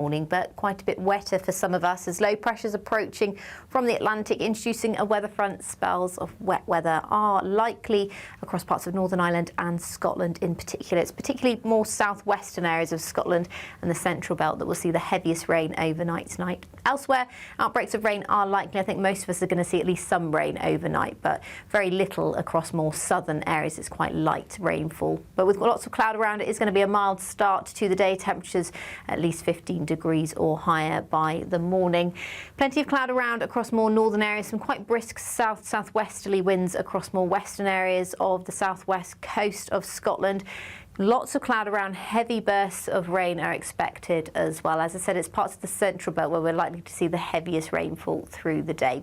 Morning, but quite a bit wetter for some of us as low pressures approaching from the Atlantic, introducing a weather front. Spells of wet weather are likely across parts of Northern Ireland and Scotland in particular. It's particularly more southwestern areas of Scotland and the central belt that will see the heaviest rain overnight tonight. Elsewhere, outbreaks of rain are likely. I think most of us are going to see at least some rain overnight, but very little across more southern areas. It's quite light rainfall, but with lots of cloud around, it is going to be a mild start to the day. Temperatures at least 15 degrees or higher by the morning. Plenty of cloud around across more northern areas, some quite brisk southwesterly winds across more western areas of the southwest coast of Scotland. Lots of cloud around, heavy bursts of rain are expected as well. As I said, it's parts of the central belt where we're likely to see the heaviest rainfall through the day.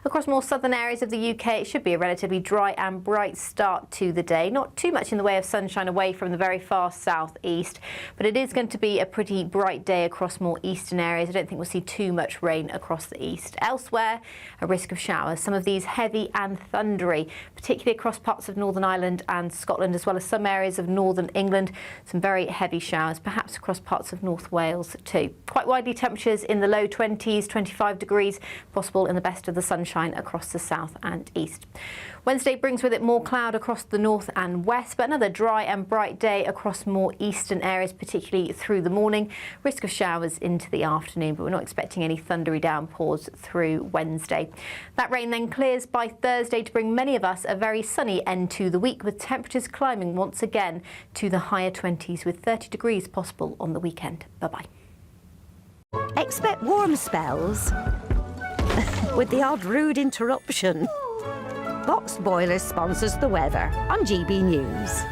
Across more southern areas of the UK, it should be a relatively dry and bright start to the day. Not too much in the way of sunshine away from the very far southeast, but it is going to be a pretty bright day across more eastern areas. I don't think we'll see too much rain across the east. Elsewhere, a risk of showers, some of these heavy and thundery, particularly across parts of Northern Ireland and Scotland, as well as some areas of northern England. Some very heavy showers, perhaps across parts of North Wales too. Quite widely temperatures in the low 20s, 25 degrees, possible in the best of the sunshine across the south and east. Wednesday brings with it more cloud across the north and west, but another dry and bright day across more eastern areas, particularly through the morning. Risk of showers into the afternoon, but we're not expecting any thundery downpours through Wednesday. That rain then clears by Thursday to bring many of us a very sunny end to the week, with temperatures climbing once again to the higher 20s, with 30 degrees possible on the weekend. Bye-bye. Expect warm spells with the odd rude interruption. Box Boilers sponsors the weather on GB News.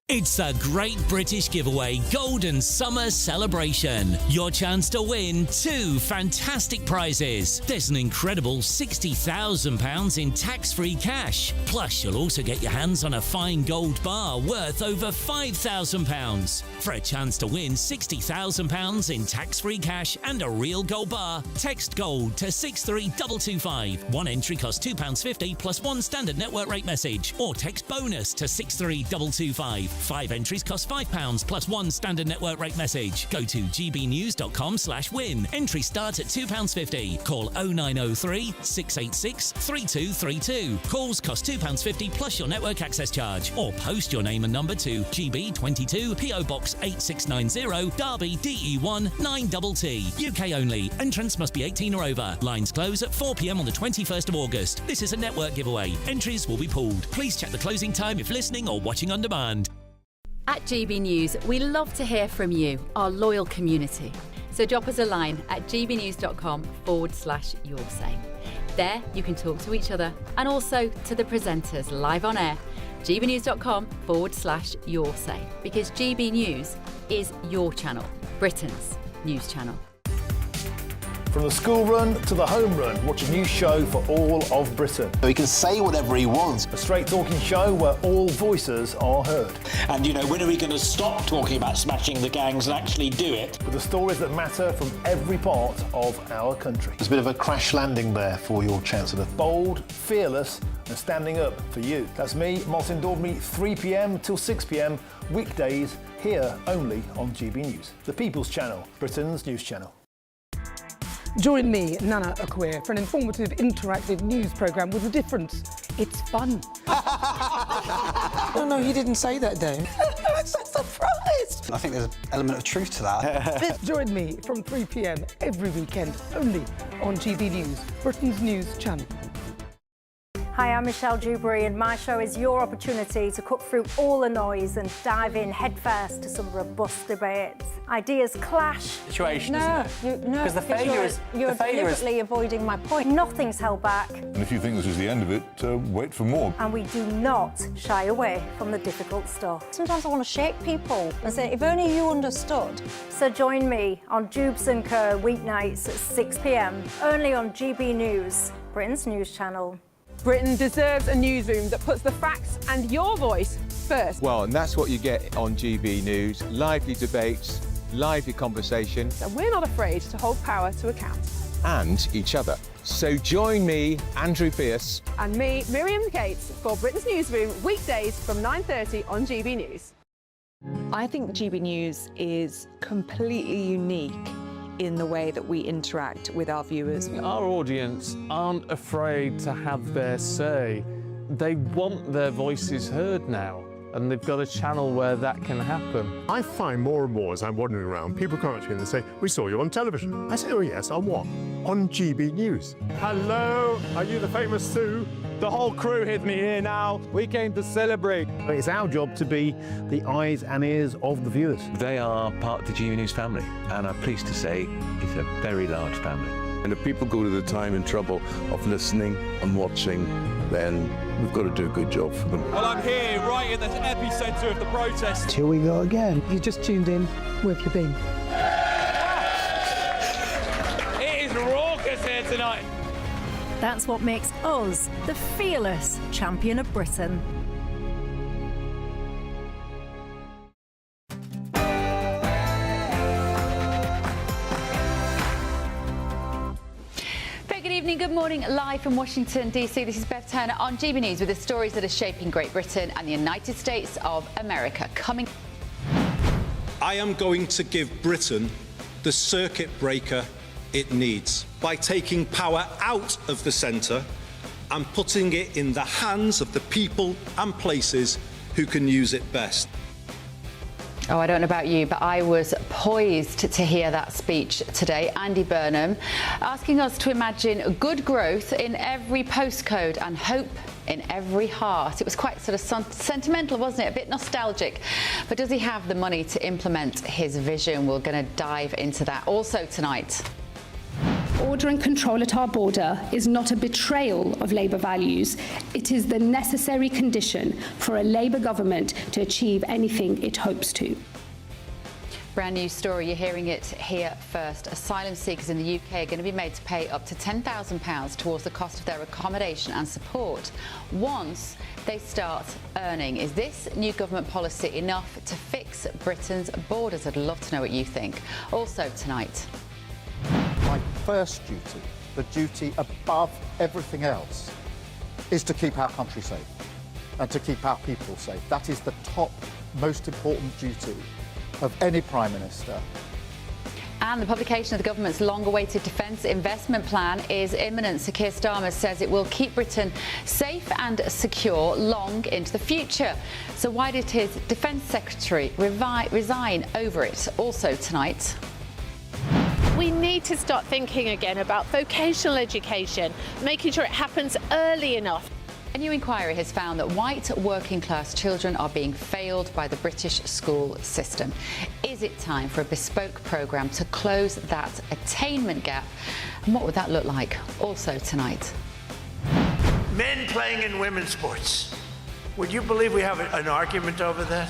It's a Great British Giveaway Golden Summer Celebration. Your chance to win 2 fantastic prizes. There's an incredible £60,000 in tax-free cash. Plus, you'll also get your hands on a fine gold bar worth over £5,000. For a chance to win £60,000 in tax-free cash and a real gold bar, text GOLD to 63225. One entry costs £2.50 plus one standard network rate message. Or text BONUS to 63225. 5 entries cost £5 plus one standard network rate message. Go to gbnews.com/win. Entry starts at £2.50. Call 0903 686 3232. Calls cost £2.50 plus your network access charge. Or post your name and number to GB22 PO Box 8690 Derby DE1 9TT. UK only. Entrants must be 18 or over. Lines close at 4 p.m. on the 21st of August. This is a network giveaway. Entries will be pooled. Please check the closing time if listening or watching on demand. At GB News, we love to hear from you, our loyal community. So drop us a line at gbnews.com/yoursay. There you can talk to each other and also to the presenters live on air. gbnews.com/yoursay, because GB News is your channel, Britain's news channel. From the school run to the home run, watch a new show for all of Britain. He can say whatever he wants. A straight talking show where all voices are heard. And, you know, when are we going to stop talking about smashing the gangs and actually do it? With the stories that matter from every part of our country. There's a bit of a crash landing there for your Chancellor. Bold, fearless and standing up for you. That's me, Martin Daubney, 3 p.m. till 6 p.m, weekdays, here only on GB News. The People's Channel, Britain's news channel. Join me, Nana Akweer, for an informative, interactive news programme with a difference. It's fun. No, he didn't say that, Dave. I'm so surprised. I think there's an element of truth to that. Join me from 3 p.m. every weekend, only on GB News, Britain's news channel. Hi, I'm Michelle Dewberry, and my show is your opportunity to cut through all the noise and dive in headfirst to some robust debates. Ideas clash. Situation, because the failure is you're deliberately avoiding my point. Nothing's held back. And if you think this is the end of it, wait for more. And we do not shy away from the difficult stuff. Sometimes I want to shake people and say, if only you understood. So join me on Jubes & Co weeknights at 6 p.m, only on GB News, Britain's news channel. Britain deserves a newsroom that puts the facts and your voice first. Well, and that's what you get on GB News. Lively debates, lively conversation. And we're not afraid to hold power to account. And each other. So join me, Andrew Pearce. And me, Miriam Gates, for Britain's Newsroom, weekdays from 9:30 on GB News. I think GB News is completely unique in the way that we interact with our viewers. Our audience aren't afraid to have their say. They want their voices heard now, and they've got a channel where that can happen. I find more and more as I'm wandering around, people come up to me and they say, "We saw you on television." I say, "Oh yes, on what?" "On GB News." Hello, are you the famous Sue? The whole crew hid me here now. We came to celebrate. It's our job to be the eyes and ears of the viewers. They are part of the GB News family, and I'm pleased to say it's a very large family. And if people go to the time and trouble of listening and watching, then we've got to do a good job for them. Well, I'm here, right in the epicentre of the protest. Here we go again. You just tuned in. Where have you been? It is raucous here tonight. That's what makes us the fearless champion of Britain. Good evening, good morning, live from Washington, D.C. This is Bev Turner on GB News with the stories that are shaping Great Britain and the United States of America. Coming. I am going to give Britain the circuit breaker it needs by taking power out of the centre and putting it in the hands of the people and places who can use it best. Oh, I don't know about you, but I was poised to hear that speech today. Andy Burnham asking us to imagine good growth in every postcode and hope in every heart. It was quite sort of sentimental, wasn't it? A bit nostalgic. But does he have the money to implement his vision? We're going to dive into that also tonight. Order and control at our border is not a betrayal of Labour values. It is the necessary condition for a Labour government to achieve anything it hopes to. Brand new story, you're hearing it here first. Asylum seekers in the UK are going to be made to pay up to £10,000 towards the cost of their accommodation and support once they start earning. Is this new government policy enough to fix Britain's borders? I'd love to know what you think. Also tonight. My first duty, the duty above everything else, is to keep our country safe and to keep our people safe. That is the top, most important duty of any Prime Minister. And the publication of the government's long-awaited defence investment plan is imminent. Sir Keir Starmer says it will keep Britain safe and secure long into the future. So why did his Defence Secretary resign over it? Also tonight. We need to start thinking again about vocational education, making sure it happens early enough. A new inquiry has found that white working-class children are being failed by the British school system. Is it time for a bespoke programme to close that attainment gap? And what would that look like? Also tonight. Men playing in women's sports. Would you believe we have an argument over that?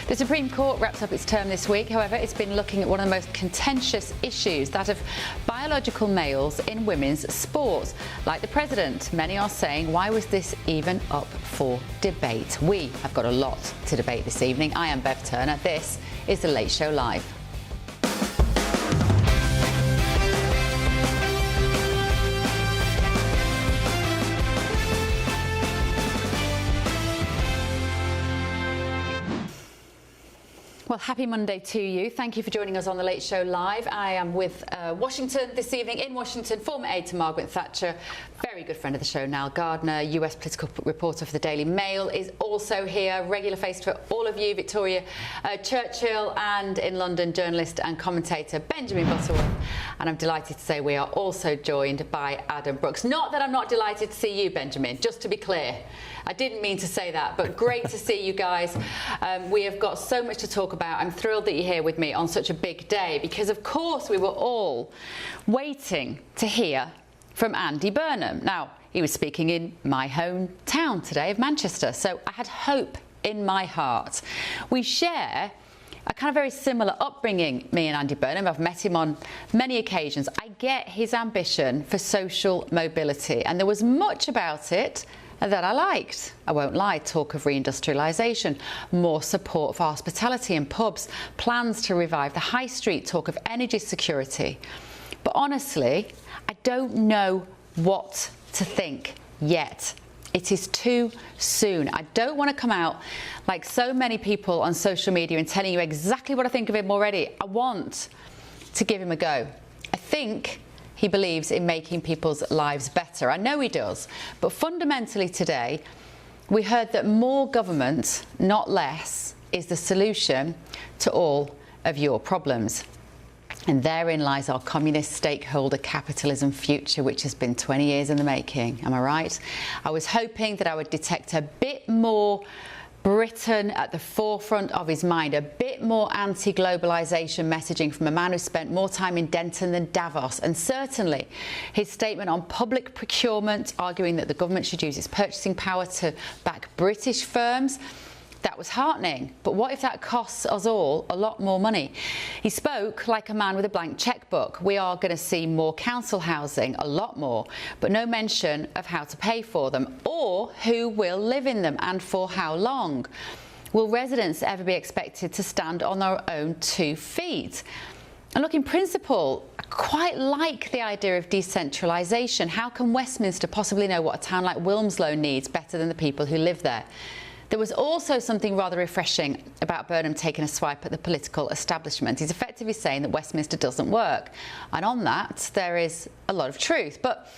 The Supreme Court wraps up its term this week. However, it's been looking at one of the most contentious issues, that of biological males in women's sports. Like the president, many are saying, why was this even up for debate? We have got a lot to debate this evening. I am Bev Turner. This is The Late Show Live. Well, happy Monday to you. Thank you for joining us on The Late Show Live. I am with Washington this evening. In Washington, former aide to Margaret Thatcher, very good friend of the show, Niall Gardner, US political reporter for the Daily Mail, is also here, regular face for all of you, Victoria Churchill, and in London, journalist and commentator Benjamin Butterworth. And I'm delighted to say we are also joined by Adam Brooks. Not that I'm not delighted to see you, Benjamin, just to be clear. I didn't mean to say that, but great to see you guys. We have got so much to talk about. I'm thrilled that you're here with me on such a big day because, of course, we were all waiting to hear from Andy Burnham. Now, he was speaking in my hometown today of Manchester, so I had hope in my heart. We share a kind of very similar upbringing, me and Andy Burnham. I've met him on many occasions. I get his ambition for social mobility, and there was much about it that I liked. I won't lie, talk of reindustrialisation, more support for hospitality and pubs, plans to revive the high street, talk of energy security. But honestly, I don't know what to think yet. It is too soon. I don't want to come out like so many people on social media and telling you exactly what I think of him already. I want to give him a go. I think he believes in making people's lives better. I know he does. But fundamentally today, we heard that more government, not less, is the solution to all of your problems. And therein lies our communist stakeholder capitalism future, which has been 20 years in the making. Am I right? I was hoping that I would detect a bit more Britain at the forefront of his mind, a bit more anti-globalisation messaging from a man who spent more time in Denton than Davos, and certainly his statement on public procurement, arguing that the government should use its purchasing power to back British firms. That was heartening, but what if that costs us all a lot more money? He spoke like a man with a blank chequebook. We are going to see more council housing, a lot more, but no mention of how to pay for them or who will live in them and for how long. Will residents ever be expected to stand on their own 2 feet? And look, in principle, I quite like the idea of decentralisation. How can Westminster possibly know what a town like Wilmslow needs better than the people who live there? There was also something rather refreshing about Burnham taking a swipe at the political establishment. He's effectively saying that Westminster doesn't work. And on that, there is a lot of truth. But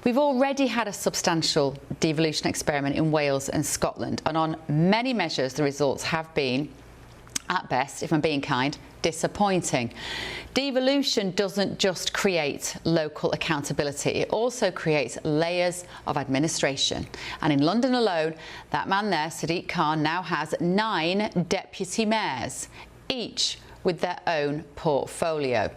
we've already had a substantial devolution experiment in Wales and Scotland. And on many measures, the results have been, at best, if I'm being kind, disappointing. Devolution doesn't just create local accountability, it also creates layers of administration. And in London alone, that man there, Sadiq Khan, now has 9 deputy mayors, each with their own portfolio.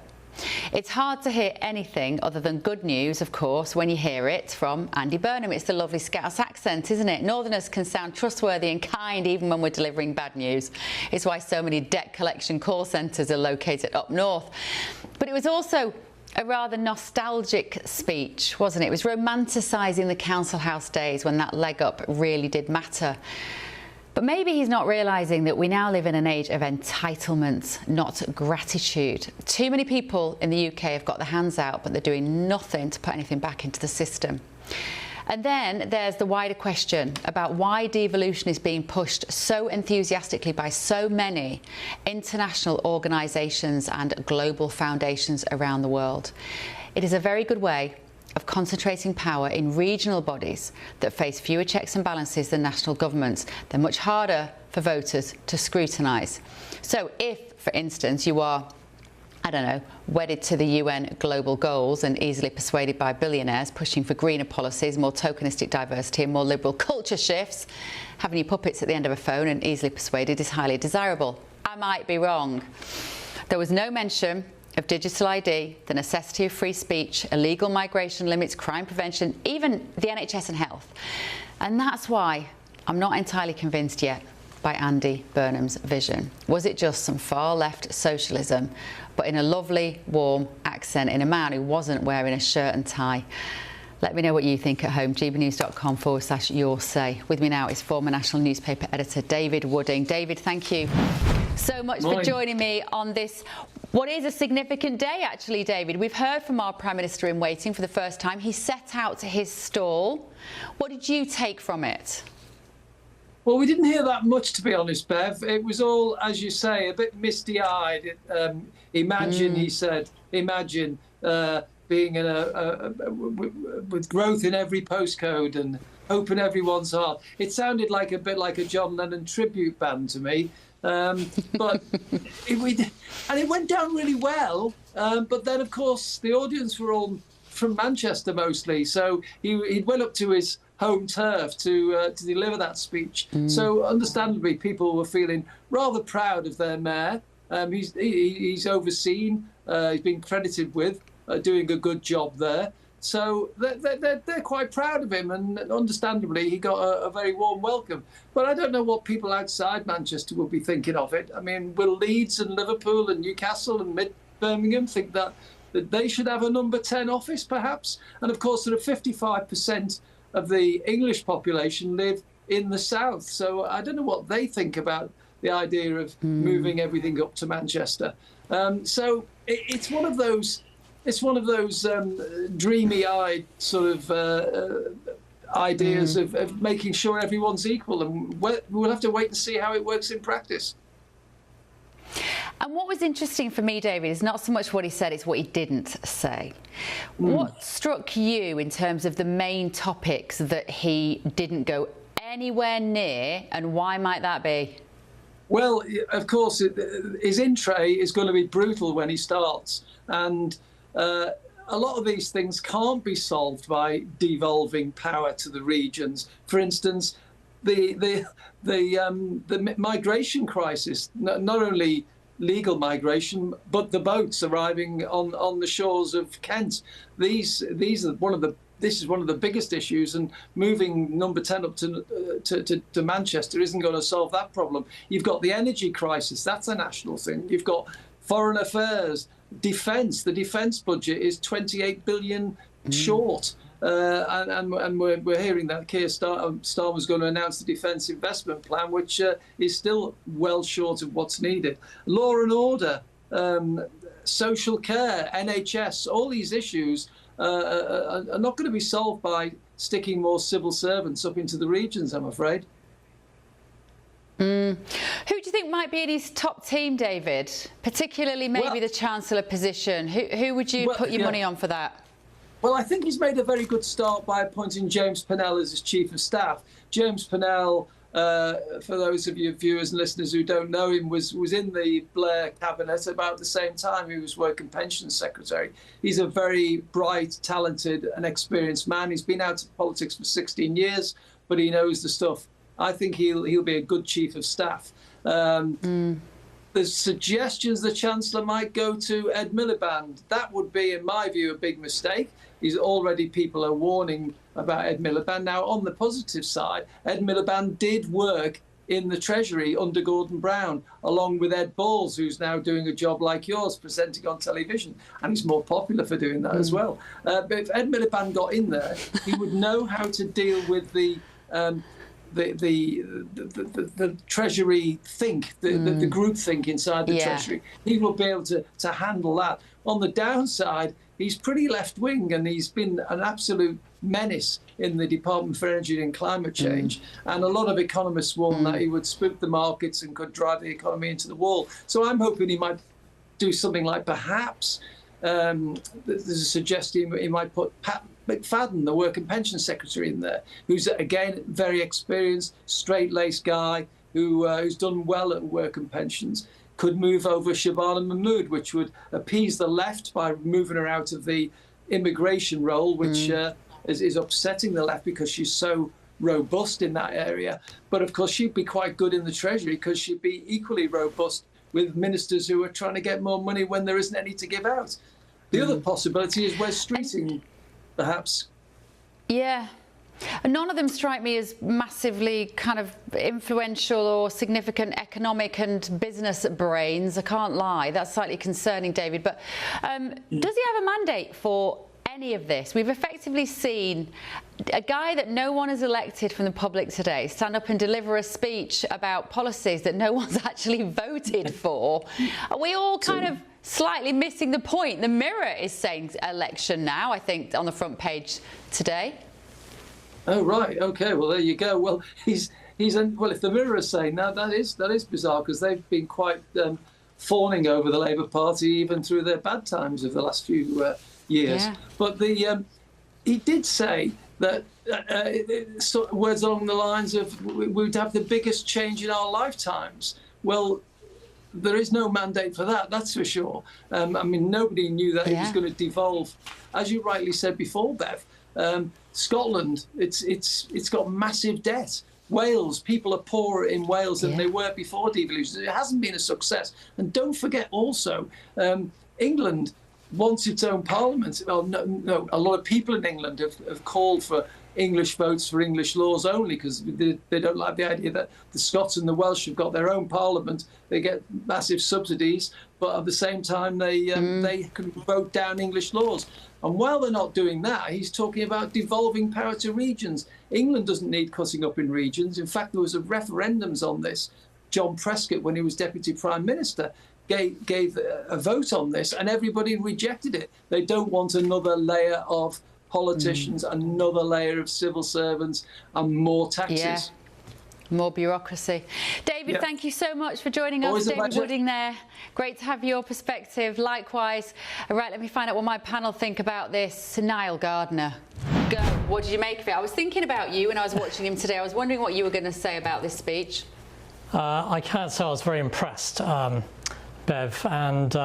It's hard to hear anything other than good news, of course, when you hear it from Andy Burnham. It's the lovely Scouse accent, isn't it? Northerners can sound trustworthy and kind even when we're delivering bad news. It's why so many debt collection call centres are located up north. But it was also a rather nostalgic speech, wasn't it? It was romanticising the council house days when that leg up really did matter. But maybe he's not realising that we now live in an age of entitlement, not gratitude. Too many people in the UK have got their hands out, but they're doing nothing to put anything back into the system. And then there's the wider question about why devolution is being pushed so enthusiastically by so many international organisations and global foundations around the world. It is a very good way of concentrating power in regional bodies that face fewer checks and balances than national governments. They're much harder for voters to scrutinise. So if, for instance, you are, I don't know, wedded to the UN global goals and easily persuaded by billionaires pushing for greener policies, more tokenistic diversity and more liberal culture shifts, having your puppets at the end of a phone and easily persuaded is highly desirable. I might be wrong. There was no mention of digital ID, the necessity of free speech, illegal migration limits, crime prevention, even the NHS and health. And that's why I'm not entirely convinced yet by Andy Burnham's vision. Was it just some far-left socialism, but in a lovely, warm accent, in a man who wasn't wearing a shirt and tie? Let me know what you think at home. gbnews.com/your say. With me now is former national newspaper editor David Wooding. David, thank you so much for joining me on this, what is a significant day, actually, David. We've heard from our Prime Minister in waiting for the first time. He set out his stall. What did you take from it? Well, we didn't hear that much, to be honest, Bev. It was all, as you say, a bit misty-eyed. Imagine, he said, imagine being in with growth in every postcode and hope in everyone's heart. It sounded like a bit like a John Lennon tribute band to me. But it went down really well. But then, of course, the audience were all from Manchester mostly, so he went up to his home turf to deliver that speech. So, understandably, people were feeling rather proud of their mayor. He's overseen. He's been credited with doing a good job there. So they're quite proud of him, and understandably he got a very warm welcome. But I don't know what people outside Manchester will be thinking of it. I mean, will Leeds and Liverpool and Newcastle and Birmingham think that they should have a number 10 office, perhaps? And of course, there are 55% of the English population live in the south. So I don't know what they think about the idea of moving everything up to Manchester. So it's one of those. It's one of those dreamy-eyed sort of ideas of making sure everyone's equal, and we'll have to wait and see how it works in practice. And what was interesting for me, David, is not so much what he said, it's what he didn't say. What struck you in terms of the main topics that he didn't go anywhere near, and why might that be? Well, of course, his intro is going to be brutal when he starts, and a lot of these things can't be solved by devolving power to the regions. For instance, the migration crisis, not only legal migration, but the boats arriving on the shores of Kent. These are this is one of the biggest issues, and moving Number 10 up to Manchester isn't going to solve that problem. You've got the energy crisis, that's a national thing. You've got foreign affairs, defence. The defence budget is 28 billion short. And we're hearing that Keir Starmer's going to announce the Defence Investment Plan, which is still well short of what's needed. Law and order, social care, NHS, all these issues are not going to be solved by sticking more civil servants up into the regions, I'm afraid. Who do you think might be in his top team, David? Particularly maybe the Chancellor position. Who would you put your money on for that? Well, I think he's made a very good start by appointing James Pennell as his Chief of Staff. James Pennell, for those of you viewers and listeners who don't know him, was in the Blair cabinet about the same time he was Work and Pensions Secretary. He's a very bright, talented and experienced man. He's been out of politics for 16 years, but he knows the stuff. I think he'll be a good Chief of Staff. There's suggestions the Chancellor might go to Ed Miliband. That would be, in my view, a big mistake. People are warning about Ed Miliband. Now, on the positive side, Ed Miliband did work in the Treasury under Gordon Brown, along with Ed Balls, who's now doing a job like yours, presenting on television, and he's more popular for doing that as well. But if Ed Miliband got in there, he would know how to deal with the Treasury think, the group think inside the Treasury. He will be able to handle that. On the downside, he's pretty left-wing, and he's been an absolute menace in the Department for Energy and Climate Change. And a lot of economists warn that he would spook the markets and could drive the economy into the wall. So I'm hoping he might do something like perhaps, there's a suggestion he might put Pat McFadden, the Work and Pension Secretary, in there, who's, again, very experienced, straight-laced guy who's done well at work and pensions. Could move over Shabana Mahmood, which would appease the left by moving her out of the immigration role, which is upsetting the left because she's so robust in that area. But of course, she'd be quite good in the Treasury because she'd be equally robust with ministers who are trying to get more money when there isn't any to give out. The other possibility is Wes Streeting, perhaps. Yeah. None of them strike me as massively kind of influential or significant economic and business brains. I can't lie. That's slightly concerning, David. But does he have a mandate for any of this? We've effectively seen a guy that no one has elected from the public today stand up and deliver a speech about policies that no one's actually voted for. Are we all kind of slightly missing the point? The Mirror is saying election now, I think, on the front page today. Oh, right. OK, well, there you go. Well, well, if the Mirror is saying that is bizarre, because they've been quite fawning over the Labour Party even through their bad times of the last few years. Yeah. But he did say that words along the lines of we'd have the biggest change in our lifetimes. Well, there is no mandate for that, that's for sure. I mean, nobody knew that it was going to devolve. As you rightly said before, Bev, Scotland, it's got massive debt. Wales, people are poorer in Wales than they were before devolution. It hasn't been a success. And don't forget also, England wants its own parliament. Well, no, a lot of people in England have called for English votes for English laws only because they don't like the idea that the Scots and the Welsh have got their own parliament. They get massive subsidies, but at the same time they can vote down English laws. And while they're not doing that, he's talking about devolving power to regions. England doesn't need cutting up in regions. In fact, there was a referendums on this. John Prescott, when he was Deputy Prime Minister, gave a vote on this, and everybody rejected it. They don't want another layer of politicians, another layer of civil servants, and more taxes. Yeah. More bureaucracy. David, thank you so much for joining us. Always a David pleasure. Wooding there. Great to have your perspective. Likewise. All right, let me find out what my panel think about this. Niall Gardner. Go. What did you make of it? I was thinking about you when I was watching him today. I was wondering what you were going to say about this speech. I can't say I was very impressed, Bev, and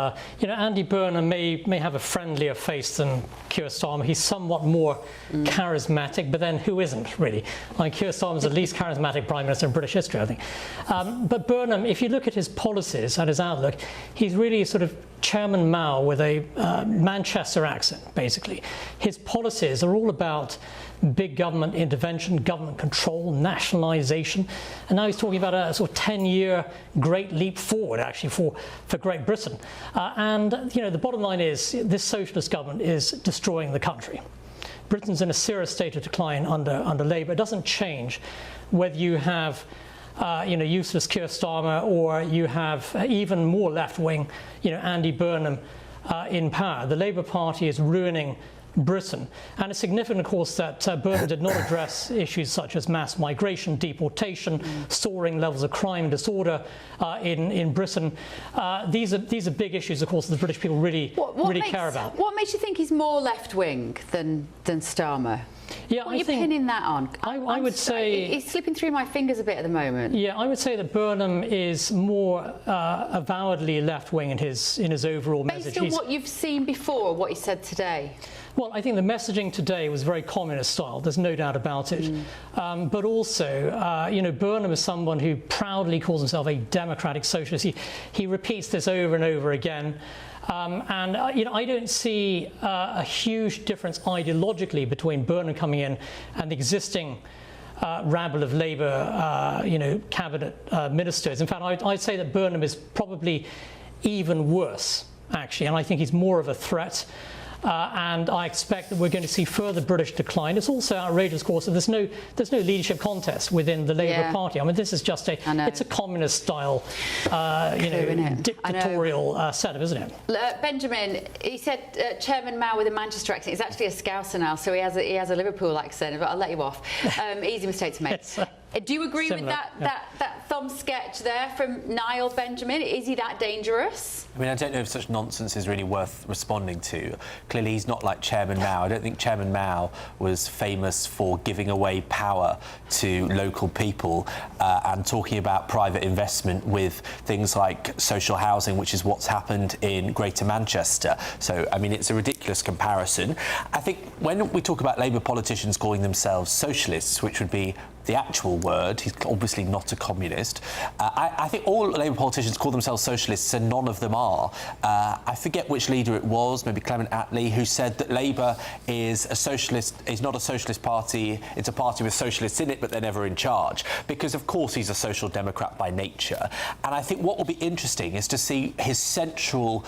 Andy Burnham may have a friendlier face than Keir Starmer. He's somewhat more charismatic, but then who isn't really? Keir Starmer's the least charismatic Prime Minister in British history, I think. But Burnham, if you look at his policies and his outlook, he's really sort of Chairman Mao with a Manchester accent, basically. His policies are all about big government intervention, government control, nationalisation, and now he's talking about a sort of 10-year great leap forward, actually, for Great Britain. And the bottom line is this socialist government is destroying the country. Britain's in a serious state of decline under Labour. It doesn't change whether you have useless Keir Starmer or you have even more left-wing, Andy Burnham in power. The Labour Party is ruining Britain. And it's significant, of course, that Burnham did not address issues such as mass migration, deportation, soaring levels of crime and disorder in Britain. These are big issues, of course, that the British people really care about. What makes you think he's more left-wing than Starmer? Yeah, what are you pinning that on? I would say it's slipping through my fingers a bit at the moment. Yeah, I would say that Burnham is more avowedly left-wing in his overall message. Based on what you've seen before, or what he said today? Well, I think the messaging today was very communist style. There's no doubt about it. But also, Burnham is someone who proudly calls himself a democratic socialist. He repeats this over and over again. I don't see a huge difference ideologically between Burnham coming in and the existing rabble of Labour, cabinet ministers. In fact, I'd say that Burnham is probably even worse, actually, and I think he's more of a threat. And I expect that we're going to see further British decline. It's also outrageous, of course, that there's no leadership contest within the Labour Party. I mean, this is just it's a communist style, dictatorial setup, isn't it? Benjamin, he said Chairman Mao with a Manchester accent. He's actually a Scouser now, so he has a Liverpool accent. But I'll let you off. Easy mistake to make. Do you agree with that thumb sketch there from Niall, Benjamin? Is he that dangerous? I mean, I don't know if such nonsense is really worth responding to. Clearly, he's not like Chairman Mao. I don't think Chairman Mao was famous for giving away power to local people and talking about private investment with things like social housing, which is what's happened in Greater Manchester. So, I mean, it's a ridiculous comparison. I think when we talk about Labour politicians calling themselves socialists, which would be the actual word, he's obviously not a communist. I think all Labour politicians call themselves socialists and none of them are. I forget which leader it was, maybe Clement Attlee, who said that Labour is not a socialist party, it's a party with socialists in it, but they're never in charge. Because of course he's a social democrat by nature. And I think what will be interesting is to see his central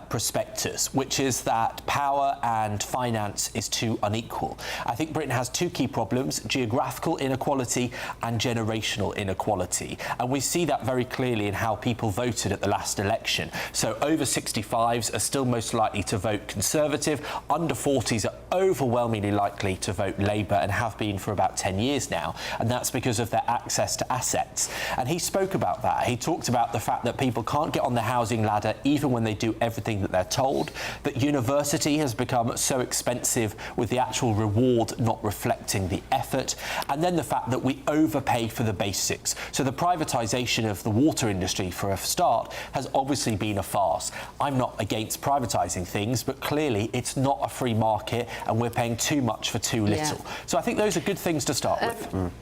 prospectus, which is that power and finance is too unequal. I think Britain has two key problems: geographical inequality and generational inequality. And we see that very clearly in how people voted at the last election. So over 65s are still most likely to vote Conservative, under 40s are overwhelmingly likely to vote Labour and have been for about 10 years now. And that's because of their access to assets. And he spoke about that. He talked about the fact that people can't get on the housing ladder even when they do everything that they're told, that university has become so expensive with the actual reward not reflecting the effort, and then the fact that we overpay for the basics. So the privatisation of the water industry, for a start, has obviously been a farce. I'm not against privatising things, but clearly it's not a free market and we're paying too much for too little. Yeah. So I think those are good things to start with.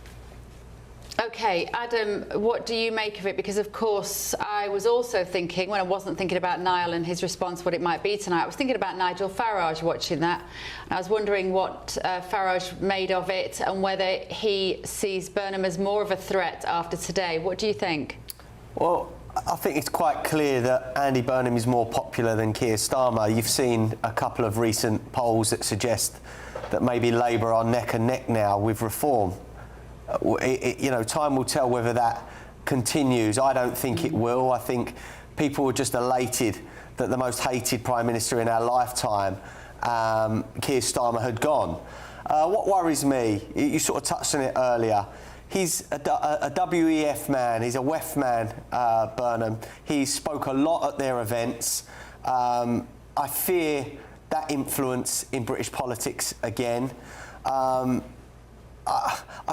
OK, Adam, what do you make of it? Because, of course, I was also thinking, when I wasn't thinking about Niall and his response, what it might be tonight, I was thinking about Nigel Farage watching that. And I was wondering what Farage made of it and whether he sees Burnham as more of a threat after today. What do you think? Well, I think it's quite clear that Andy Burnham is more popular than Keir Starmer. You've seen a couple of recent polls that suggest that maybe Labour are neck and neck now with reform. Time will tell whether that continues. I don't think it will. I think people were just elated that the most hated Prime Minister in our lifetime Keir Starmer had gone. What worries me, you sort of touched on it earlier, he's a WEF man, he's a WEF man, Burnham. He spoke a lot at their events. I fear that influence in British politics again. I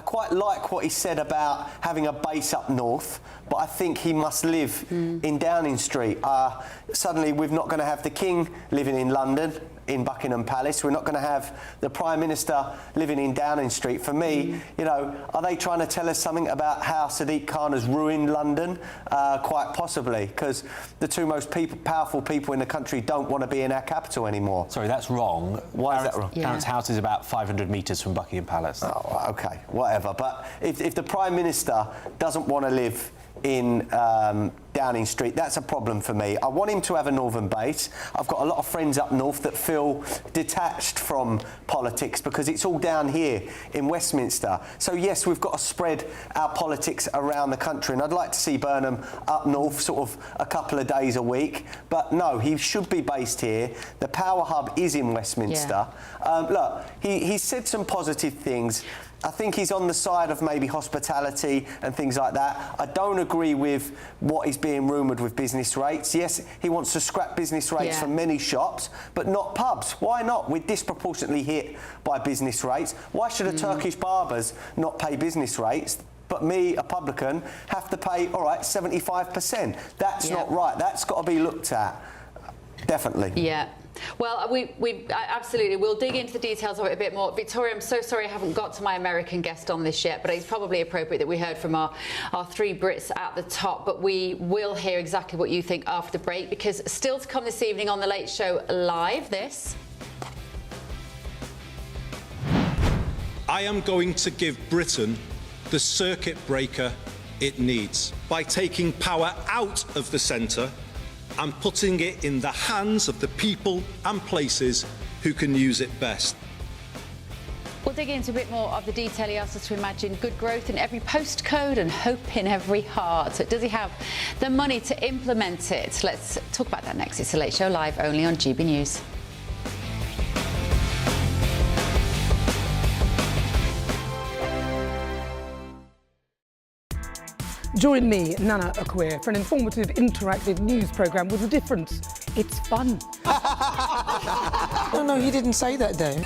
quite like what he said about having a base up north, but I think he must live in Downing Street. Suddenly we're not going to have the King living in London, in Buckingham Palace. We're not going to have the Prime Minister living in Downing Street. For me, you know, are they trying to tell us something about how Sadiq Khan has ruined London? Quite possibly, because the two most powerful people in the country don't want to be in our capital anymore. Sorry, that's wrong. Why is that wrong? Clarence House is about 500 metres from Buckingham Palace. Oh, OK, whatever. But if the Prime Minister doesn't want to live in Downing Street, that's a problem for me. I want him to have a northern base. I've got a lot of friends up north that feel detached from politics because it's all down here in Westminster. So yes, we've got to spread our politics around the country, and I'd like to see Burnham up north sort of a couple of days a week, but no, he should be based here. The power hub is in Westminster. Look, he said some positive things. I think he's on the side of maybe hospitality and things like that. I don't agree with what is being rumoured with business rates. Yes, he wants to scrap business rates from many shops, but not pubs. Why not? We're disproportionately hit by business rates. Why should a Turkish barbers not pay business rates, but me, a publican, have to pay, all right, 75%? That's not right. That's got to be looked at. Definitely. Yeah. Well, we absolutely, we'll dig into the details of it a bit more. Victoria, I'm so sorry I haven't got to my American guest on this yet, but it's probably appropriate that we heard from our three Brits at the top, but we will hear exactly what you think after the break, because still to come this evening on The Late Show Live, this. I am going to give Britain the circuit breaker it needs by taking power out of the centre and putting it in the hands of the people and places who can use it best. We'll dig into a bit more of the detail. He asked us to imagine good growth in every postcode and hope in every heart. So does he have the money to implement it? Let's talk about that next. It's The Late Show Live, only on GB News. Join me, Nana Akwe, for an informative, interactive news programme with a difference. It's fun. No, he didn't say that, though.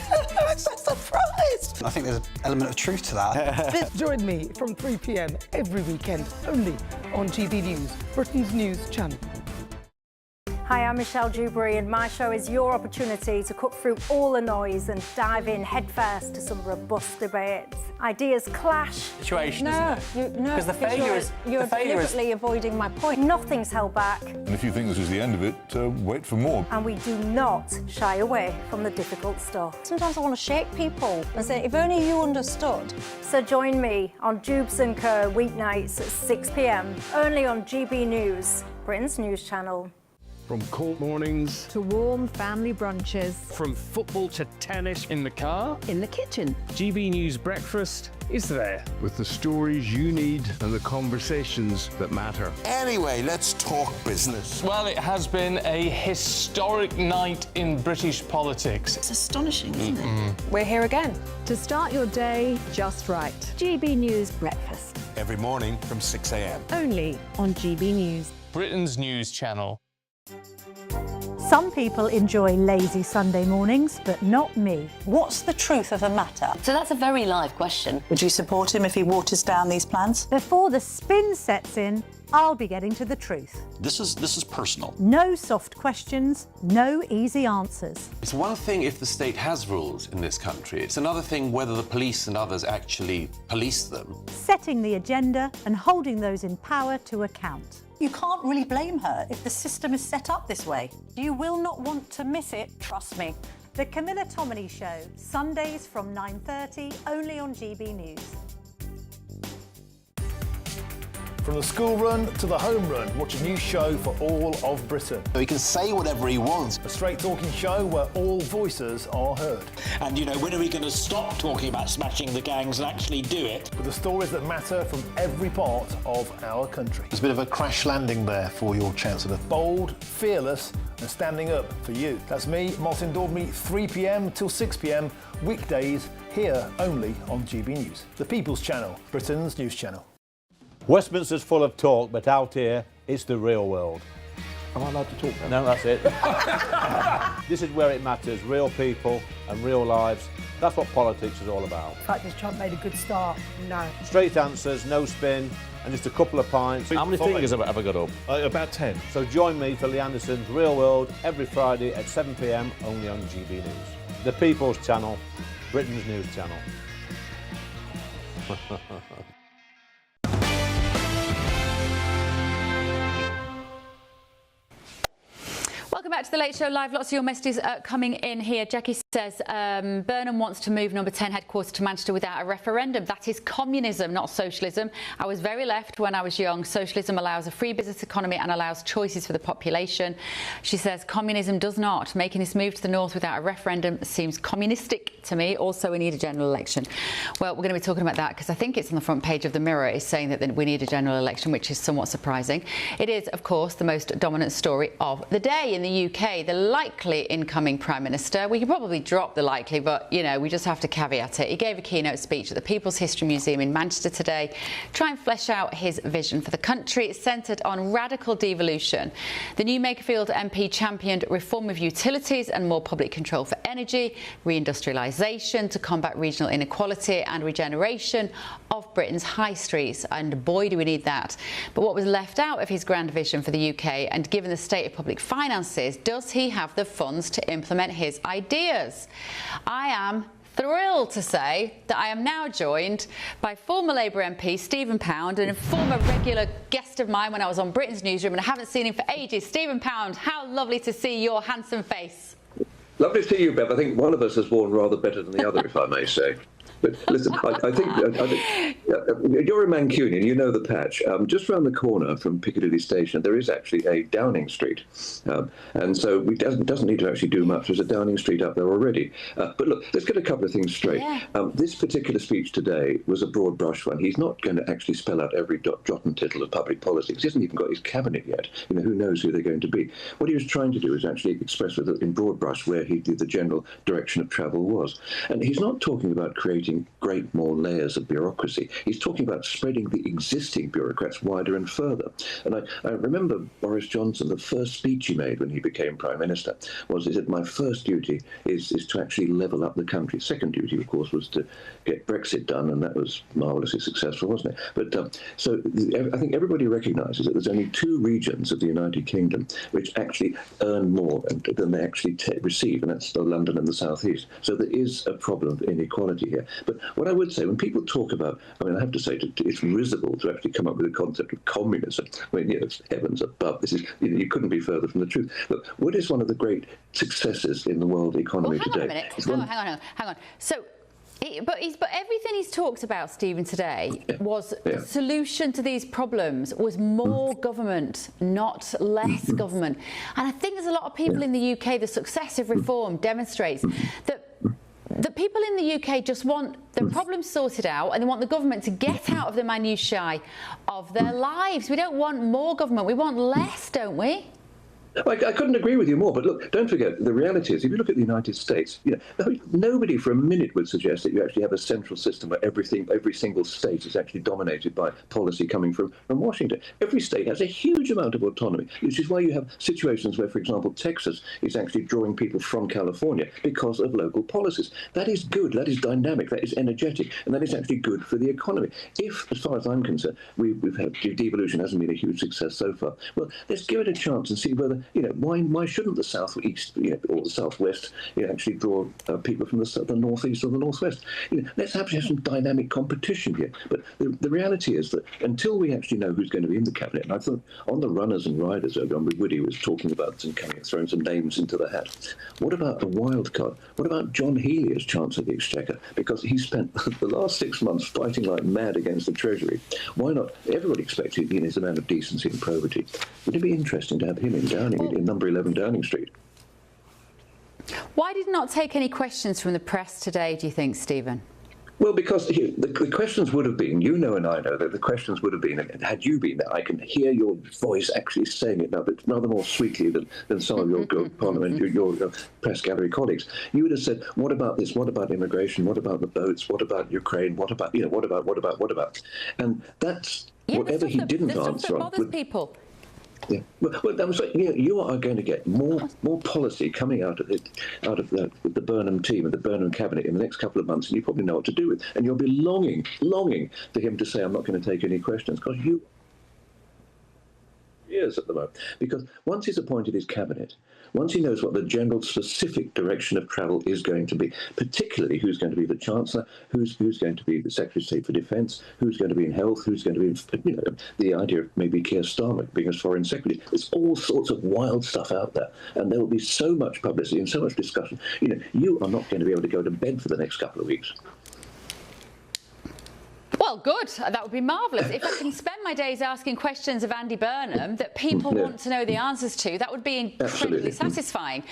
I'm so surprised. I think there's an element of truth to that. Join me from 3 p.m. every weekend, only on GB News, Britain's news channel. Hi, I'm Michelle Dewberry, and my show is your opportunity to cut through all the noise and dive in headfirst to some robust debates. Ideas clash. Situation, No, Because the failure is... You're deliberately avoiding my point. Nothing's held back. And if you think this is the end of it, wait for more. And we do not shy away from the difficult stuff. Sometimes I want to shake people and say, if only you understood. So join me on Jubes & Co weeknights at 6 p.m, only on GB News, Britain's news channel. From cold mornings to warm family brunches, from football to tennis, in the car, in the kitchen. GB News Breakfast is there with the stories you need and the conversations that matter. Anyway, let's talk business. Well, it has been a historic night in British politics. It's astonishing, isn't it? We're here again to start your day just right. GB News Breakfast. Every morning from 6 a.m. Only on GB News. Britain's news channel. Some people enjoy lazy Sunday mornings, but not me. What's the truth of the matter? So that's a very live question. Would you support him if he waters down these plans? Before the spin sets in, I'll be getting to the truth. This is personal. No soft questions, no easy answers. It's one thing if the state has rules in this country. It's another thing whether the police and others actually police them. Setting the agenda and holding those in power to account. You can't really blame her if the system is set up this way. You will not want to miss it, trust me. The Camilla Tominey Show, Sundays from 9:30, only on GB News. From the school run to the home run, watch a new show for all of Britain. He can say whatever he wants. A straight talking show where all voices are heard. And, you know, when are we going to stop talking about smashing the gangs and actually do it? With the stories that matter from every part of our country. There's a bit of a crash landing there for your Chancellor. Bold, fearless and standing up for you. That's me, Martin Daubney, 3 p.m. till 6 p.m, weekdays, here only on GB News. The People's Channel, Britain's news channel. Westminster's full of talk, but out here, it's the real world. Am I allowed to talk now? No, that's it. This is where it matters, real people and real lives. That's what politics is all about. In fact, has Trump made a good start? No. Straight answers, no spin, and just a couple of pints. How many fingers have I got up? About 10. So join me for Lee Anderson's Real World every Friday at 7 p.m, only on GB News. The People's Channel, Britain's news channel. Welcome back to the Late Show Live. Lots of your messages coming in here. Jackie says Burnham wants to move Number 10 headquarters to Manchester without a referendum. That is communism, not socialism. I was very left when I was young. Socialism allows a free business economy and allows choices for the population. She says communism does not. Making this move to the north without a referendum seems communistic to me. Also, we need a general election. Well, we're going to be talking about that because I think it's on the front page of the Mirror. It's saying that we need a general election, which is somewhat surprising. It is, of course, the most dominant story of the day in the UK, the likely incoming Prime Minister. We could probably drop the likely, but, you know, we just have to caveat it. He gave a keynote speech at the People's History Museum in Manchester today, try and flesh out his vision for the country. It's centred on radical devolution. The new Makerfield MP championed reform of utilities and more public control for energy, reindustrialisation to combat regional inequality and regeneration of Britain's high streets. And boy, do we need that. But what was left out of his grand vision for the UK, and given the state of public finances, does he have the funds to implement his ideas? I am thrilled to say that I am now joined by former Labour MP Stephen Pound and a former regular guest of mine when I was on Britain's Newsroom, and I haven't seen him for ages. Stephen Pound, how lovely to see your handsome face. Lovely to see you, Bev. I think one of us has worn rather better than the other, if I may say. But listen, I think you're a Mancunian, you know the patch. Just round the corner from Piccadilly Station, there is actually a Downing Street. And so it doesn't need to actually do much. There's a Downing Street up there already. But look, let's get a couple of things straight. Yeah. This particular speech today was a broad brush one. He's not going to actually spell out every jot and tittle of public policy. He hasn't even got his cabinet yet. You know, who knows who they're going to be. What he was trying to do is actually express in broad brush where the general direction of travel was. And he's not talking about creating great more layers of bureaucracy. He's talking about spreading the existing bureaucrats wider and further. And I remember Boris Johnson, the first speech he made when he became Prime Minister was, he said, my first duty is to actually level up the country. Second duty, of course, was to get Brexit done, and that was marvellously successful, wasn't it? But so I think everybody recognises that there's only 2 regions of the United Kingdom which actually earn more than they actually receive, and that's London and the South East. So there is a problem of inequality here. But what I would say, when people talk about, I mean, I have to say, it's risible to actually come up with the concept of communism. I mean, you know, heavens above, this is, you couldn't be further from the truth. Look, what is one of the great successes in the world economy today? Hang on. So, but everything he's talked about, Stephen, today was the solution to these problems was more government, not less government. And I think there's a lot of people in the UK, the successive reform demonstrates that the people in the UK just want the problems sorted out, and they want the government to get out of the minutiae of their lives. We don't want more government, we want less, don't we? I couldn't agree with you more, but look, don't forget, the reality is, if you look at the United States, you know, nobody for a minute would suggest that you actually have a central system where every single state is actually dominated by policy coming from Washington. Every state has a huge amount of autonomy, which is why you have situations where, for example, Texas is actually drawing people from California because of local policies. That is good, that is dynamic, that is energetic, and that is actually good for the economy. If, as far as I'm concerned, we've had devolution hasn't been a huge success so far, well, let's give it a chance and see whether And why shouldn't the southeast, or the southwest, actually draw people from the northeast or the northwest? Let's have some dynamic competition here. But the reality is that until we actually know who's going to be in the cabinet, and I thought on the runners and riders, Woody was talking about throwing some names into the hat. What about a wild card? What about John Healey as Chancellor of the Exchequer? Because he spent the last 6 months fighting like mad against the Treasury. Why not? Everybody expects he's a man of decency and probity. Would it be interesting to have him in Downing, in number 11 Downing Street? Why did he not take any questions from the press today, do you think, Stephen? Well, because the questions would have been, and I know that the questions would have been, had you been there, I can hear your voice actually saying it now, but rather more sweetly than some of your Parliament, your press gallery colleagues. You would have said, what about this? What about immigration? What about the boats? What about Ukraine? What about, what about? And that's whatever he didn't answer on. That bothers people. Yeah, well, that was like, you are going to get more policy coming out of the Burnham team and the Burnham cabinet in the next couple of months, and you probably know what to do with. And you'll be longing for him to say, "I'm not going to take any questions," because you years at the moment. Because once he's appointed his cabinet, once he knows what the general specific direction of travel is going to be, particularly who's going to be the Chancellor, who's going to be the Secretary of State for Defence, who's going to be in health, who's going to be in, the idea of maybe Keir Starmer being as Foreign Secretary. There's all sorts of wild stuff out there, and there will be so much publicity and so much discussion. You are not going to be able to go to bed for the next couple of weeks. Well, good. That would be marvellous. If I can spend my days asking questions of Andy Burnham that people want to know the answers to, that would be incredibly satisfying.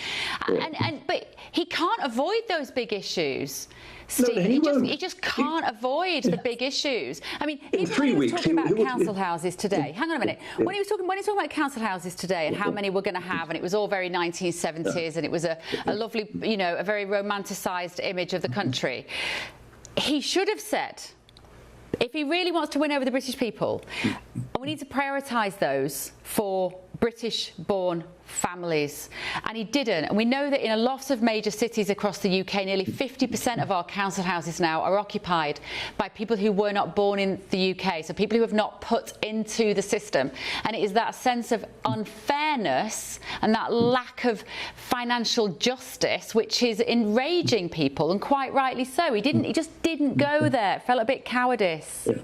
Yeah. But he can't avoid those big issues, Stephen. No, he just can't avoid the big issues. I mean, in 3 weeks, talking about council houses today. Hang on a minute. When he was talking about council houses today and how many we're going to have, and it was all very 1970s, and it was a lovely, a very romanticised image of the country. He should have said, if he really wants to win over the British people, we need to prioritise those for British-born families. And he didn't. And we know that in a lot of major cities across the UK, nearly 50% of our council houses now are occupied by people who were not born in the UK, so people who have not put into the system. And it is that sense of unfairness and that lack of financial justice which is enraging people, and quite rightly so. He just didn't go there. Felt a bit cowardice. Yeah.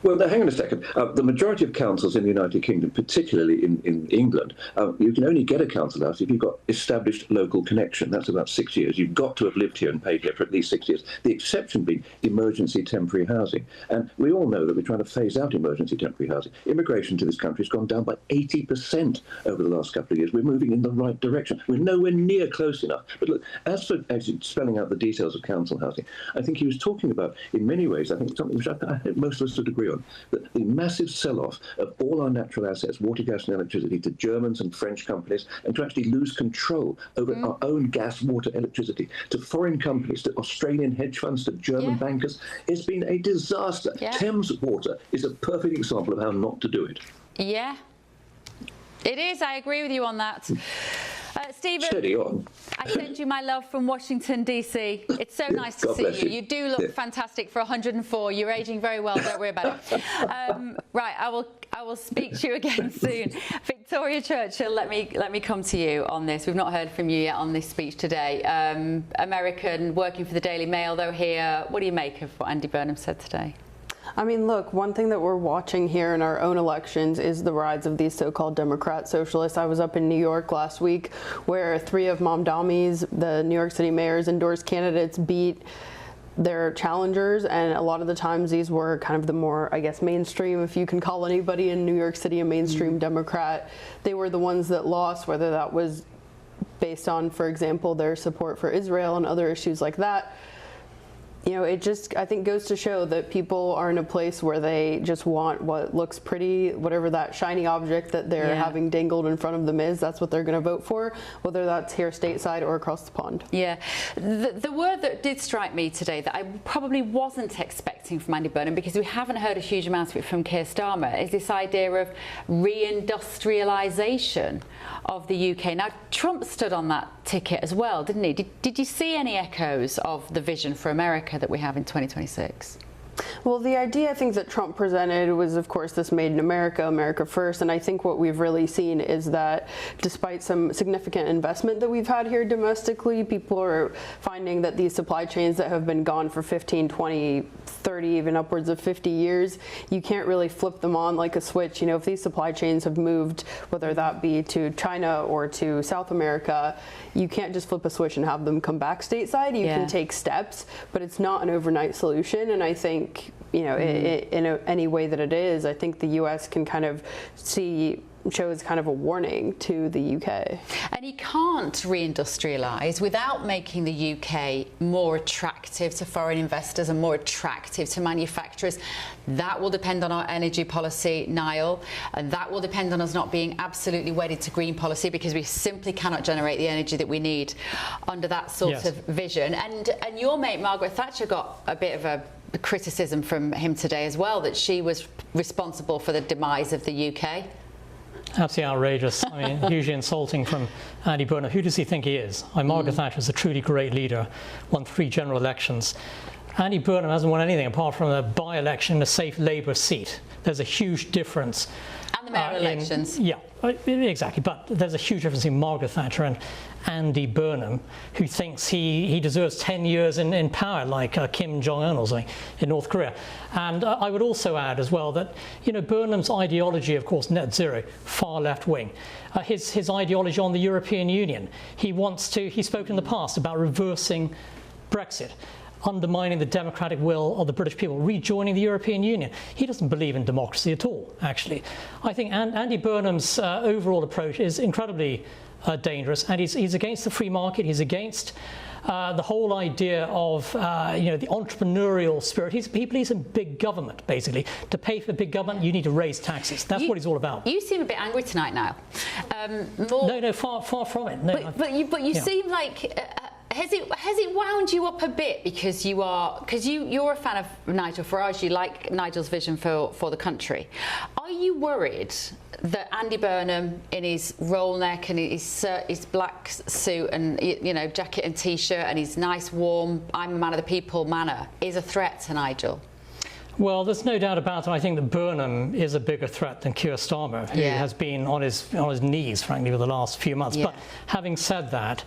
Well, now, hang on a second. The majority of councils in the United Kingdom, particularly in England, you can only get a council house if you've got established local connection. That's about 6 years. You've got to have lived here and paid here for at least 6 years. The exception being emergency temporary housing. And we all know that we're trying to phase out emergency temporary housing. Immigration to this country has gone down by 80% over the last couple of years. We're moving in the right direction. We're nowhere near close enough. But look, as for actually spelling out the details of council housing, I think he was talking about, in many ways, I think something which I think most of us would agree on, that the massive sell-off of all our natural assets, water, gas and electricity, to Germans and French companies, and to actually lose control over our own gas, water, electricity, to foreign companies, to Australian hedge funds, to German bankers, it's been a disaster. Thames Water is a perfect example of how not to do it. Yeah, it is. I agree with you on that. Stephen, steady on. I send you my love from Washington, D.C. It's so nice to see you. You do look fantastic for 104. You're aging very well. Don't worry about it. Right, I will speak to you again soon. Victoria Churchill, let me come to you on this. We've not heard from you yet on this speech today. American, working for the Daily Mail, though, here. What do you make of what Andy Burnham said today? I mean, look, one thing that we're watching here in our own elections is the rise of these so-called Democrat socialists. I was up in New York last week where 3 of Mamdani's, the New York City mayor's endorsed candidates, beat their challengers, and a lot of the times these were kind of the more, I guess, mainstream, if you can call anybody in New York City a mainstream Democrat. They were the ones that lost, whether that was based on, for example, their support for Israel and other issues like that. It just, I think, goes to show that people are in a place where they just want what looks pretty, whatever that shiny object that they're having dangled in front of them is, that's what they're going to vote for, whether that's here stateside or across the pond. Yeah. The word that did strike me today that I probably wasn't expecting from Andy Burnham, because we haven't heard a huge amount of it from Keir Starmer, is this idea of reindustrialisation of the UK. Now, Trump stood on that ticket as well, didn't he? Did you see any echoes of the vision for America that we have in 2026? Well, the idea I think that Trump presented was, of course, this made in America, America first. And I think what we've really seen is that despite some significant investment that we've had here domestically, people are finding that these supply chains that have been gone for 15, 20, 30, even upwards of 50 years, you can't really flip them on like a switch. You know, if these supply chains have moved, whether that be to China or to South America, you can't just flip a switch and have them come back stateside. You can take steps, but it's not an overnight solution. And I think, you know, in any way that it is, I think the U.S. can kind of shows kind of a warning to the UK. And you can't reindustrialise without making the UK more attractive to foreign investors and more attractive to manufacturers. That will depend on our energy policy, Niall, and that will depend on us not being absolutely wedded to green policy, because we simply cannot generate the energy that we need under that sort of vision. And your mate Margaret Thatcher got a bit of a criticism from him today as well, that she was responsible for the demise of the UK. Absolutely outrageous. I mean, hugely insulting from Andy Burnham. Who does he think he is? Margaret Thatcher is a truly great leader, won 3 general elections. Andy Burnham hasn't won anything apart from a by-election in a safe Labour seat. There's a huge difference. And the mayoral elections. Yeah, exactly. But there's a huge difference in Margaret Thatcher and Andy Burnham, who thinks he deserves 10 years in power, like Kim Jong-un or something in North Korea. And I would also add as well that, you know, Burnham's ideology, of course, net zero, far left wing. His ideology on the European Union, he spoke in the past about reversing Brexit, undermining the democratic will of the British people, rejoining the European Union. He doesn't believe in democracy at all, actually. I think Andy Burnham's overall approach is incredibly dangerous, and he's against the free market. He's against the whole idea of you know, the entrepreneurial spirit. He believes in big government, basically. To pay for big government, you need to raise taxes. That's what he's all about. You seem a bit angry tonight, Niall. No, far from it. No, but you seem like. Has it wound you up a bit because you're a fan of Nigel Farage, you like Nigel's vision for the country? Are you worried that Andy Burnham, in his roll neck and his black suit and, you know, jacket and t-shirt and his nice warm I'm a man of the people manner, is a threat to Nigel? Well, there's no doubt about it. I think that Burnham is a bigger threat than Keir Starmer, who has been on his knees, frankly, for the last few months. But having said that,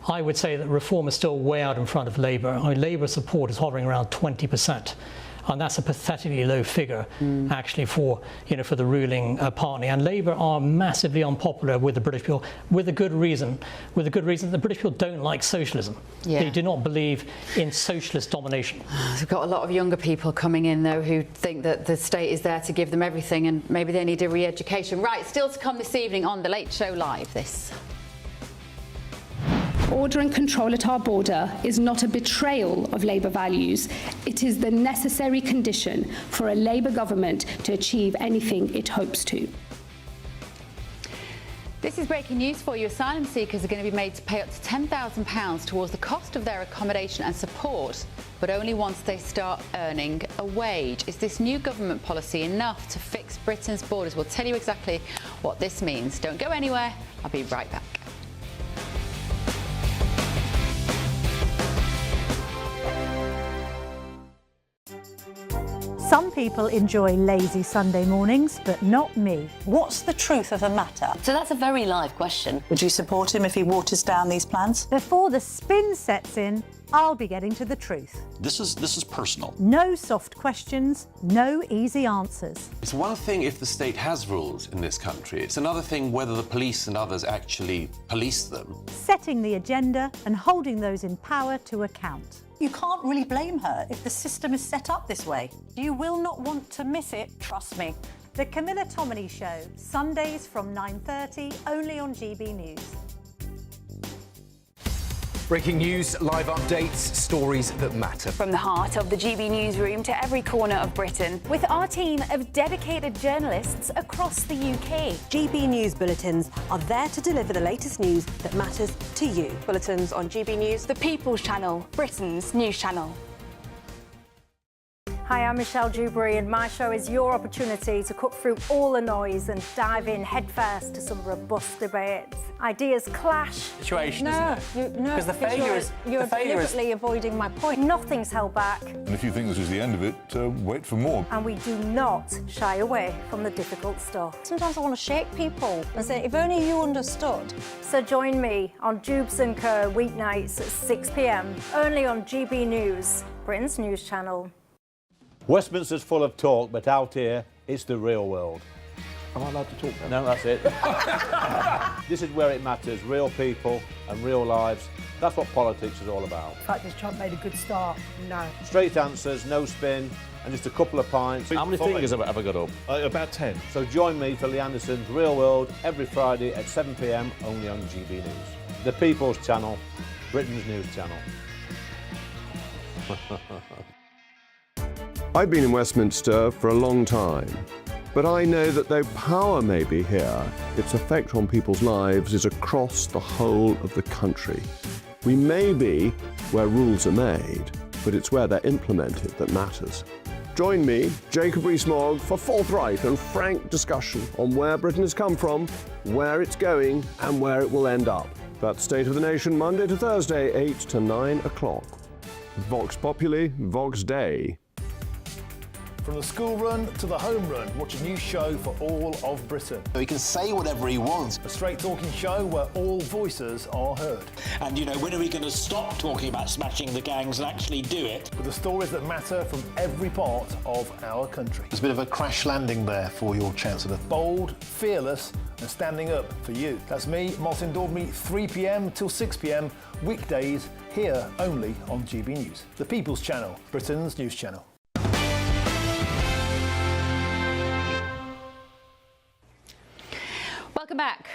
I would say that Reform is still way out in front of Labour. I mean, Labour support is hovering around 20%. And that's a pathetically low figure, actually, for the ruling party. And Labour are massively unpopular with the British people, with a good reason. With a good reason, the British people don't like socialism. They do not believe in socialist domination. We've got a lot of younger people coming in, though, who think that the state is there to give them everything, and maybe they need a re-education. Right, still to come this evening on The Late Show Live, this. Order and control at our border is not a betrayal of Labour values. It is the necessary condition for a Labour government to achieve anything it hopes to. This is breaking news for you. Asylum seekers are going to be made to pay up to £10,000 towards the cost of their accommodation and support, but only once they start earning a wage. Is this new government policy enough to fix Britain's borders? We'll tell you exactly what this means. Don't go anywhere. I'll be right back. Some people enjoy lazy Sunday mornings, but not me. What's the truth of the matter? So that's a very live question. Would you support him if he waters down these plans? Before the spin sets in, I'll be getting to the truth. This is personal. No soft questions, no easy answers. It's one thing if the state has rules in this country. It's another thing whether the police and others actually police them. Setting the agenda and holding those in power to account. You can't really blame her if the system is set up this way. You will not want to miss it, trust me. The Camilla Tominey Show, Sundays from 9:30, only on GB News. Breaking news, live updates, stories that matter. From the heart of the GB newsroom to every corner of Britain, with our team of dedicated journalists across the UK. GB News bulletins are there to deliver the latest news that matters to you. Bulletins on GB News, the People's Channel, Britain's news channel. Hi, I'm Michelle Dewberry, and my show is your opportunity to cut through all the noise and dive in headfirst to some robust debates. Ideas clash. Situation, No, isn't it? no, Because the failure is you're deliberately avoiding my point. Nothing's held back, And if you think this is the end of it, wait for more. and we do not shy away from the difficult stuff. Sometimes I want to shake people and say, if only you understood. So join me on Jubes & Co. weeknights at 6 p.m, only on GB News, Britain's news channel. Westminster's full of talk, but out here, it's the real world. Am I allowed to talk now? No, that's it. This is where it matters, real people and real lives. That's what politics is all about. The fact is Trump made a good start. No. Straight answers, no spin, and just a couple of pints. How many fingers have I got up? About 10. So join me for Lee Anderson's Real World every Friday at 7 p.m, only on GB News. The People's Channel, Britain's news channel. I've been in Westminster for a long time, but I know that though power may be here, its effect on people's lives is across the whole of the country. We may be where rules are made, but it's where they're implemented that matters. Join me, Jacob Rees-Mogg, for forthright and frank discussion on where Britain has come from, where it's going, and where it will end up. That's State of the Nation, Monday to Thursday, 8 to 9 o'clock. Vox Populi, Vox Dei. From the school run to the home run, watch a new show for all of Britain. He can say whatever he wants. A straight talking show where all voices are heard. And, you know, when are we going to stop talking about smashing the gangs and actually do it? With the stories that matter from every part of our country. There's a bit of a crash landing there for your Chancellor. Bold, fearless and standing up for you. That's me, Martin Daubney, 3 p.m. till 6 p.m, weekdays, here only on GB News. The People's Channel, Britain's news channel. Welcome back.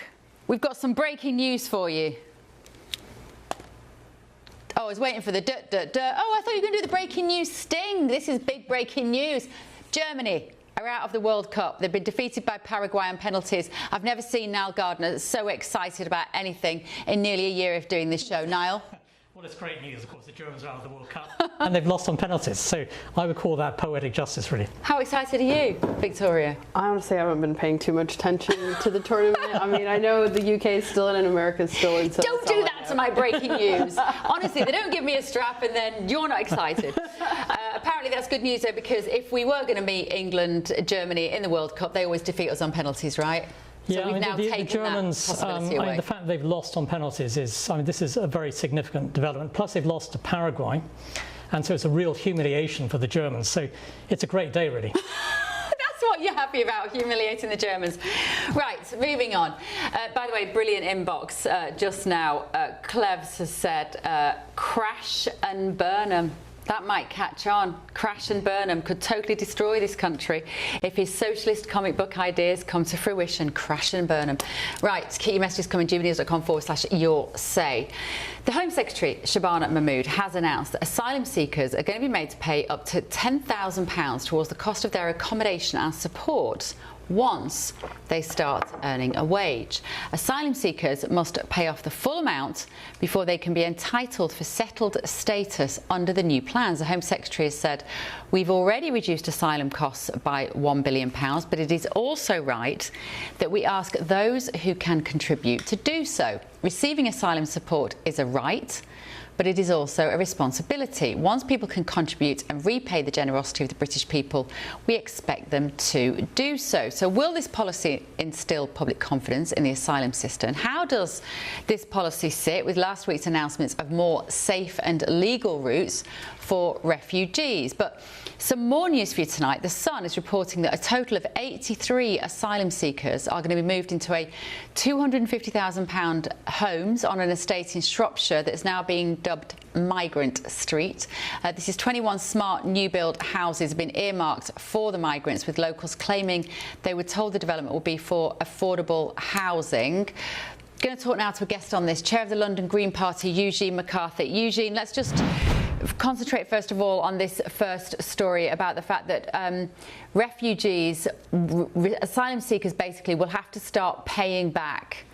We've got some breaking news for you. Oh, I was waiting for the duh. Oh, I thought you were going to do the breaking news sting. This is big breaking news. Germany are out of the World Cup. They've been defeated by Paraguay on penalties. I've never seen Niall Gardner so excited about anything in nearly a year of doing this show. Niall? Well, it's great news, of course. The Germans are out of the World Cup. And they've lost on penalties. So I would call that poetic justice, really. How excited are you, Victoria? I honestly haven't been paying too much attention to the tournament. I mean, I know the UK is still in and America's still in. So don't do that to my breaking news. Honestly, they don't give me a strap and then you're not excited. Apparently that's good news, though, because if we were going to meet England, Germany in the World Cup, they always defeat us on penalties, right? So yeah, we've now the taken Germans, that possibility away. the fact they've lost on penalties is, this is a very significant development. Plus they've lost to Paraguay, and so it's a real humiliation for the Germans. So it's a great day, really. That's what you're happy about, humiliating the Germans. Right, moving on. By the way, brilliant inbox just now. Clevs has said, crash and burn 'em. That might catch on. Crash and Burnham could totally destroy this country if his socialist comic book ideas come to fruition. Crash and Burnham. Right, keep your messages coming. gbnews.com/your say. The Home Secretary, Shabana Mahmood, has announced that asylum seekers are going to be made to pay up to £10,000 towards the cost of their accommodation and support once they start earning a wage. Asylum seekers must pay off the full amount before they can be entitled for settled status under the new plans. The Home Secretary has said, we've already reduced asylum costs by £1 billion, but it is also right that we ask those who can contribute to do so. Receiving asylum support is a right, but it is also a responsibility. Once people can contribute and repay the generosity of the British people, we expect them to do so. So will this policy instill public confidence in the asylum system? And how does this policy sit with last week's announcements of more safe and legal routes for refugees? But some more news for you tonight. The Sun is reporting that a total of 83 asylum seekers are going to be moved into a £250,000 homes on an estate in Shropshire that is now being dubbed Migrant Street. This is 21 smart new build houses have been earmarked for the migrants, with locals claiming they were told the development will be for affordable housing. Going to talk now to a guest on this, Chair of the London Green Party, Eugene McCarthy. Eugene, let's just concentrate first of all on this first story about the fact that refugees, asylum seekers basically will have to start paying back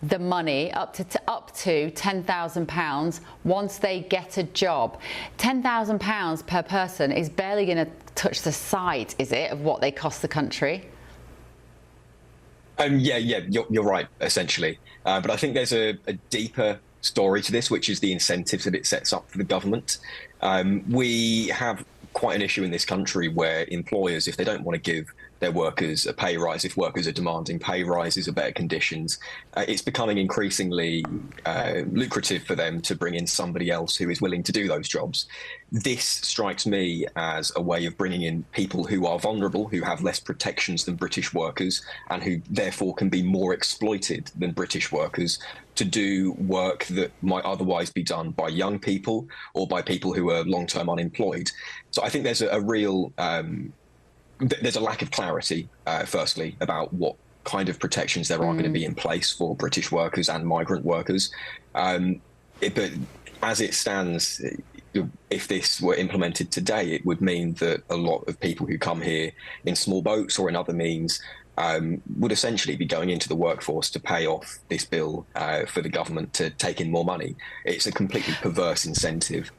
the money up to £10,000 once they get a job. £10,000 per person is barely going to touch the side, is it, of what they cost the country? Yeah, you're right, essentially. But I think there's a deeper story to this, which is the incentives that it sets up for the government. We have quite an issue in this country where employers, if they don't want to give their workers a pay rise, if workers are demanding pay rises or better conditions, it's becoming increasingly lucrative for them to bring in somebody else who is willing to do those jobs. This strikes me as a way of bringing in people who are vulnerable, who have less protections than British workers, and who therefore can be more exploited than British workers to do work that might otherwise be done by young people or by people who are long-term unemployed. So I think there's a real there's a lack of clarity, firstly, about what kind of protections there are going to be in place for British workers and migrant workers. But as it stands, if this were implemented today, it would mean that a lot of people who come here in small boats or in other means would essentially be going into the workforce to pay off this bill for the government to take in more money. It's a completely perverse incentive.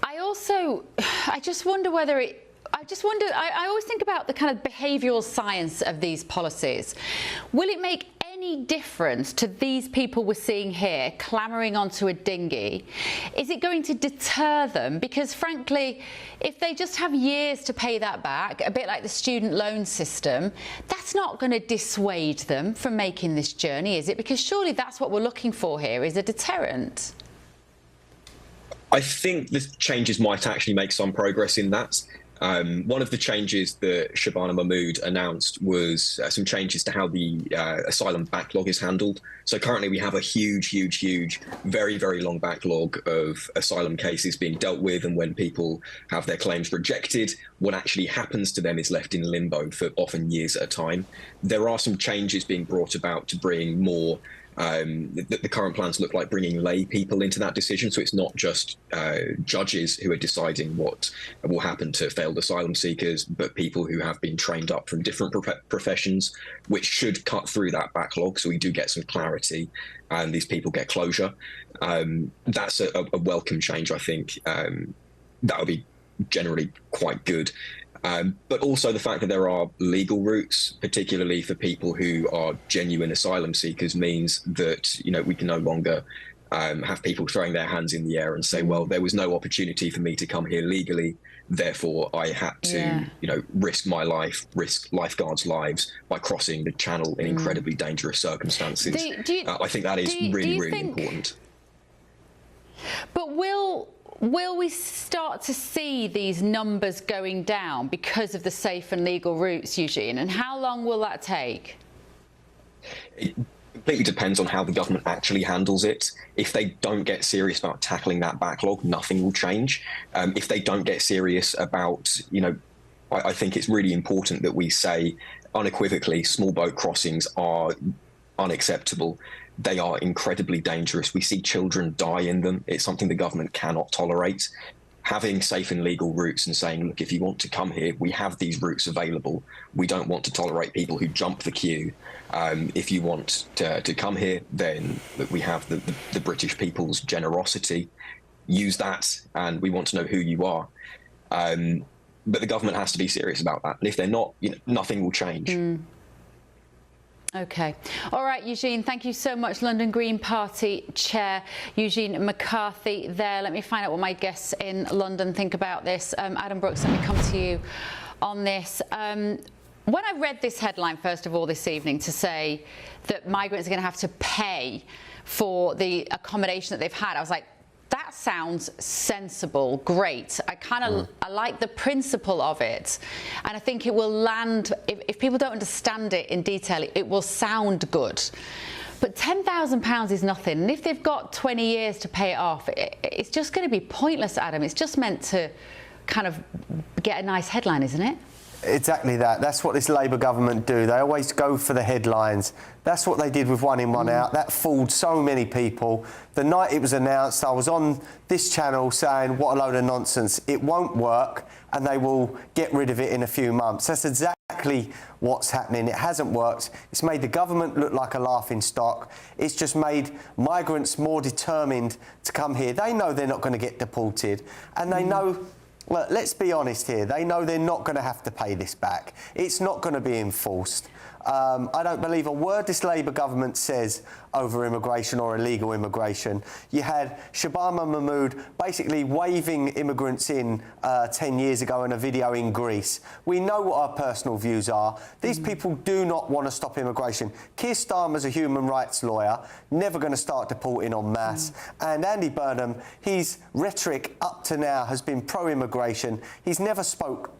I always think about the kind of behavioural science of these policies. Will it make any difference to these people we're seeing here clamouring onto a dinghy? Is it going to deter them? Because frankly, if they just have years to pay that back, a bit like the student loan system, that's not going to dissuade them from making this journey, is it? Because surely that's what we're looking for here, is a deterrent. I think the changes might actually make some progress in that. One of the changes that Shabana Mahmood announced was some changes to how the asylum backlog is handled. So currently we have a huge, very, very long backlog of asylum cases being dealt with, and when people have their claims rejected, what actually happens to them is left in limbo for often years at a time. There are some changes being brought about to bring more the current plans look like bringing lay people into that decision, so it's not just judges who are deciding what will happen to failed asylum seekers, but people who have been trained up from different professions, which should cut through that backlog so we do get some clarity and these people get closure. That's a welcome change, I think. That would be generally quite good. But also the fact that there are legal routes, particularly for people who are genuine asylum seekers, means that, we can no longer have people throwing their hands in the air and say, well, there was no opportunity for me to come here legally, therefore I had to, risk my life, risk lifeguards' lives by crossing the channel in incredibly dangerous circumstances. I think that is really important. But will we start to see these numbers going down because of the safe and legal routes, Eugene? And how long will that take? It completely depends on how the government actually handles it. If they don't get serious about tackling that backlog, nothing will change. If they don't get serious about, I think it's really important that we say unequivocally small boat crossings are unacceptable. They are incredibly dangerous. We see children die in them. It's something the government cannot tolerate. Having safe and legal routes and saying, look, if you want to come here, we have these routes available. We don't want to tolerate people who jump the queue. If you want to come here, then we have the British people's generosity. Use that, and we want to know who you are. But the government has to be serious about that. And if they're not, nothing will change. OK. All right, Eugene, thank you so much. London Green Party Chair Eugene McCarthy there. Let me find out what my guests in London think about this. Adam Brooks, let me come to you on this. When I read this headline, first of all, this evening, to say that migrants are going to have to pay for the accommodation that they've had, I was like, that sounds sensible, great. I like the principle of it. And I think it will land, if people don't understand it in detail, it will sound good. But £10,000 is nothing. And if they've got 20 years to pay it off, it's just going to be pointless, Adam. It's just meant to kind of get a nice headline, isn't it? Exactly that. That's what this Labour government do. They always go for the headlines. That's what they did with One In, One Out. That fooled so many people. The night it was announced, I was on this channel saying, what a load of nonsense. It won't work, and they will get rid of it in a few months. That's exactly what's happening. It hasn't worked. It's made the government look like a laughing stock. It's just made migrants more determined to come here. They know they're not going to get deported, and they know... Well, let's be honest here. They know they're not going to have to pay this back. It's not going to be enforced. I don't believe a word this Labour government says over immigration or illegal immigration. You had Shabana Mahmood basically waving immigrants in 10 years ago in a video in Greece. We know what our personal views are. These people do not want to stop immigration. Keir Starmer's a human rights lawyer, never going to start deporting en masse. And Andy Burnham, his rhetoric up to now has been pro-immigration. He's never spoke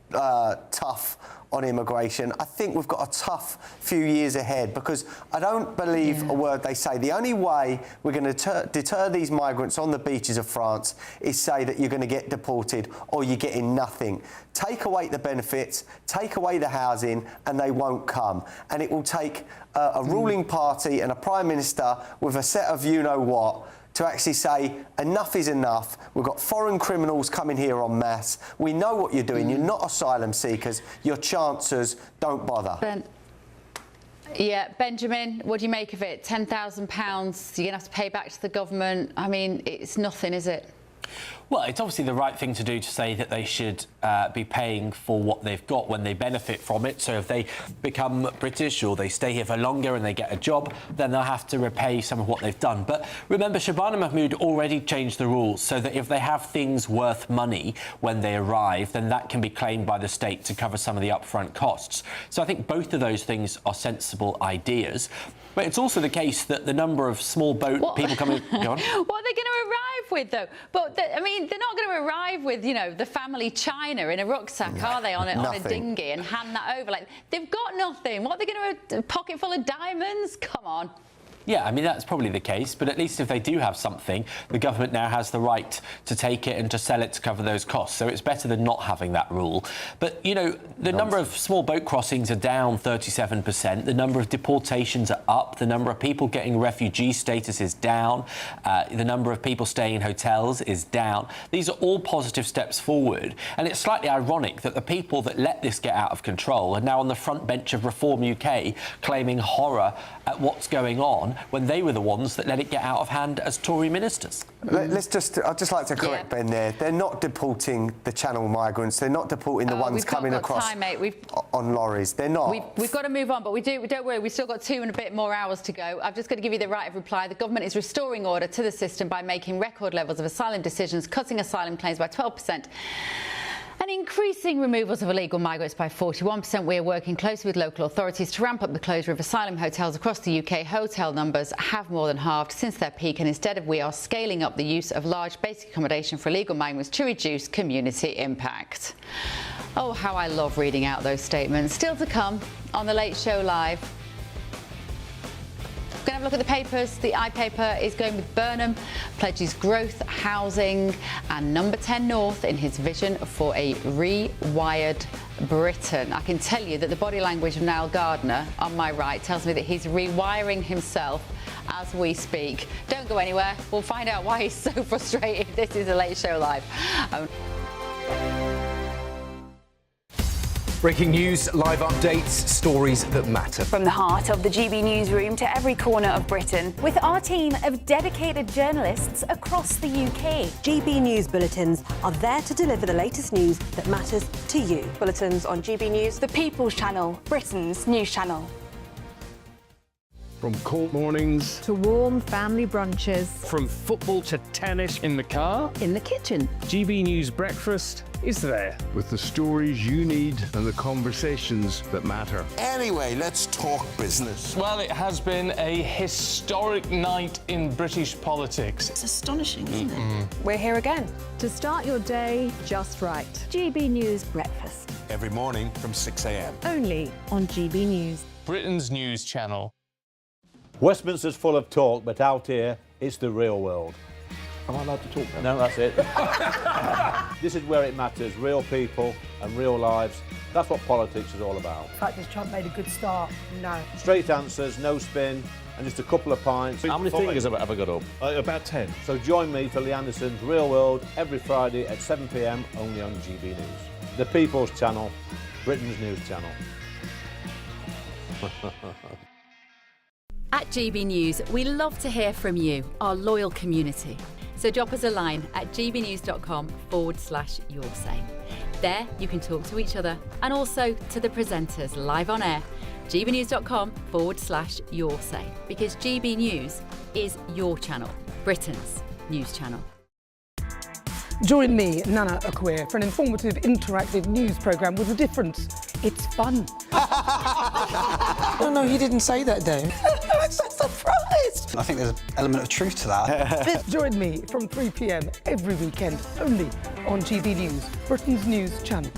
tough on immigration. I think we've got a tough few years ahead because I don't believe a word they say. The only way we're going to deter these migrants on the beaches of France is say that you're going to get deported or you're getting nothing. Take away the benefits, take away the housing, and they won't come. And it will take a ruling party and a Prime Minister with a set of you-know-what to actually say, enough is enough. We've got foreign criminals coming here en masse. We know what you're doing. You're not asylum seekers. You're chancers. Don't bother. Benjamin, what do you make of it? £10,000 you're going to have to pay back to the government. I mean, it's nothing, is it? Well, it's obviously the right thing to do to say that they should be paying for what they've got when they benefit from it. So if they become British or they stay here for longer and they get a job, then they'll have to repay some of what they've done. But remember, Shabana Mahmood already changed the rules so that if they have things worth money when they arrive, then that can be claimed by the state to cover some of the upfront costs. So I think both of those things are sensible ideas. But it's also the case that the number of small boat people coming... Go on. What are they going to arrive with, though? But, I mean, they're not going to arrive with, you know, the family china in a rucksack, are they, on a dinghy and hand that over? Like, they've got nothing. What are they going to... a pocket full of diamonds? Come on. Yeah, I mean, that's probably the case, but at least if they do have something, the government now has the right to take it and to sell it to cover those costs. So it's better than not having that rule. But, you know, the number of small boat crossings are down 37%. The number of deportations are up. The number of people getting refugee status is down. The number of people staying in hotels is down. These are all positive steps forward. And it's slightly ironic that the people that let this get out of control are now on the front bench of Reform UK claiming horror at what's going on when they were the ones that let it get out of hand as Tory ministers. I'd just like to correct Ben there. They're not deporting the Channel migrants. They're not deporting the ones coming across on lorries. They're not. We've got to move on, but don't worry, we've still got 2 and a bit more hours to go. I've just got to give you the right of reply. The government is restoring order to the system by making record levels of asylum decisions, cutting asylum claims by 12%. And increasing removals of illegal migrants by 41%. We are working closely with local authorities to ramp up the closure of asylum hotels across the UK. Hotel numbers have more than halved since their peak, and instead we are scaling up the use of large basic accommodation for illegal migrants to reduce community impact. Oh, how I love reading out those statements. Still to come on The Late Show Live. We're going to have a look at the papers. The iPaper is going with Burnham, pledges growth, housing, and number 10 North in his vision for a rewired Britain. I can tell you that the body language of Niall Gardner on my right tells me that he's rewiring himself as we speak. Don't go anywhere. We'll find out why he's so frustrated. This is The Late Show Live. Breaking news, live updates, stories that matter. From the heart of the GB newsroom to every corner of Britain, with our team of dedicated journalists across the UK. GB News bulletins are there to deliver the latest news that matters to you. Bulletins on GB News, the People's Channel, Britain's news channel. From cold mornings to warm family brunches. From football to tennis in the car. In the kitchen. GB News Breakfast is there. With the stories you need and the conversations that matter. Anyway, let's talk business. Well, it has been a historic night in British politics. It's astonishing, isn't it? We're here again. To start your day just right. GB News Breakfast. Every morning from 6 a.m. Only on GB News. Britain's news channel. Westminster's full of talk, but out here, it's the real world. Am I allowed to talk now? No, that's it. This is where it matters, real people and real lives. That's what politics is all about. In fact, has Trump made a good start? No. Straight answers, no spin, and just a couple of pints. How many fingers have I got up? About 10. So join me for Lee Anderson's Real World every Friday at 7 p.m. only on GB News. The People's Channel, Britain's news channel. At GB News, we love to hear from you, our loyal community. So drop us a line at gbnews.com/yoursay. There you can talk to each other and also to the presenters live on air. gbnews.com/yoursay, because GB News is your channel, Britain's news channel. Join me, Nana Okoye, for an informative, interactive news programme with a difference. It's fun. No, he didn't say that, Dave. I'm so surprised. I think there's an element of truth to that. Join me from 3 p.m. every weekend, only on GB News, Britain's news channel.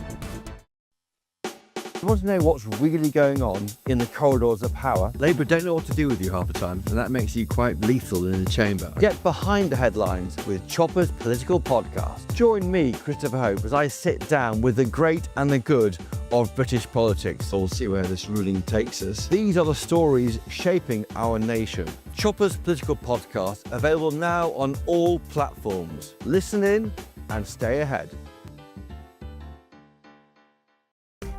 You want to know what's really going on in the corridors of power? Labour don't know what to do with you half the time, and that makes you quite lethal in the chamber. Get behind the headlines with Chopper's political podcast. Join me, Christopher Hope, as I sit down with the great and the good of British politics. We'll see where this ruling takes us. These are the stories shaping our nation. Chopper's political podcast, available now on all platforms. Listen in and stay ahead.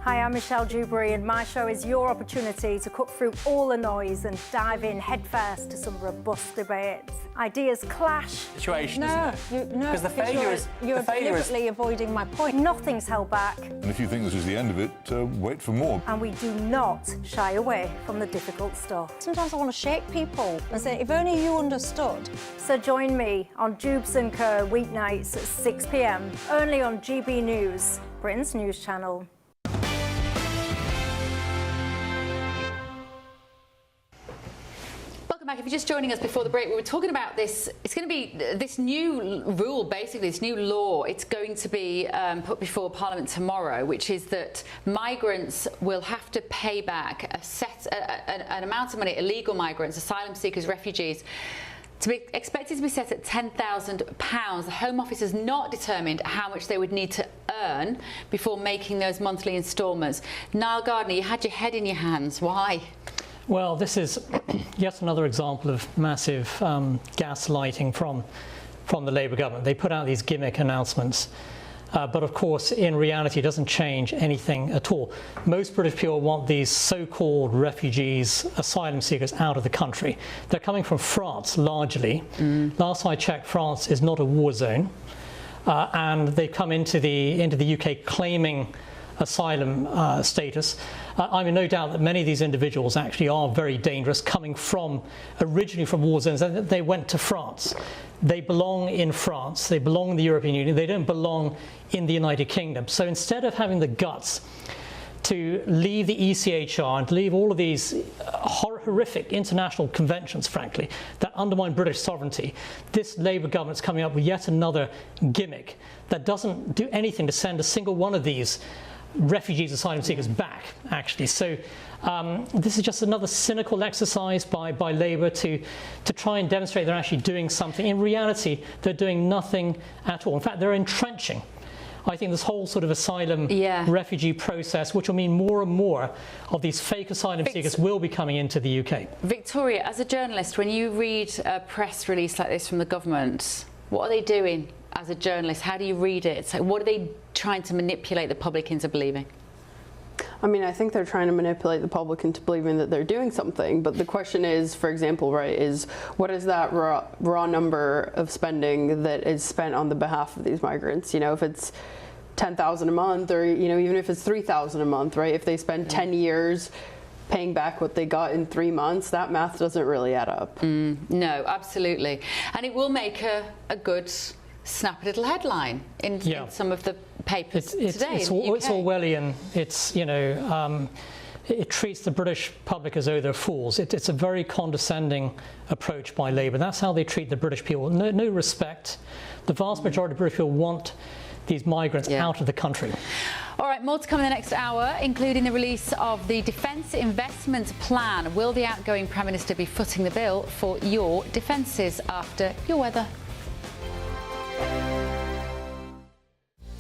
Hi, I'm Michelle Dewberry, and my show is your opportunity to cut through all the noise and dive in headfirst to some robust debates. Ideas clash. Situation, No, isn't it? no, Because the failure is you're deliberately avoiding my point. Nothing's held back, And if you think this is the end of it, wait for more. and we do not shy away from the difficult stuff. Sometimes I want to shake people and say, if only you understood. So join me on Jubes and Kerr weeknights at 6 p.m. only on GB News, Britain's news channel. Welcome back. If you're just joining us before the break, we were talking about this. It's going to be this new rule, basically, this new law. It's going to be put before Parliament tomorrow, which is that migrants will have to pay back an amount of money, illegal migrants, asylum seekers, refugees, to be expected to be set at £10,000. The Home Office has not determined how much they would need to earn before making those monthly instalments. Niall Gardner, you had your head in your hands. Why? Well, this is yet another example of massive gaslighting from the Labour government. They put out these gimmick announcements, but of course, in reality, it doesn't change anything at all. Most British people want these so-called refugees, asylum seekers out of the country. They're coming from France, largely. Last I checked, France is not a war zone, and they've come into the UK claiming asylum status. I'm in no doubt that many of these individuals actually are very dangerous, coming originally from war zones, and they went to France. They belong in France, they belong in the European Union, they don't belong in the United Kingdom. So instead of having the guts to leave the ECHR and to leave all of these horrific international conventions, frankly, that undermine British sovereignty, this Labour government's coming up with yet another gimmick that doesn't do anything to send a single one of these refugees, asylum seekers back, actually. So this is just another cynical exercise by Labour to try and demonstrate they're actually doing something. In reality, they're doing nothing at all. In fact, they're entrenching, I think, this whole sort of asylum refugee process, which will mean more and more of these fake asylum seekers will be coming into the UK. Victoria, as a journalist, when you read a press release like this from the government, what are they doing as a journalist? How do you read it? So what are they trying to manipulate the public into believing? I mean, I think they're trying to manipulate the public into believing that they're doing something. But the question is, for example, right, is what is that raw number of spending that is spent on the behalf of these migrants? You know, if it's 10,000 a month, or, you know, even if it's 3,000 a month, right? If they spend 10 years paying back what they got in 3 months, that math doesn't really add up. No, absolutely. And it will make a good snappy little headline in some of the papers today. It's Orwellian. It's, you know, it treats the British public as though they're fools. It's a very condescending approach by Labour. That's how they treat the British people. No respect. The vast majority of British people want these migrants out of the country. All right, more to come in the next hour, including the release of the Defence Investment Plan. Will the outgoing Prime Minister be footing the bill for your defences? After your weather?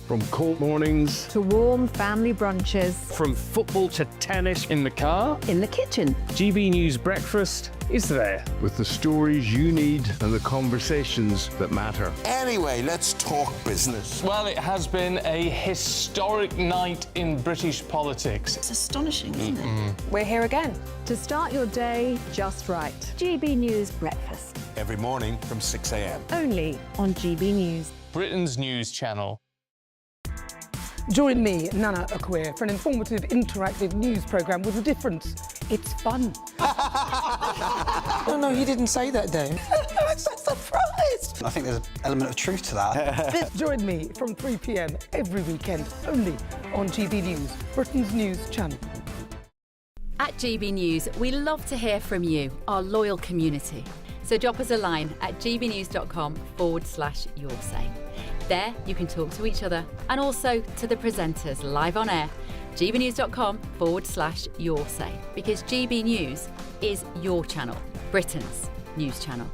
From cold mornings To warm family brunches. From football to tennis in the car. In the kitchen. GB News Breakfast is there with the stories you need and the conversations that matter. Anyway, let's talk business. Well, it has been a historic night in British politics. It's astonishing, isn't it? We're here again. To start your day just right. GB News Breakfast. Every morning from 6 a.m. Only on GB News. Britain's news channel. Join me, Nana Akweer, for an informative, interactive news programme with a difference. It's fun. No, you didn't say that, Dave. I'm so surprised. I think there's an element of truth to that. Join me from 3 p.m. every weekend, only on GB News, Britain's news channel. At GB News, we love to hear from you, our loyal community. So drop us a line at gbnews.com/yoursay. There you can talk to each other and also to the presenters live on air. gbnews.com/yoursay, because GB News is your channel, Britain's news channel.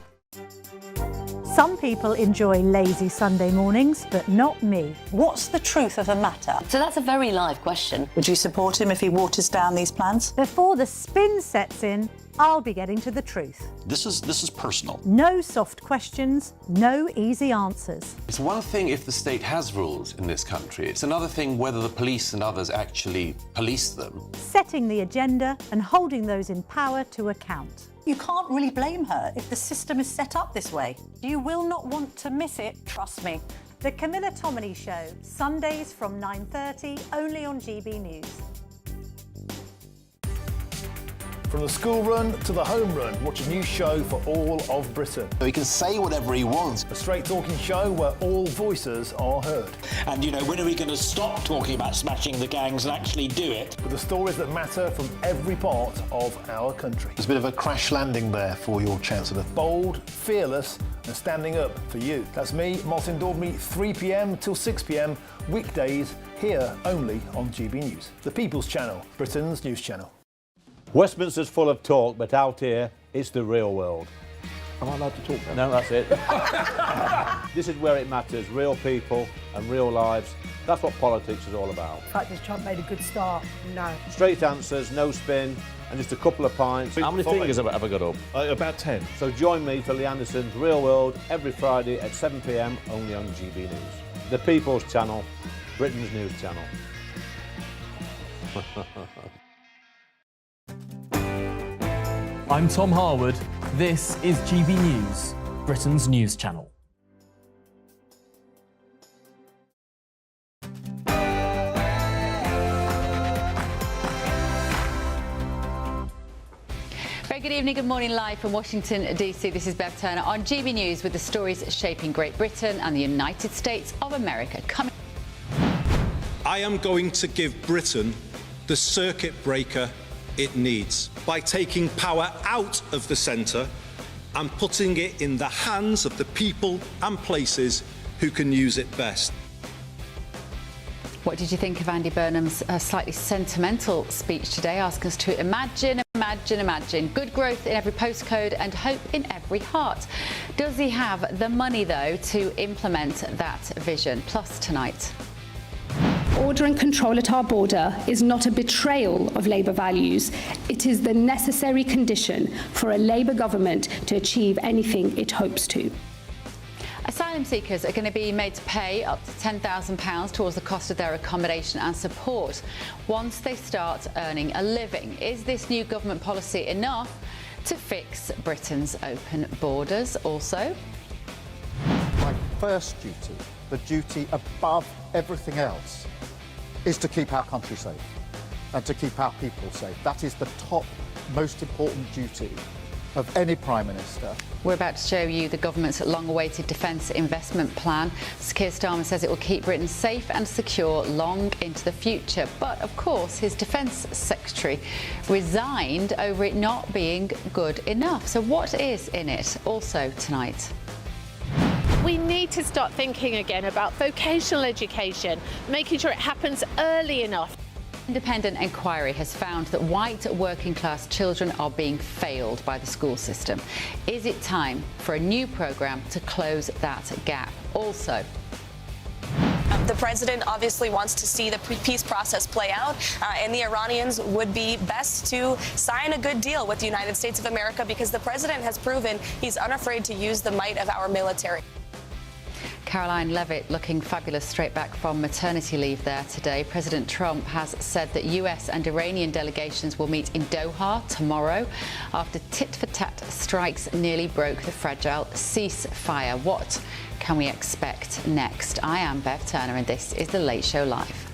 Some people enjoy lazy Sunday mornings, but not me. What's the truth of the matter? So that's a very live question. Would you support him if he waters down these plans? Before the spin sets in, I'll be getting to the truth. This is personal. No soft questions, no easy answers. It's one thing if the state has rules in this country. It's another thing whether the police and others actually police them. Setting the agenda and holding those in power to account. You can't really blame her if the system is set up this way. You will not want to miss it, trust me. The Camilla Tominey Show, Sundays from 9:30, only on GB News. From the school run to the home run, watch a new show for all of Britain. So he can say whatever he wants. A straight talking show where all voices are heard. And, when are we going to stop talking about smashing the gangs and actually do it? With the stories that matter from every part of our country. There's a bit of a crash landing there for your Chancellor. Bold, fearless and standing up for you. That's me, Martin Daubney, 3 p.m. till 6 p.m. weekdays, here only on GB News. The People's Channel, Britain's news channel. Westminster's full of talk, but out here, it's the real world. Am I allowed to talk now? No, that's it. This is where it matters, real people and real lives. That's what politics is all about. The fact is Trump made a good start. No. Straight answers, no spin, and just a couple of pints. How many fingers have I got up? About 10. So join me for Lee Anderson's Real World every Friday at 7 p.m. only on GB News. The People's Channel, Britain's news channel. I'm Tom Harwood. This is GB News, Britain's news channel. Very good evening, good morning, live from Washington, DC. This is Bev Turner on GB News with the stories shaping Great Britain and the United States of America. Coming. I am going to give Britain the circuit breaker it needs by taking power out of the centre and putting it in the hands of the people and places who can use it best. What did you think of Andy Burnham's slightly sentimental speech today, asking us to imagine good growth in every postcode and hope in every heart? Does he have the money, though, to implement that vision? Plus tonight. Order and control at our border is not a betrayal of Labour values. It is the necessary condition for a Labour government to achieve anything it hopes to. Asylum seekers are going to be made to pay up to £10,000 towards the cost of their accommodation and support once they start earning a living. Is this new government policy enough to fix Britain's open borders? Also, my first duty, the duty above everything else, is to keep our country safe and to keep our people safe. That is the top most important duty of any Prime Minister. We're about to show you the government's long-awaited defence investment plan. Keir Starmer says it will keep Britain safe and secure long into the future. But, of course, his Defence Secretary resigned over it not being good enough. So what is in it? Also tonight. We need to start thinking again about vocational education, making sure it happens early enough. Independent inquiry has found that white working-class children are being failed by the school system. Is it time for a new programme to close that gap? Also, The president obviously wants to see the peace process play out, and the Iranians would be best to sign a good deal with the United States of America because the president has proven he's unafraid to use the might of our military. Caroline Levitt looking fabulous straight back from maternity leave there today. President Trump has said that US and Iranian delegations will meet in Doha tomorrow after tit-for-tat strikes nearly broke the fragile ceasefire. What can we expect next? I am Bev Turner and this is The Late Show Live.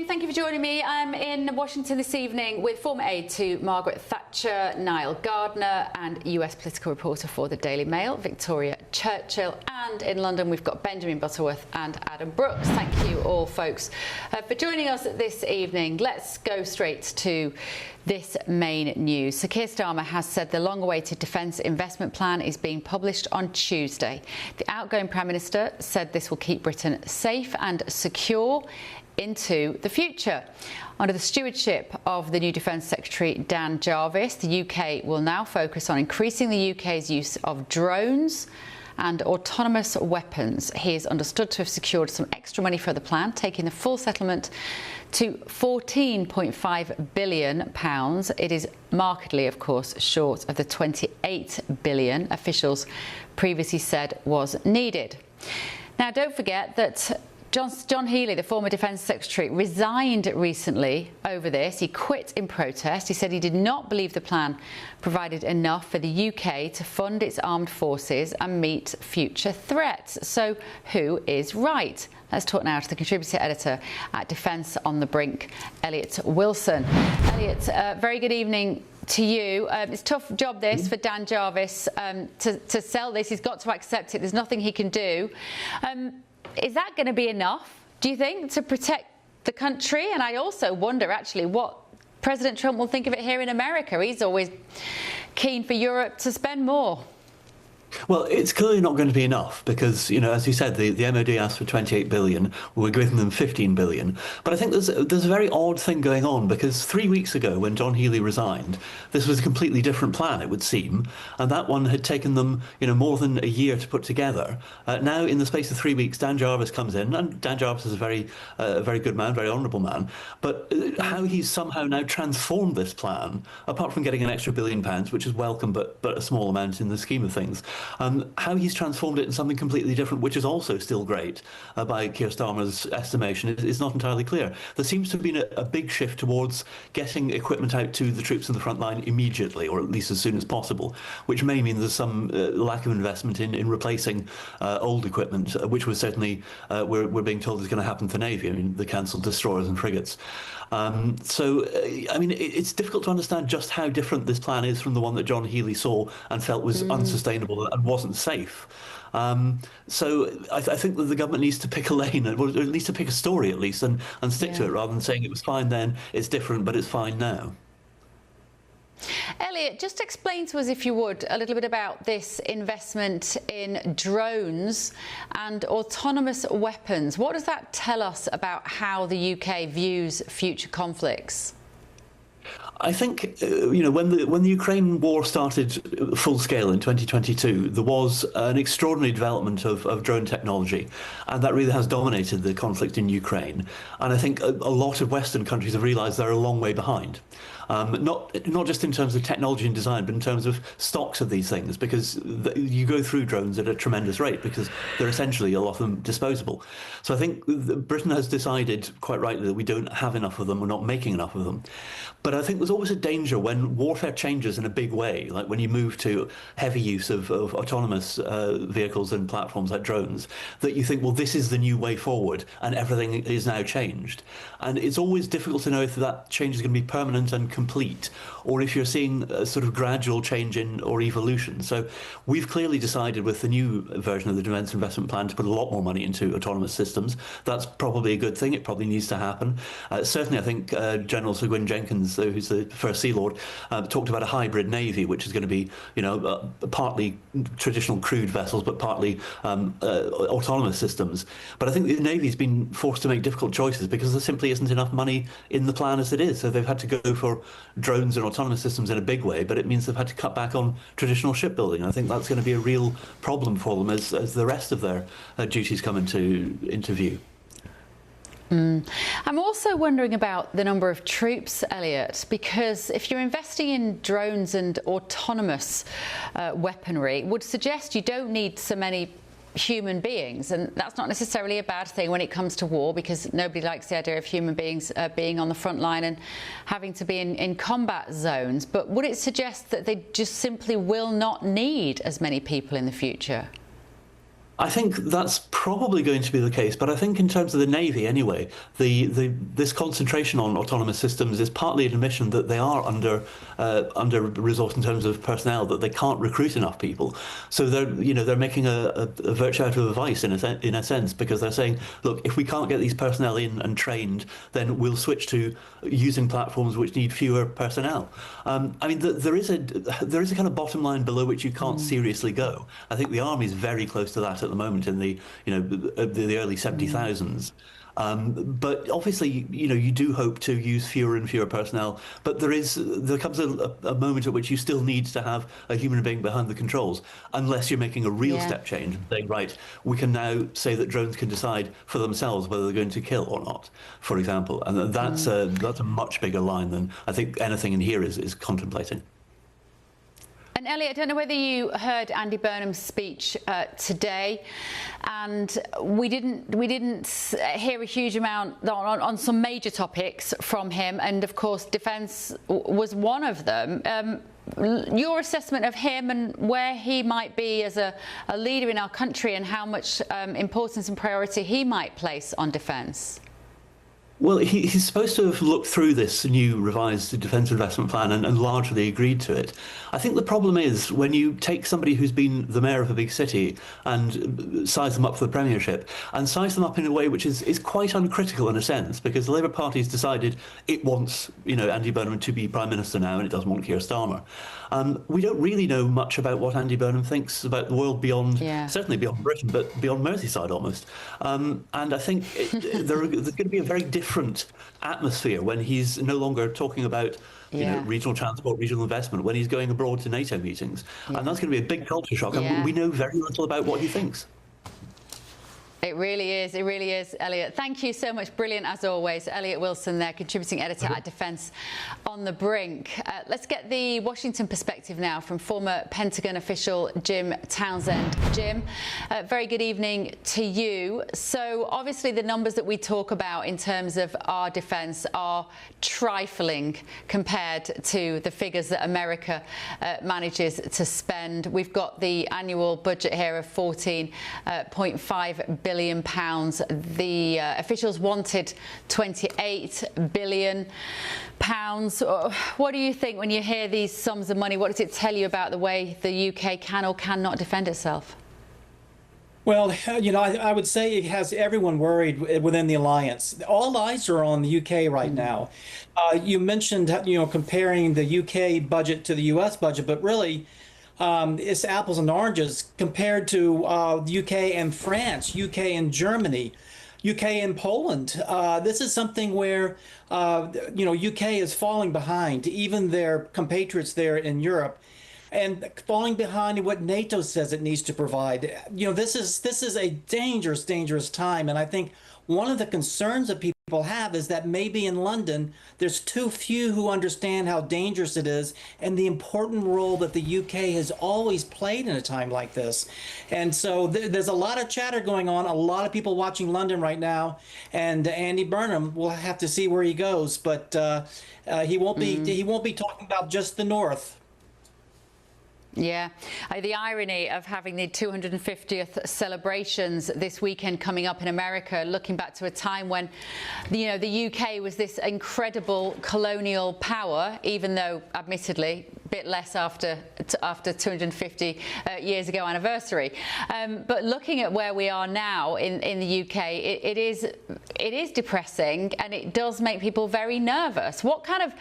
Thank you for joining me. I'm in Washington this evening with former aide to Margaret Thatcher, Niall Gardner, and US political reporter for the Daily Mail, Victoria Churchill. And in London, we've got Benjamin Butterworth and Adam Brooks. Thank you all, folks, for joining us this evening. Let's go straight to this main news. Sir Keir Starmer has said the long-awaited defence investment plan is being published on Tuesday. The outgoing Prime Minister said this will keep Britain safe and secure into the future. Under the stewardship of the new Defence Secretary Dan Jarvis, the UK will now focus on increasing the UK's use of drones and autonomous weapons. He is understood to have secured some extra money for the plan, taking the full settlement to £14.5 billion. It is markedly, of course, short of the £28 billion officials previously said was needed. Now, don't forget that John Healey, the former Defence Secretary, resigned recently over this. He quit in protest. He said he did not believe the plan provided enough for the UK to fund its armed forces and meet future threats. So who is right? Let's talk now to the contributor editor at Defence on the Brink, Elliot Wilson. Elliot, very good evening to you. It's a tough job this for Dan Jarvis to sell this. He's got to accept it. There's nothing he can do. Is that going to be enough, do you think, to protect the country? And I also wonder, actually, what President Trump will think of it here in America. He's always keen for Europe to spend more. Well, it's clearly not going to be enough because, you know, as you said, the MOD asked for 28 billion. We're giving them 15 billion. But I think there's a very odd thing going on because 3 weeks ago when John Healey resigned, this was a completely different plan, it would seem. And that one had taken them, you know, more than a year to put together. Now, in the space of 3 weeks, Dan Jarvis comes in, and Dan Jarvis is a very good man, very honourable man. But how he's somehow now transformed this plan, apart from getting an extra £1 billion, which is welcome, but a small amount in the scheme of things. How he's transformed it into something completely different, which is also still great, by Keir Starmer's estimation, is not entirely clear. There seems to have been a big shift towards getting equipment out to the troops in the front line immediately, or at least as soon as possible, which may mean there's some lack of investment in replacing old equipment, which was certainly, we're being told is going to happen for Navy. I mean, the cancelled destroyers and frigates. I mean, it's difficult to understand just how different this plan is from the one that John Healey saw and felt was unsustainable and wasn't safe. So I think that the government needs to pick a lane, or at least to pick a story at least, and stick to it, rather than saying it was fine then, it's different, but it's fine now. Elliot, just explain to us, if you would, a little bit about this investment in drones and autonomous weapons. What does that tell us about how the UK views future conflicts? I think, you know, when the Ukraine war started full scale in 2022, there was an extraordinary development of drone technology, and that really has dominated the conflict in Ukraine. And I think a lot of Western countries have realised they're a long way behind. Not just in terms of technology and design, but in terms of stocks of these things, because you go through drones at a tremendous rate because they're essentially, a lot of them, disposable. So I think Britain has decided, quite rightly, that we don't have enough of them, we're not making enough of them. But I think there's always a danger when warfare changes in a big way, like when you move to heavy use of autonomous vehicles and platforms like drones, that you think, well, this is the new way forward and everything is now changed. And it's always difficult to know if that change is going to be permanent and complete, or if you're seeing a sort of gradual change in or evolution. So we've clearly decided with the new version of the Defence Investment Plan to put a lot more money into autonomous systems. That's probably a good thing. It probably needs to happen. Certainly, I think General Sir Gwyn Jenkins, who's the First Sea Lord, talked about a hybrid navy, which is going to be, partly traditional crewed vessels, but partly autonomous systems. But I think the Navy's been forced to make difficult choices because there simply isn't enough money in the plan as it is. So they've had to go for drones and autonomous systems in a big way, but it means they've had to cut back on traditional shipbuilding. I think that's going to be a real problem for them as the rest of their duties come into view. I'm also wondering about the number of troops, Elliot, because if you're investing in drones and autonomous weaponry, it would suggest you don't need so many human beings, and that's not necessarily a bad thing when it comes to war, because nobody likes the idea of human beings being on the front line and having to be in combat zones. But would it suggest that they just simply will not need as many people in the future? I think that's probably going to be the case, but I think in terms of the Navy anyway, this concentration on autonomous systems is partly an admission that they are under resourced in terms of personnel, that they can't recruit enough people. So they're making a virtue out of a vice in a sense, because they're saying, look, if we can't get these personnel in and trained, then we'll switch to using platforms which need fewer personnel. I mean, there is a kind of bottom line below which you can't seriously go. I think the Army is very close to that at the moment in the early 70,000s. But obviously, you do hope to use fewer and fewer personnel. But there comes a moment at which you still need to have a human being behind the controls, unless you're making a real step change and saying, right, we can now say that drones can decide for themselves whether they're going to kill or not, for example. And that's a much bigger line than I think anything in here is contemplating. And Elliot, I don't know whether you heard Andy Burnham's speech today, and we didn't hear a huge amount on some major topics from him, and of course defence was one of them. Your assessment of him and where he might be as a leader in our country, and how much importance and priority he might place on defence? Well, he's supposed to have looked through this new revised defence investment plan and largely agreed to it. I think the problem is when you take somebody who's been the mayor of a big city and size them up for the premiership, and size them up in a way which is quite uncritical in a sense, because the Labour Party's decided it wants Andy Burnham to be Prime Minister now, and it doesn't want Keir Starmer. We don't really know much about what Andy Burnham thinks about the world beyond, certainly beyond Britain, but beyond Merseyside almost. And I think there's going to be a very different atmosphere when he's no longer talking about regional transport, regional investment, when he's going abroad to NATO meetings. And that's going to be a big culture shock. And we know very little about what he thinks. It really is, Elliot. Thank you so much. Brilliant as always. Elliot Wilson there, contributing editor at Defence on the Brink. Let's get the Washington perspective now from former Pentagon official Jim Townsend. Jim, very good evening to you. So obviously the numbers that we talk about in terms of our defence are trifling compared to the figures that America manages to spend. We've got the annual budget here of £14.5 billion. The officials wanted £28 billion. What do you think when you hear these sums of money? What does it tell you about the way the UK can or cannot defend itself? Well, I would say it has everyone worried within the alliance. All eyes are on the UK right now. You mentioned, comparing the UK budget to the US budget, but really, it's apples and oranges compared to the UK and France, UK and Germany, UK and Poland. This is something where, UK is falling behind, even their compatriots there in Europe, and falling behind in what NATO says it needs to provide. This is a dangerous time. And I think one of the concerns that people have is that maybe in London, there's too few who understand how dangerous it is and the important role that the UK has always played in a time like this. And so there's a lot of chatter going on, a lot of people watching London right now, and Andy Burnham, we'll have to see where he goes, but he won't be talking about just the North. Yeah, the irony of having the 250th celebrations this weekend coming up in America, looking back to a time when, the UK was this incredible colonial power, even though, admittedly, a bit less after 250 years ago anniversary. But looking at where we are now in the UK, it is depressing, and it does make people very nervous. What kind of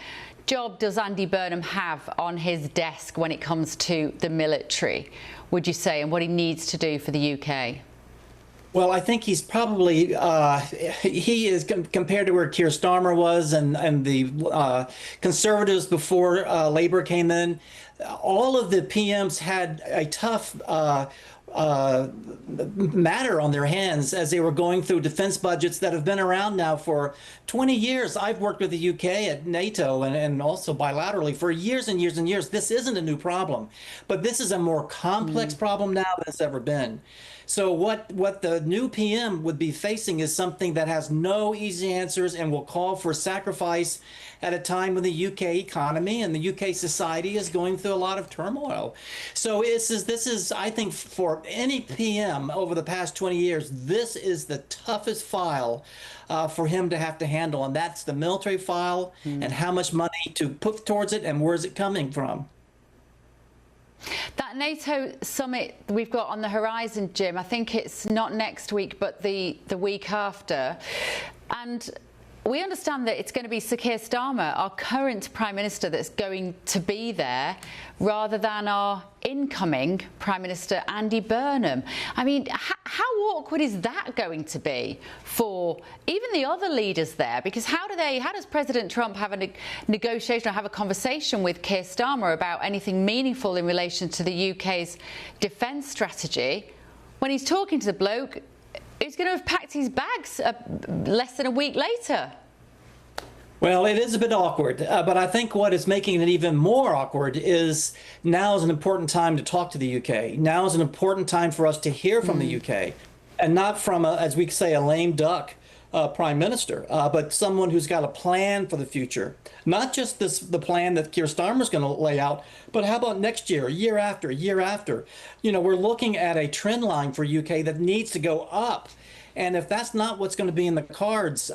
job does Andy Burnham have on his desk when it comes to the military, would you say, and what he needs to do for the UK? Well, I think he's probably, he is, compared to where Keir Starmer was and the Conservatives before Labour came in, all of the PMs had a tough matter on their hands as they were going through defense budgets that have been around now for 20 years. I've worked with the UK at NATO and also bilaterally for years and years and years. This isn't a new problem, but this is a more complex problem now than it's ever been. So what the new PM would be facing is something that has no easy answers and will call for sacrifice at a time when the UK economy and the UK society is going through a lot of turmoil. So this is, I think, for any PM over the past 20 years, this is the toughest file for him to have to handle, and that's the military file and how much money to put towards it and where's it coming from. That NATO summit we've got on the horizon, Jim, I think it's not next week, but the week after. And we understand that it's going to be Sir Keir Starmer, our current Prime Minister, that's going to be there, rather than our incoming Prime Minister, Andy Burnham. I mean, how awkward is that going to be for even the other leaders there? Because how does President Trump have a negotiation or have a conversation with Keir Starmer about anything meaningful in relation to the UK's defence strategy when he's talking to the bloke who's going to have packed his bags less than a week later? Well, it is a bit awkward, but I think what is making it even more awkward is now is an important time to talk to the UK. Now is an important time for us to hear from the UK, and not from, as we say, a lame duck prime minister, but someone who's got a plan for the future. Not just the plan that Keir Starmer's going to lay out, but how about next year, year after, year after? You know, we're looking at a trend line for UK that needs to go up. And if that's not what's going to be in the cards,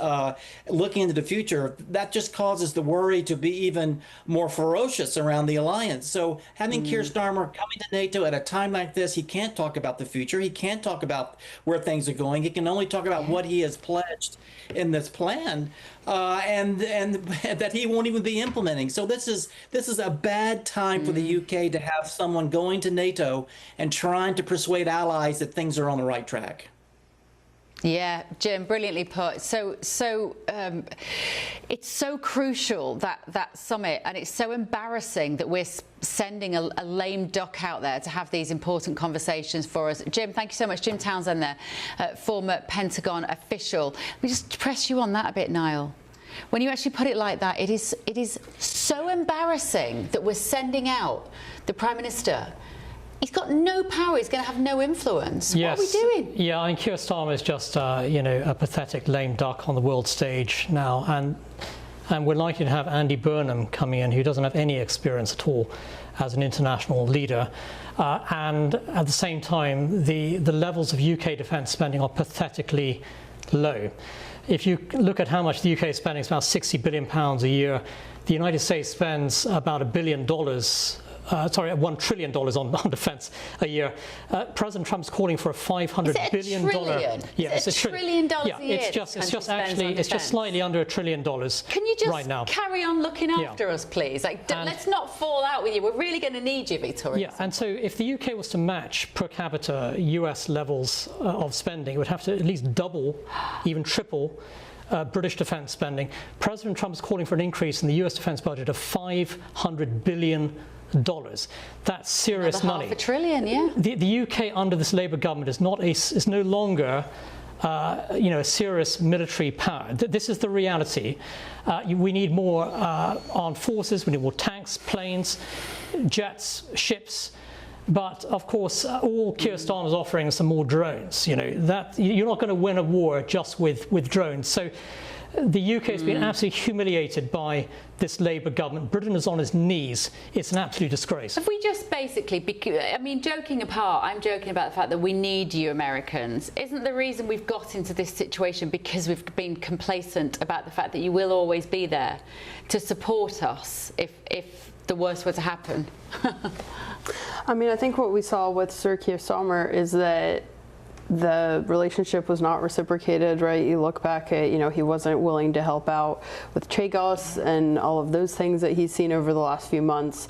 looking into the future, that just causes the worry to be even more ferocious around the alliance. So having Keir Starmer coming to NATO at a time like this, he can't talk about the future. He can't talk about where things are going. He can only talk about what he has pledged in this plan, and that he won't even be implementing. So this is a bad time for the UK to have someone going to NATO and trying to persuade allies that things are on the right track. Yeah, Jim, brilliantly put. So it's so crucial, that summit, and it's so embarrassing that we're sending a lame duck out there to have these important conversations for us. Jim, thank you so much. Jim Townsend there, former Pentagon official. Let me just press you on that a bit, Niall. When you actually put it like that, it is so embarrassing that we're sending out the Prime Minister. He's got no power. He's going to have no influence. Yes. What are we doing? Yeah, I mean, Keir Starmer is just, a pathetic lame duck on the world stage now. And we're likely to have Andy Burnham coming in, who doesn't have any experience at all as an international leader. And at the same time, the levels of UK defence spending are pathetically low. If you look at how much the UK is spending, it's about £60 billion a year. The United States spends about $1 billion. $1 trillion on defence a year. President Trump's calling for a $500 billion. Yeah, it's $1 trillion a year. It's just slightly under $1 trillion. Can you just right now carry on looking after us, please? Let's not fall out with you. We're really going to need you, Victoria. Yeah, and so if the UK was to match per capita US levels of spending, it would have to at least double, even triple, British defence spending. President Trump is calling for an increase in the US defence budget of $500 billion. That's serious money. $500 billion, yeah. The UK under this Labour government is no longer a serious military power. This is the reality. We need more armed forces. We need more tanks, planes, jets, ships. But of course, all Keir Starmer is offering is some more drones. That you're not going to win a war just with drones. So The UK has been absolutely humiliated by this Labour government. Britain is on its knees. It's an absolute disgrace. Have we just basically, I mean, joking apart, I'm joking about the fact that we need you Americans. Isn't the reason we've got into this situation because we've been complacent about the fact that you will always be there to support us if the worst were to happen? I mean, I think what we saw with Sir Keir Starmer is that the relationship was not reciprocated, right? You look back at, you know, he wasn't willing to help out with Chagos and all of those things that he's seen over the last few months.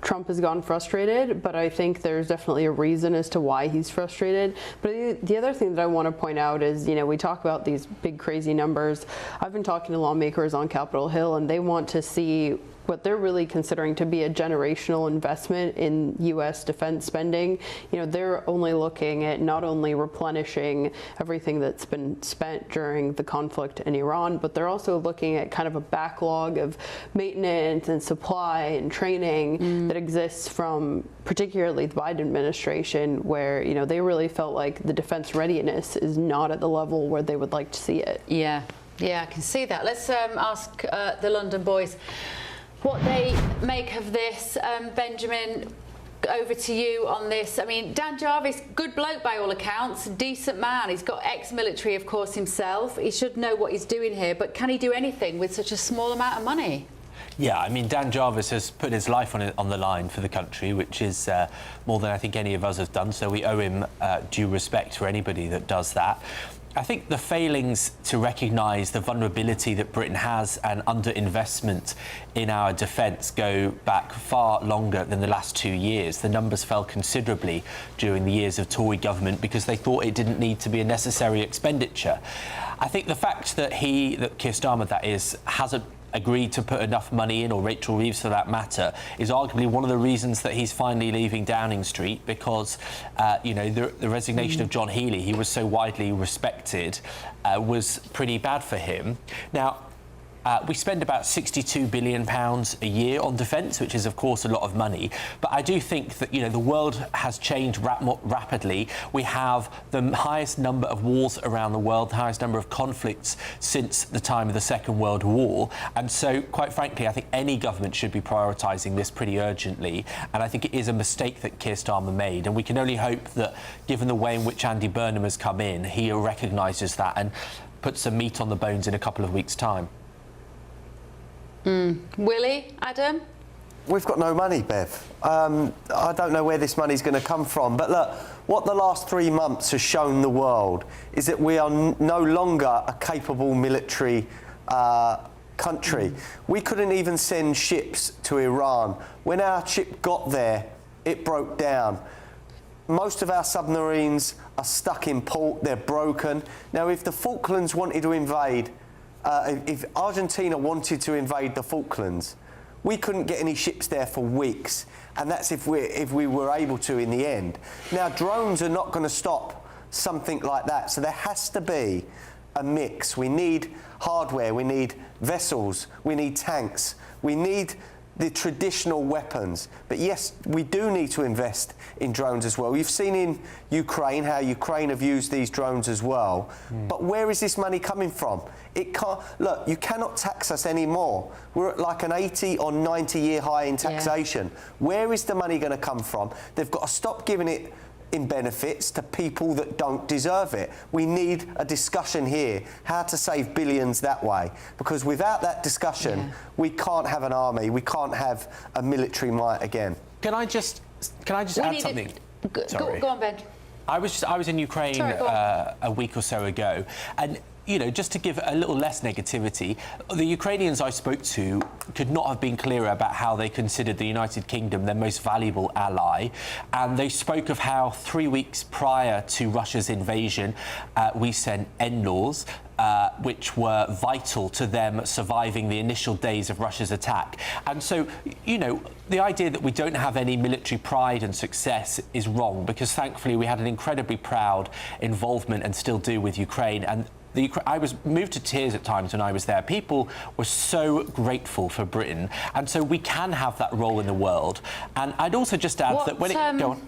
Trump has gone frustrated, but I think there's definitely a reason as to why he's frustrated. But the other thing that I want to point out is, you know, we talk about these big crazy numbers. I've been talking to lawmakers on Capitol Hill, and they want to see what they're really considering to be a generational investment in U.S. defense spending. You know, they're only looking at not only replenishing everything that's been spent during the conflict in Iran, but they're also looking at kind of a backlog of maintenance and supply and training that exists from particularly the Biden administration, where, you know, they really felt like the defense readiness is not at the level where they would like to see it. Yeah, I can see that. Let's ask the London boys what they make of this. Benjamin, over to you on this. I mean, Dan Jarvis, good bloke by all accounts, decent man. He's got ex-military, of course, himself. He should know what he's doing here, but can he do anything with such a small amount of money? Yeah, I mean, Dan Jarvis has put his life on the line for the country, which is more than I think any of us have done, so we owe him due respect for anybody that does that. I think the failings to recognise the vulnerability that Britain has and underinvestment in our defence go back far longer than the last 2 years. The numbers fell considerably during the years of Tory government because they thought it didn't need to be a necessary expenditure. I think the fact that Keir Starmer, that is, hasn't agreed to put enough money in, or Rachel Reeves for that matter, is arguably one of the reasons that he's finally leaving Downing Street, because you know, the resignation of John Healey, he was so widely respected, was pretty bad for him. Now, we spend about £62 billion a year on defence, which is, of course, a lot of money. But I do think that, you know, the world has changed rapidly. We have the highest number of wars around the world, the highest number of conflicts since the time of the Second World War. And so, quite frankly, I think any government should be prioritising this pretty urgently. And I think it is a mistake that Keir Starmer made. And we can only hope that, given the way in which Andy Burnham has come in, he recognises that and puts some meat on the bones in a couple of weeks' time. Willie, Adam? We've got no money, Bev. I don't know where this money's going to come from. But look, what the last 3 months has shown the world is that we are no longer a capable military country. We couldn't even send ships to Iran. When our ship got there, it broke down. Most of our submarines are stuck in port. They're broken. Now, if the Falklands wanted to invade, if Argentina wanted to invade the Falklands, we couldn't get any ships there for weeks, and that's if we were able to in the end. Now, drones are not going to stop something like that, so there has to be a mix. We need hardware, we need vessels, we need tanks, we need the traditional weapons. But yes, we do need to invest in drones as well. You've seen in Ukraine how Ukraine have used these drones as well. But where is this money coming from? It can't, look, you cannot tax us anymore. We're at like an 80 or 90 year high in taxation. Yeah. Where is the money going to come from? They've got to stop giving it in benefits to people that don't deserve it. We need a discussion here, how to save billions that way. Because without that discussion, we can't have an army, we can't have a military might again. Can I just add something? Go on, Ben. I was in Ukraine a week or so ago, and you know, just to give a little less negativity, the Ukrainians I spoke to could not have been clearer about how they considered the United Kingdom their most valuable ally. And they spoke of how 3 weeks prior to Russia's invasion, we sent NLAWs, which were vital to them surviving the initial days of Russia's attack. And so, you know, the idea that we don't have any military pride and success is wrong, because thankfully we had an incredibly proud involvement, and still do, with Ukraine. And I was moved to tears at times when I was there. People were so grateful for Britain, and so we can have that role in the world. And I'd also just add that when it... Go on.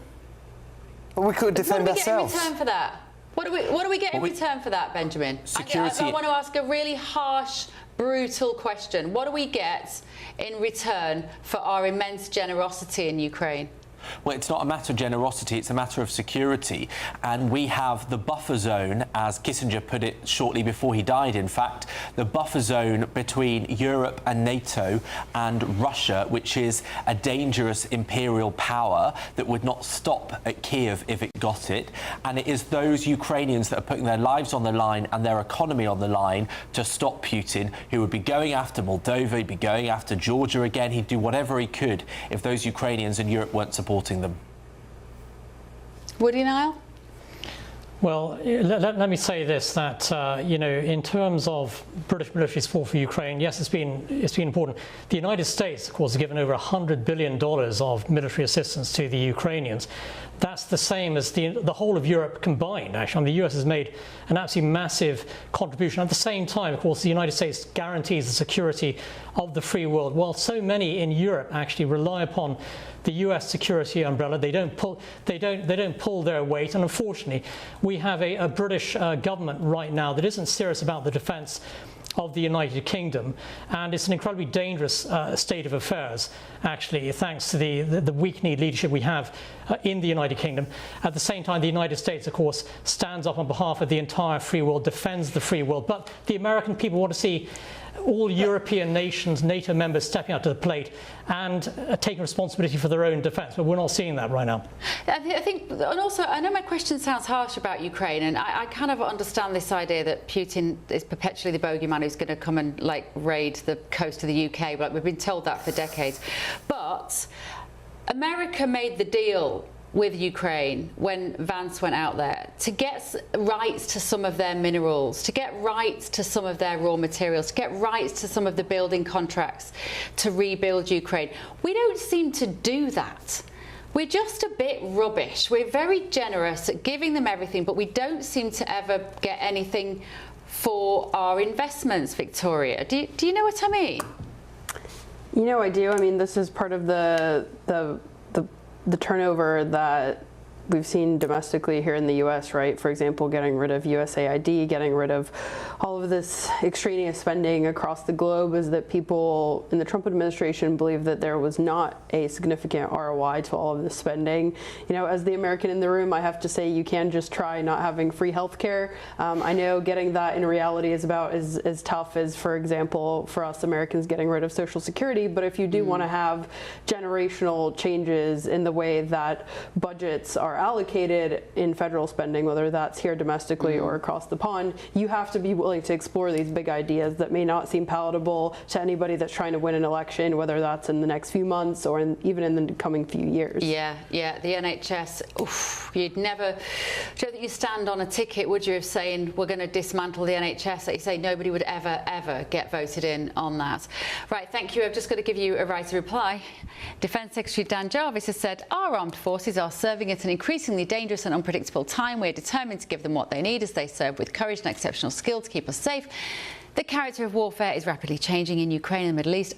Well, we could defend ourselves. What do we get in return for that? What do we get in return for that, Benjamin? Security. I want to ask a really harsh, brutal question. What do we get in return for our immense generosity in Ukraine? Well, it's not a matter of generosity, it's a matter of security. And we have the buffer zone, as Kissinger put it shortly before he died, in fact, the buffer zone between Europe and NATO and Russia, which is a dangerous imperial power that would not stop at Kiev if it got it. And it is those Ukrainians that are putting their lives on the line and their economy on the line to stop Putin, who would be going after Moldova, he'd be going after Georgia again, he'd do whatever he could if those Ukrainians in Europe weren't supporting them. Woody Nile? Well, let me say this, that, in terms of British military support for Ukraine, yes, it's been important. The United States, of course, has given over $100 billion of military assistance to the Ukrainians. That's the same as the whole of Europe combined, actually. The US has made an absolutely massive contribution. At the same time, of course, the United States guarantees the security of the free world, while so many in Europe actually rely upon the US security umbrella. They don't pull their weight, and unfortunately, we have a British government right now that isn't serious about the defence of the United Kingdom, and it's an incredibly dangerous state of affairs, actually, thanks to the weak-kneed leadership we have in the United Kingdom. At the same time, the United States, of course, stands up on behalf of the entire free world, defends the free world, but the American people want to see all European nations, NATO members, stepping up to the plate and taking responsibility for their own defence. But we're not seeing that right now. I think, and also, I know my question sounds harsh about Ukraine, and I kind of understand this idea that Putin is perpetually the bogeyman who's going to come and raid the coast of the UK. But we've been told that for decades. But America made the deal with Ukraine when Vance went out there to get rights to some of their minerals, to get rights to some of their raw materials, to get rights to some of the building contracts to rebuild Ukraine. We don't seem to do that. We're just a bit rubbish. We're very generous at giving them everything, but we don't seem to ever get anything for our investments, Victoria. Do you know what I mean? You know, I do. I mean, this is part of the turnover that we've seen domestically here in the U.S., right? For example, getting rid of USAID, getting rid of all of this extraneous spending across the globe, is that people in the Trump administration believe that there was not a significant ROI to all of this spending. You know, as the American in the room, I have to say you can just try not having free health care. I know getting that in reality is about as tough as, for example, for us Americans getting rid of Social Security. But if you do want to have generational changes in the way that budgets are allocated in federal spending, whether that's here domestically or across the pond, you have to be willing to explore these big ideas that may not seem palatable to anybody that's trying to win an election, whether that's in the next few months or even in the coming few years. Yeah, the NHS, oof, you'd never, don't think you stand on a ticket, would you, of saying we're going to dismantle the NHS? Like you say, nobody would ever get voted in on that. Right, thank you. I've just got to give you a right to reply. Defence Secretary Dan Jarvis has said our armed forces are serving at an increasingly dangerous and unpredictable time. We're determined to give them what they need as they serve with courage and exceptional skill to keep us safe. The character of warfare is rapidly changing in Ukraine and the Middle East.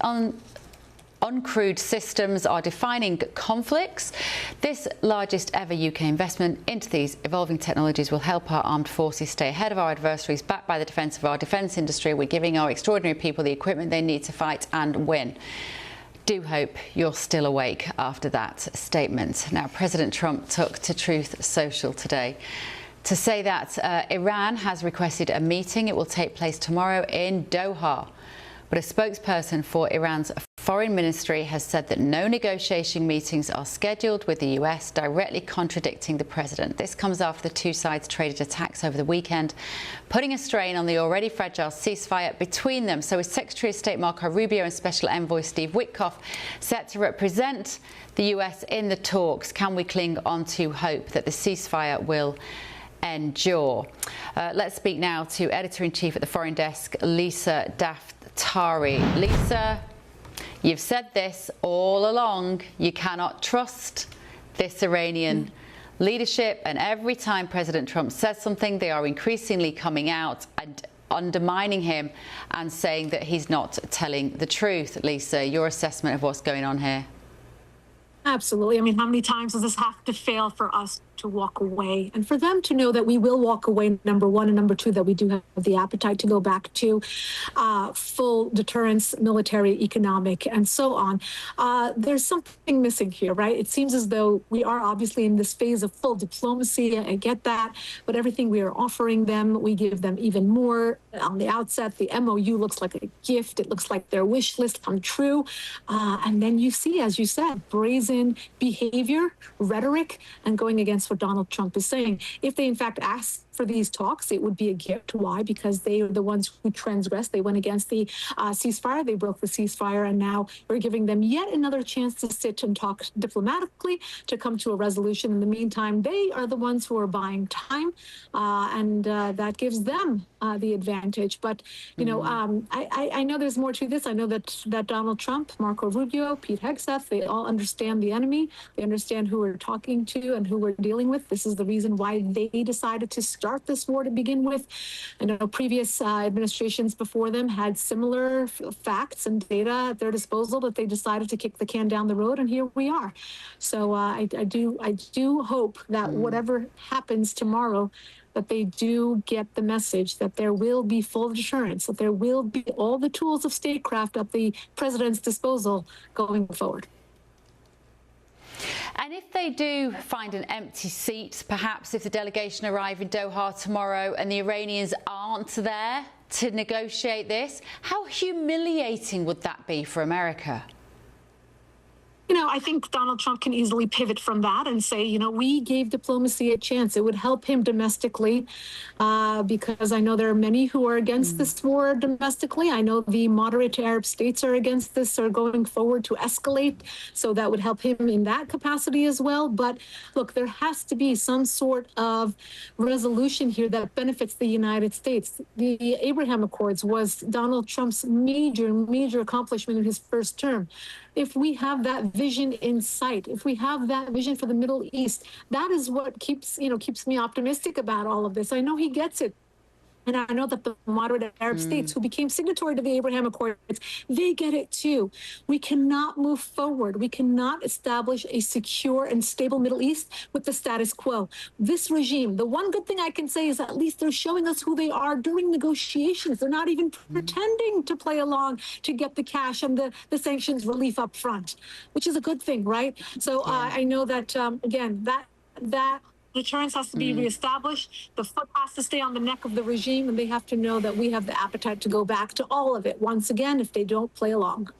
Uncrewed systems are defining conflicts. This largest ever UK investment into these evolving technologies will help our armed forces stay ahead of our adversaries, backed by the defence of our defence industry. We're giving our extraordinary people the equipment they need to fight and win. Do hope you're still awake after that statement. Now, President Trump took to Truth Social today to say that Iran has requested a meeting. It will take place tomorrow in Doha. But a spokesperson for Iran's foreign ministry has said that no negotiation meetings are scheduled with the US, directly contradicting the president. This comes after the two sides traded attacks over the weekend, putting a strain on the already fragile ceasefire between them. So is Secretary of State Marco Rubio and Special Envoy Steve Witkoff set to represent the US in the talks? Can we cling on to hope that the ceasefire will endure? Let's speak now to Editor-in-Chief at the Foreign Desk, Lisa Daftari. Lisa, you've said this all along. You cannot trust this Iranian leadership, and every time President Trump says something, they are increasingly coming out and undermining him and saying that he's not telling the truth. Lisa, your assessment of what's going on here? Absolutely. I mean, how many times does this have to fail for us to walk away, and for them to know that we will walk away, number one, and number two, that we do have the appetite to go back to full deterrence, military, economic, and so on. There's something missing here, right? It seems as though we are obviously in this phase of full diplomacy. I get that, but everything we are offering them, we give them even more on the outset. The MOU looks like a gift. It looks like their wish list come true. And then you see, as you said, brazen behavior, rhetoric, and going against what Donald Trump is saying. If they in fact ask for these talks, it would be a gift. Why? Because they are the ones who transgressed. They went against the ceasefire. They broke the ceasefire, and now we're giving them yet another chance to sit and talk diplomatically to come to a resolution. In the meantime, they are the ones who are buying time, and that gives them the advantage. But you know, I know there's more to this. I know that Donald Trump, Marco Rubio, Pete Hegseth, they all understand the enemy. They understand who we're talking to and who we're dealing with. This is the reason why they decided to start this war to begin with. I know previous administrations before them had similar facts and data at their disposal, but they decided to kick the can down the road, and here we are. So I do hope that whatever happens tomorrow, that they do get the message that there will be full deterrence, that there will be all the tools of statecraft at the president's disposal going forward. And if they do find an empty seat, perhaps if the delegation arrive in Doha tomorrow and the Iranians aren't there to negotiate this, how humiliating would that be for America? You know, I think Donald Trump can easily pivot from that and say, you know, we gave diplomacy a chance. It would help him domestically, because I know there are many who are against this war domestically. I know the moderate Arab states are against this, are going forward to escalate. So that would help him in that capacity as well. But look, there has to be some sort of resolution here that benefits the United States. The Abraham Accords was Donald Trump's major accomplishment in his first term. If we have that vision in sight, if we have that vision for the Middle East, that is what keeps me optimistic about all of this. I know he gets it. And I know that the moderate Arab states who became signatory to the Abraham Accords, they get it too. We cannot move forward. We cannot establish a secure and stable Middle East with the status quo. This regime, the one good thing I can say is at least they're showing us who they are during negotiations. They're not even pretending to play along to get the cash and the sanctions relief up front, which is a good thing, right? So I know that, again, that deterrence has to be reestablished. The foot has to stay on the neck of the regime, and they have to know that we have the appetite to go back to all of it once again if they don't play along.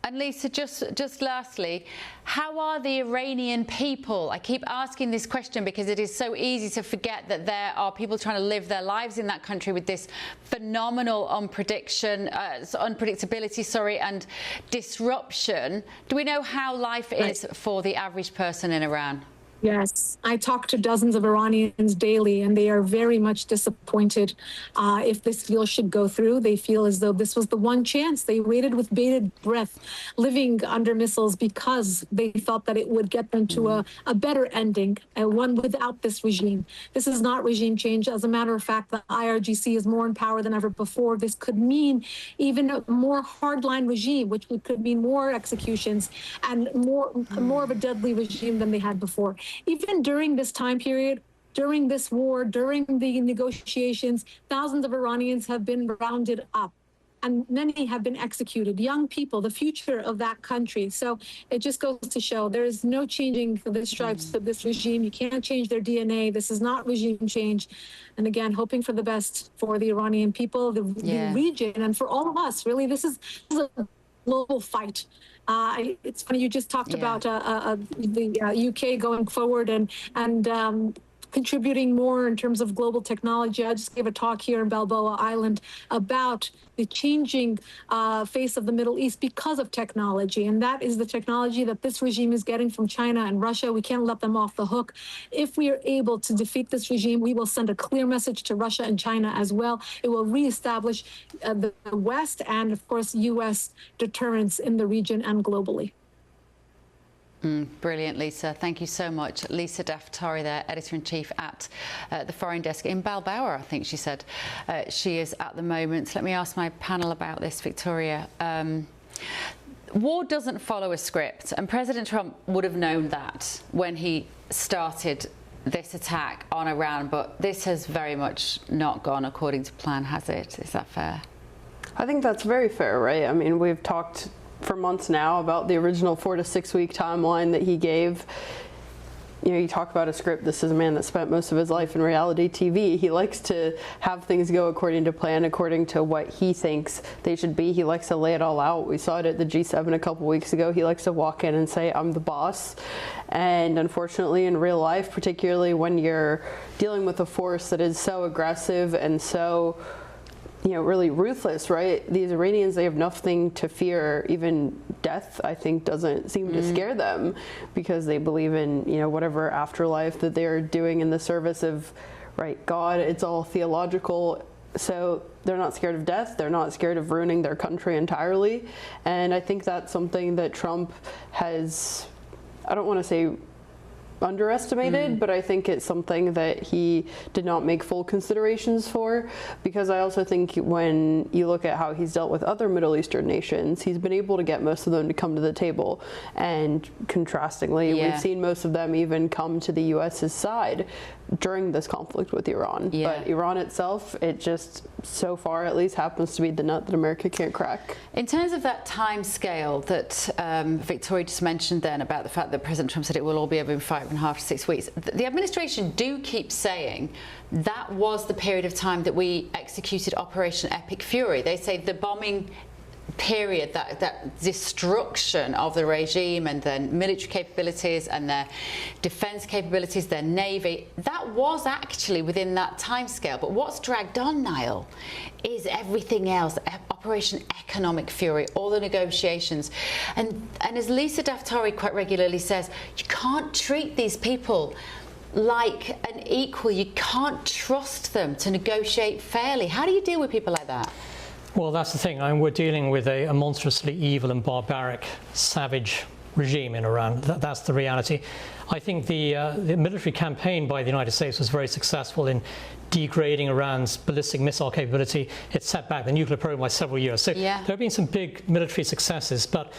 And Lisa, just lastly, how are the Iranian people? I keep asking this question because it is so easy to forget that there are people trying to live their lives in that country with this phenomenal unpredictability, and disruption. Do we know how life is for the average person in Iran? Yes, I talk to dozens of Iranians daily, and they are very much disappointed if this deal should go through. They feel as though this was the one chance. They waited with bated breath, living under missiles because they thought that it would get them to a better ending, one without this regime. This is not regime change. As a matter of fact, the IRGC is more in power than ever before. This could mean even a more hardline regime, which could mean more executions and more of a deadly regime than they had before. Even during this time period, during this war, during the negotiations, thousands of Iranians have been rounded up and many have been executed. Young people, the future of that country. So it just goes to show there is no changing the stripes of this regime. You can't change their DNA. This is not regime change. And again, hoping for the best for the Iranian people, the region, and for all of us. Really, this is a global fight. It's funny, you just talked about the UK going forward and contributing more in terms of global technology. I just gave a talk here in Balboa Island about the changing face of the Middle East because of technology. And that is the technology that this regime is getting from China and Russia. We can't let them off the hook. If we are able to defeat this regime, we will send a clear message to Russia and China as well. It will reestablish the West and, of course, U.S. deterrence in the region and globally. Brilliant, Lisa. Thank you so much. Lisa Daftari there, Editor-in-Chief at the Foreign Desk in Balboa, I think she said she is at the moment. Let me ask my panel about this, Victoria. War doesn't follow a script, and President Trump would have known that when he started this attack on Iran, but this has very much not gone according to plan, has it? Is that fair? I think that's very fair, right? I mean, we've talked for months now about the original 4 to 6 week timeline that he gave. You know, you talk about a script. This is a man that spent most of his life in reality TV. He likes to have things go according to plan, according to what he thinks they should be. He likes to lay it all out. We saw it at the G7 a couple weeks ago. He likes to walk in and say, I'm the boss. And unfortunately, in real life, particularly when you're dealing with a force that is so aggressive and so, you know, really ruthless, right? These Iranians, they have nothing to fear. Even death, I think, doesn't seem to scare them, because they believe in, you know, whatever afterlife that they're doing in the service of, right, God. It's all theological. So they're not scared of death. They're not scared of ruining their country entirely. And I think that's something that Trump has, I don't want to say underestimated, but I think it's something that he did not make full considerations for, because I also think when you look at how he's dealt with other Middle Eastern nations, he's been able to get most of them to come to the table. And contrastingly, we've seen most of them even come to the US's side during this conflict with Iran. But Iran itself, it just, so far at least, happens to be the nut that America can't crack. In terms of that time scale that Victoria just mentioned then, about the fact that President Trump said it will all be over in 5.5 to 6 weeks, the administration do keep saying that was the period of time that we executed Operation Epic Fury. They say the bombing period, that destruction of the regime and their military capabilities and their defence capabilities, their navy, that was actually within that timescale. But what's dragged on, Niall, is everything else. Operation Economic Fury, all the negotiations. And as Lisa Daftari quite regularly says, you can't treat these people like an equal. You can't trust them to negotiate fairly. How do you deal with people like that? Well, that's the thing. I mean, we're dealing with a monstrously evil and barbaric, savage regime in Iran. That's the reality. I think the military campaign by the United States was very successful in degrading Iran's ballistic missile capability. It set back the nuclear program by several years. So there have been some big military successes, but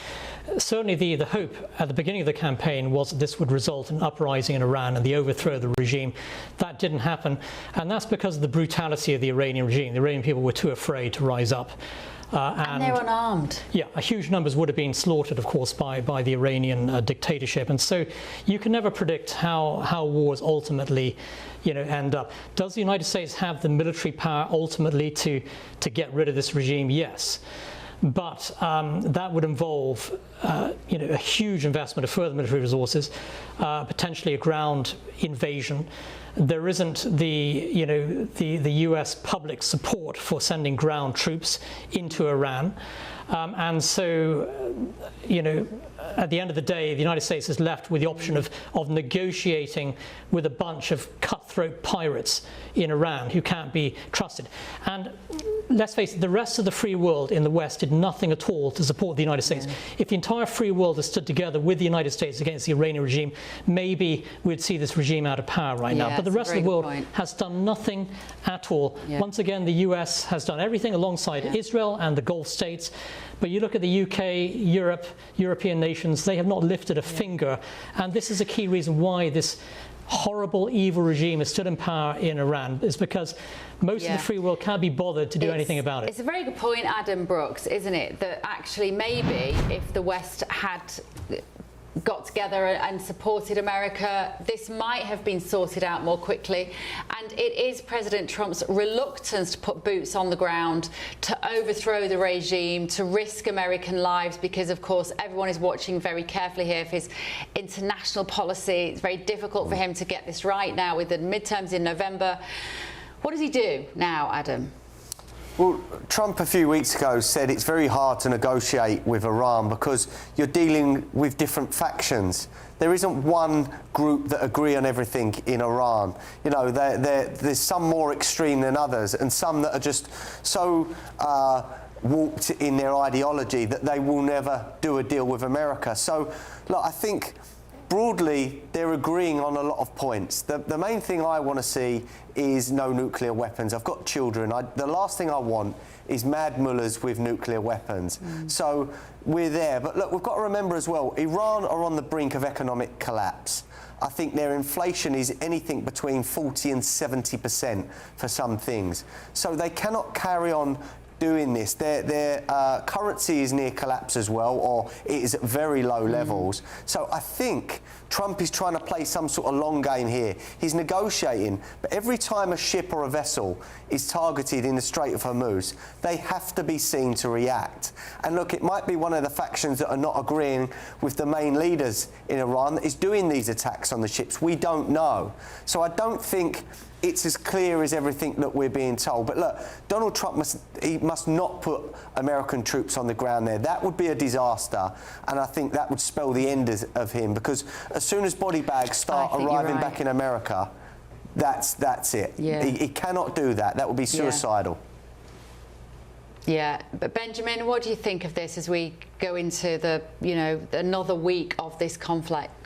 certainly the hope at the beginning of the campaign was that this would result in an uprising in Iran and the overthrow of the regime. That didn't happen, and that's because of the brutality of the Iranian regime. The Iranian people were too afraid to rise up. And they're unarmed. Yeah, huge numbers would have been slaughtered, of course, by the Iranian dictatorship. And so you can never predict how wars ultimately, you know, end up. Does the United States have the military power ultimately to get rid of this regime? Yes. But that would involve, you know, a huge investment of further military resources, potentially a ground invasion. There isn't the U.S. public support for sending ground troops into Iran, and so, you know, at the end of the day, the United States is left with the option of negotiating with a bunch of cutthroat pirates in Iran who can't be trusted. And let's face it, the rest of the free world in the West did nothing at all to support the United States. If the entire free world had stood together with the United States against the Iranian regime, maybe we'd see this regime out of power right now. But the rest of the world has done nothing at all. Once again, the US has done everything alongside Israel and the Gulf states. But you look at the UK, Europe, European nations, they have not lifted a finger. And this is a key reason why this horrible, evil regime is still in power in Iran, is because most of the free world can't be bothered to do anything about it. It's a very good point, Adam Brooks, isn't it? That actually maybe if the West had got together and supported America, this might have been sorted out more quickly. And it is President Trump's reluctance to put boots on the ground, to overthrow the regime, to risk American lives, because of course everyone is watching very carefully here for his international policy. It's very difficult for him to get this right now with the midterms in November. What does he do now, Adam? Well, Trump a few weeks ago said it's very hard to negotiate with Iran because you're dealing with different factions. There isn't one group that agree on everything in Iran. You know, there's some more extreme than others, and some that are just so warped in their ideology that they will never do a deal with America. So, look, I think broadly, they're agreeing on a lot of points. The main thing I want to see is no nuclear weapons. I've got children. The last thing I want is mad mullahs with nuclear weapons. So we're there. But look, we've got to remember as well, Iran are on the brink of economic collapse. I think their inflation is anything between 40 and 70% for some things. So they cannot carry on doing this. Their currency is near collapse as well, or it is at very low levels. So I think Trump is trying to play some sort of long game here. He's negotiating, but every time a ship or a vessel is targeted in the Strait of Hormuz, they have to be seen to react. And look, it might be one of the factions that are not agreeing with the main leaders in Iran that is doing these attacks on the ships. We don't know. So I don't think it's as clear as everything that we're being told. But look, Donald Trump must not put American troops on the ground there. That would be a disaster, and I think that would spell the end of him, because as soon as body bags start arriving back in America, that's it. Yeah. He cannot do that. That would be suicidal. Yeah, but Benjamin, what do you think of this as we go into the, another week of this conflict?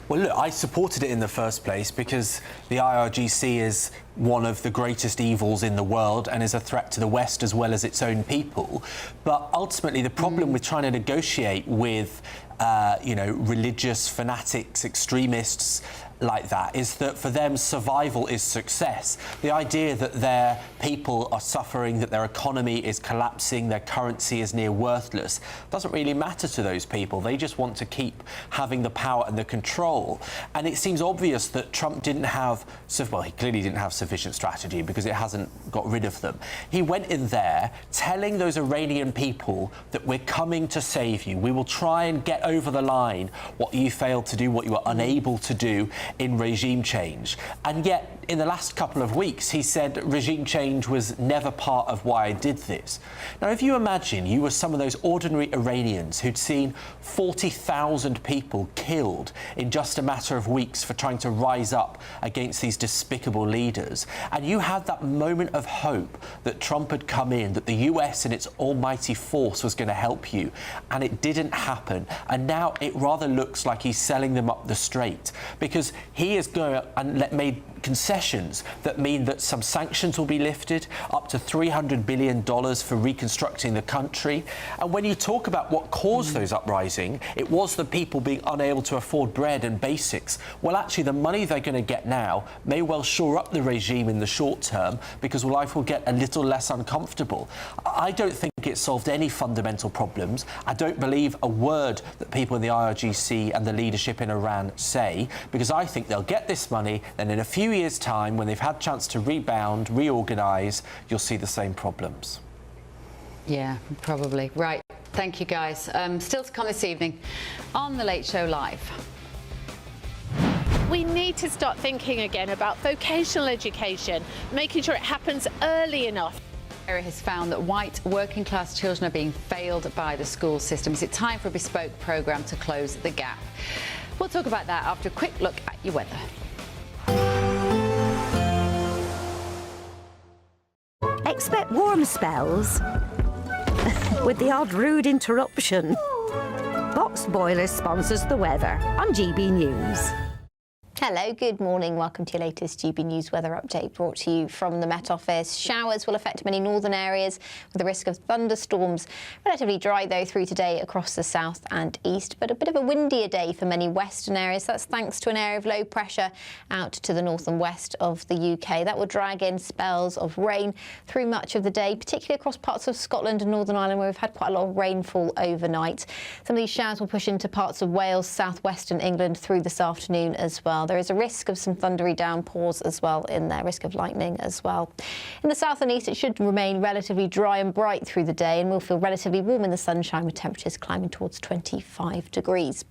Well, look, I supported it in the first place because the IRGC is one of the greatest evils in the world and is a threat to the West as well as its own people. But ultimately, the problem with trying to negotiate with, religious fanatics, extremists like that is that for them survival is success. The idea that their people are suffering, that their economy is collapsing, their currency is near worthless, doesn't really matter to those people. They just want to keep having the power and the control. And it seems obvious that Trump didn't have, well, he clearly didn't have sufficient strategy because it hasn't got rid of them. He went in there telling those Iranian people that we're coming to save you. We will try and get over the line what you failed to do, what you were unable to do in regime change. And yet, in the last couple of weeks, he said regime change was never part of why I did this. Now, if you imagine you were some of those ordinary Iranians who'd seen 40,000 people killed in just a matter of weeks for trying to rise up against these despicable leaders, and you had that moment of hope that Trump had come in, that the US and its almighty force was going to help you, and it didn't happen. And now it rather looks like he's selling them up the straight, because he is going and made concessions that mean that some sanctions will be lifted, up to $300 billion for reconstructing the country. And when you talk about what caused those uprising, it was the people being unable to afford bread and basics. Well, actually, the money they're going to get now may well shore up the regime in the short term, because life will get a little less uncomfortable. I don't think it solved any fundamental problems. I don't believe a word that people in the IRGC and the leadership in Iran say, because I think they'll get this money, then in a few years' time, when they've had a chance to rebound, reorganise, you'll see the same problems. Yeah, probably. Right. Thank you, guys. Still to come this evening on The Late Show Live. We need to start thinking again about vocational education, making sure it happens early enough. Has found that white working class children are being failed by the school system. Is it time for a bespoke programme to close the gap? We'll talk about that after a quick look at your weather. Expect warm spells with the odd rude interruption. Box Boilers sponsors the weather on GB News. Hello, good morning. Welcome to your latest GB News weather update brought to you from the Met Office. Showers will affect many northern areas with a risk of thunderstorms. Relatively dry, though, through today across the south and east, but a bit of a windier day for many western areas. That's thanks to an area of low pressure out to the north and west of the UK. That will drag in spells of rain through much of the day, particularly across parts of Scotland and Northern Ireland, where we've had quite a lot of rainfall overnight. Some of these showers will push into parts of Wales, southwestern England through this afternoon as well. There is a risk of some thundery downpours as well in there, risk of lightning as well. In the south and east, it should remain relatively dry and bright through the day, and we'll feel relatively warm in the sunshine with temperatures climbing towards 25 degrees.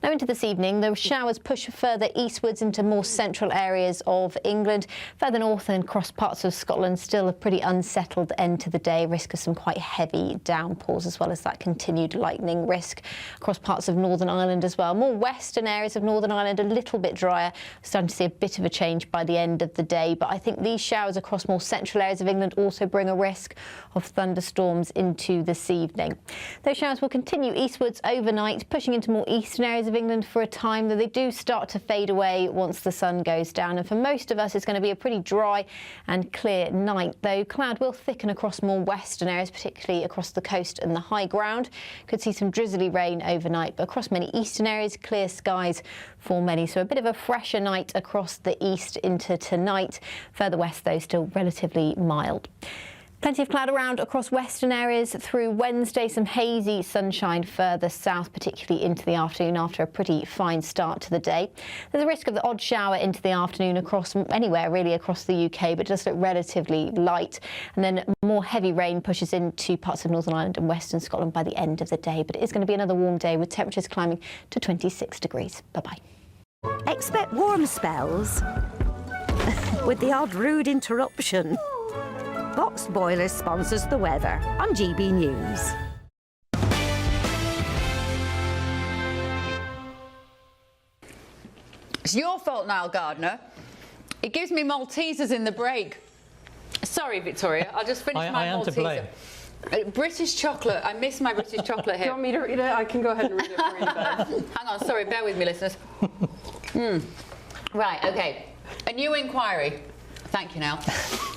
Now into this evening, the showers push further eastwards into more central areas of England. Further north and across parts of Scotland, still a pretty unsettled end to the day, risk of some quite heavy downpours as well as that continued lightning risk across parts of Northern Ireland as well. More western areas of Northern Ireland, a little bit dry drier. Starting to see a bit of a change by the end of the day, but I think these showers across more central areas of England also bring a risk of thunderstorms into this evening. Those showers will continue eastwards overnight, pushing into more eastern areas of England for a time, though they do start to fade away once the sun goes down. And for most of us, it's going to be a pretty dry and clear night, though cloud will thicken across more western areas, particularly across the coast and the high ground. Could see some drizzly rain overnight, but across many eastern areas, clear skies for many. So a bit of a fresher night across the east into tonight. Further west, though, still relatively mild. Plenty of cloud around across western areas through Wednesday. Some hazy sunshine further south, particularly into the afternoon after a pretty fine start to the day. There's a risk of the odd shower into the afternoon across anywhere really across the UK, but just look relatively light. And then more heavy rain pushes into parts of Northern Ireland and Western Scotland by the end of the day. But it is going to be another warm day with temperatures climbing to 26 degrees. Bye-bye. Expect warm spells with the odd rude interruption. Boxed Boilers sponsors the weather on GB News. It's your fault, Niall Gardner. It gives me Maltesers in the break. Sorry, Victoria. I'll just finish my am Malteser. to blame. British chocolate. I miss my British chocolate here. Do you want me to read it? I can go ahead and read it for you, Bev. Hang on, sorry, bear with me, listeners. Right, okay. A new inquiry. Thank you, Nell.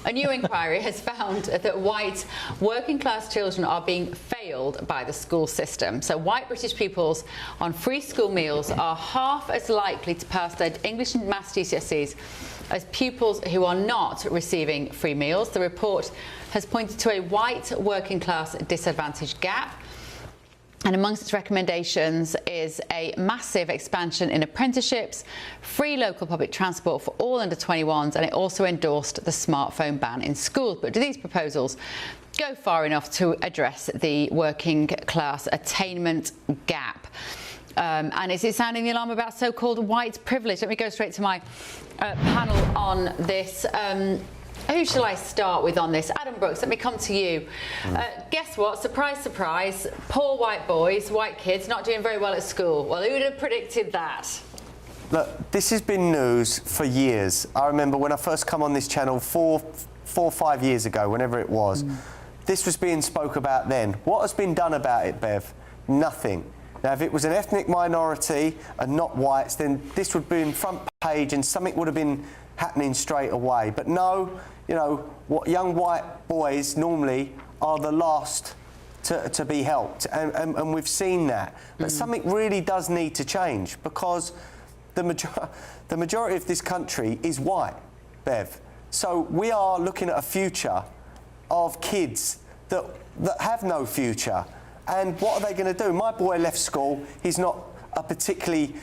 A new inquiry has found that white working-class children are being failed by the school system. So white British pupils on free school meals are half as likely to pass their English and Maths GCSEs as pupils who are not receiving free meals. The report has pointed to a white working-class disadvantage gap. And amongst its recommendations is a massive expansion in apprenticeships, free local public transport for all under 21s, and it also endorsed the smartphone ban in schools. But do these proposals go far enough to address the working class attainment gap? And is it sounding the alarm about so-called white privilege? Let me go straight to my panel on this. Who shall I start with on this? Adam Brooks, let me come to you. Guess what? Surprise, surprise. Poor white boys, white kids, not doing very well at school. Well, who would have predicted that? Look, this has been news for years. I remember when I first come on this channel 4 or 5 years ago, whenever it was, this was being spoke about then. What has been done about it, Bev? Nothing. Now, if it was an ethnic minority and not whites, then this would be in front page and something would have been happening straight away. But no, you know, what young white boys normally are the last to be helped, and we've seen that. But something really does need to change, because the majority of this country is white, Bev. So we are looking at a future of kids that have no future. And what are they going to do? My boy left school. He's not a particularly,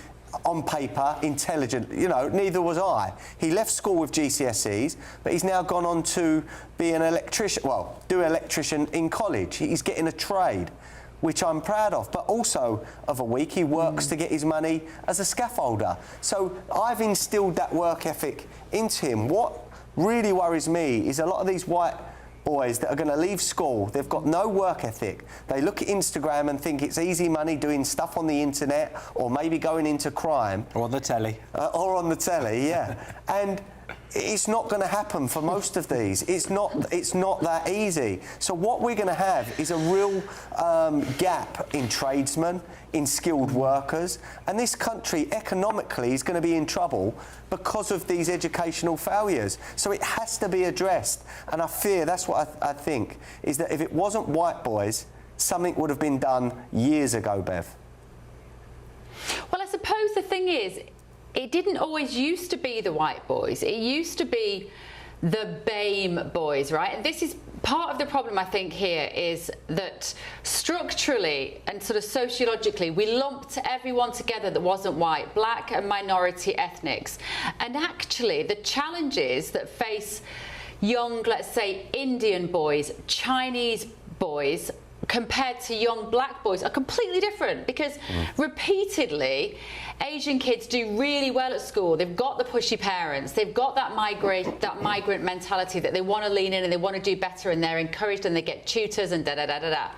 on paper, intelligent, you know, neither was I. He left school with GCSEs, but he's now gone on to be an electrician, well, do electrician in college. He's getting a trade, which I'm proud of, but also of a week he works to get his money as a scaffolder. So I've instilled that work ethic into him. What really worries me is a lot of these white boys that are going to leave school, they've got no work ethic. They look at Instagram and think it's easy money doing stuff on the internet, or maybe going into crime. Or on the telly. Or on the telly, yeah. And it's not going to happen for most of these. It's not that easy. So what we're going to have is a real gap in tradesmen, in skilled workers, and this country economically is going to be in trouble because of these educational failures. So it has to be addressed, and I fear, that's what I think, is that if it wasn't white boys, something would have been done years ago, Bev. Well, I suppose the thing is, it didn't always used to be the white boys. It used to be the BAME boys, right? And this is part of the problem, I think, here, is that structurally and sort of sociologically, we lumped everyone together that wasn't white, black and minority ethnics. And actually, the challenges that face young, let's say, Indian boys, Chinese boys, compared to young black boys are completely different, because repeatedly Asian kids do really well at school. They've got the pushy parents, they've got that migrant mentality that they want to lean in and they want to do better, and they're encouraged and they get tutors and da-da-da-da-da.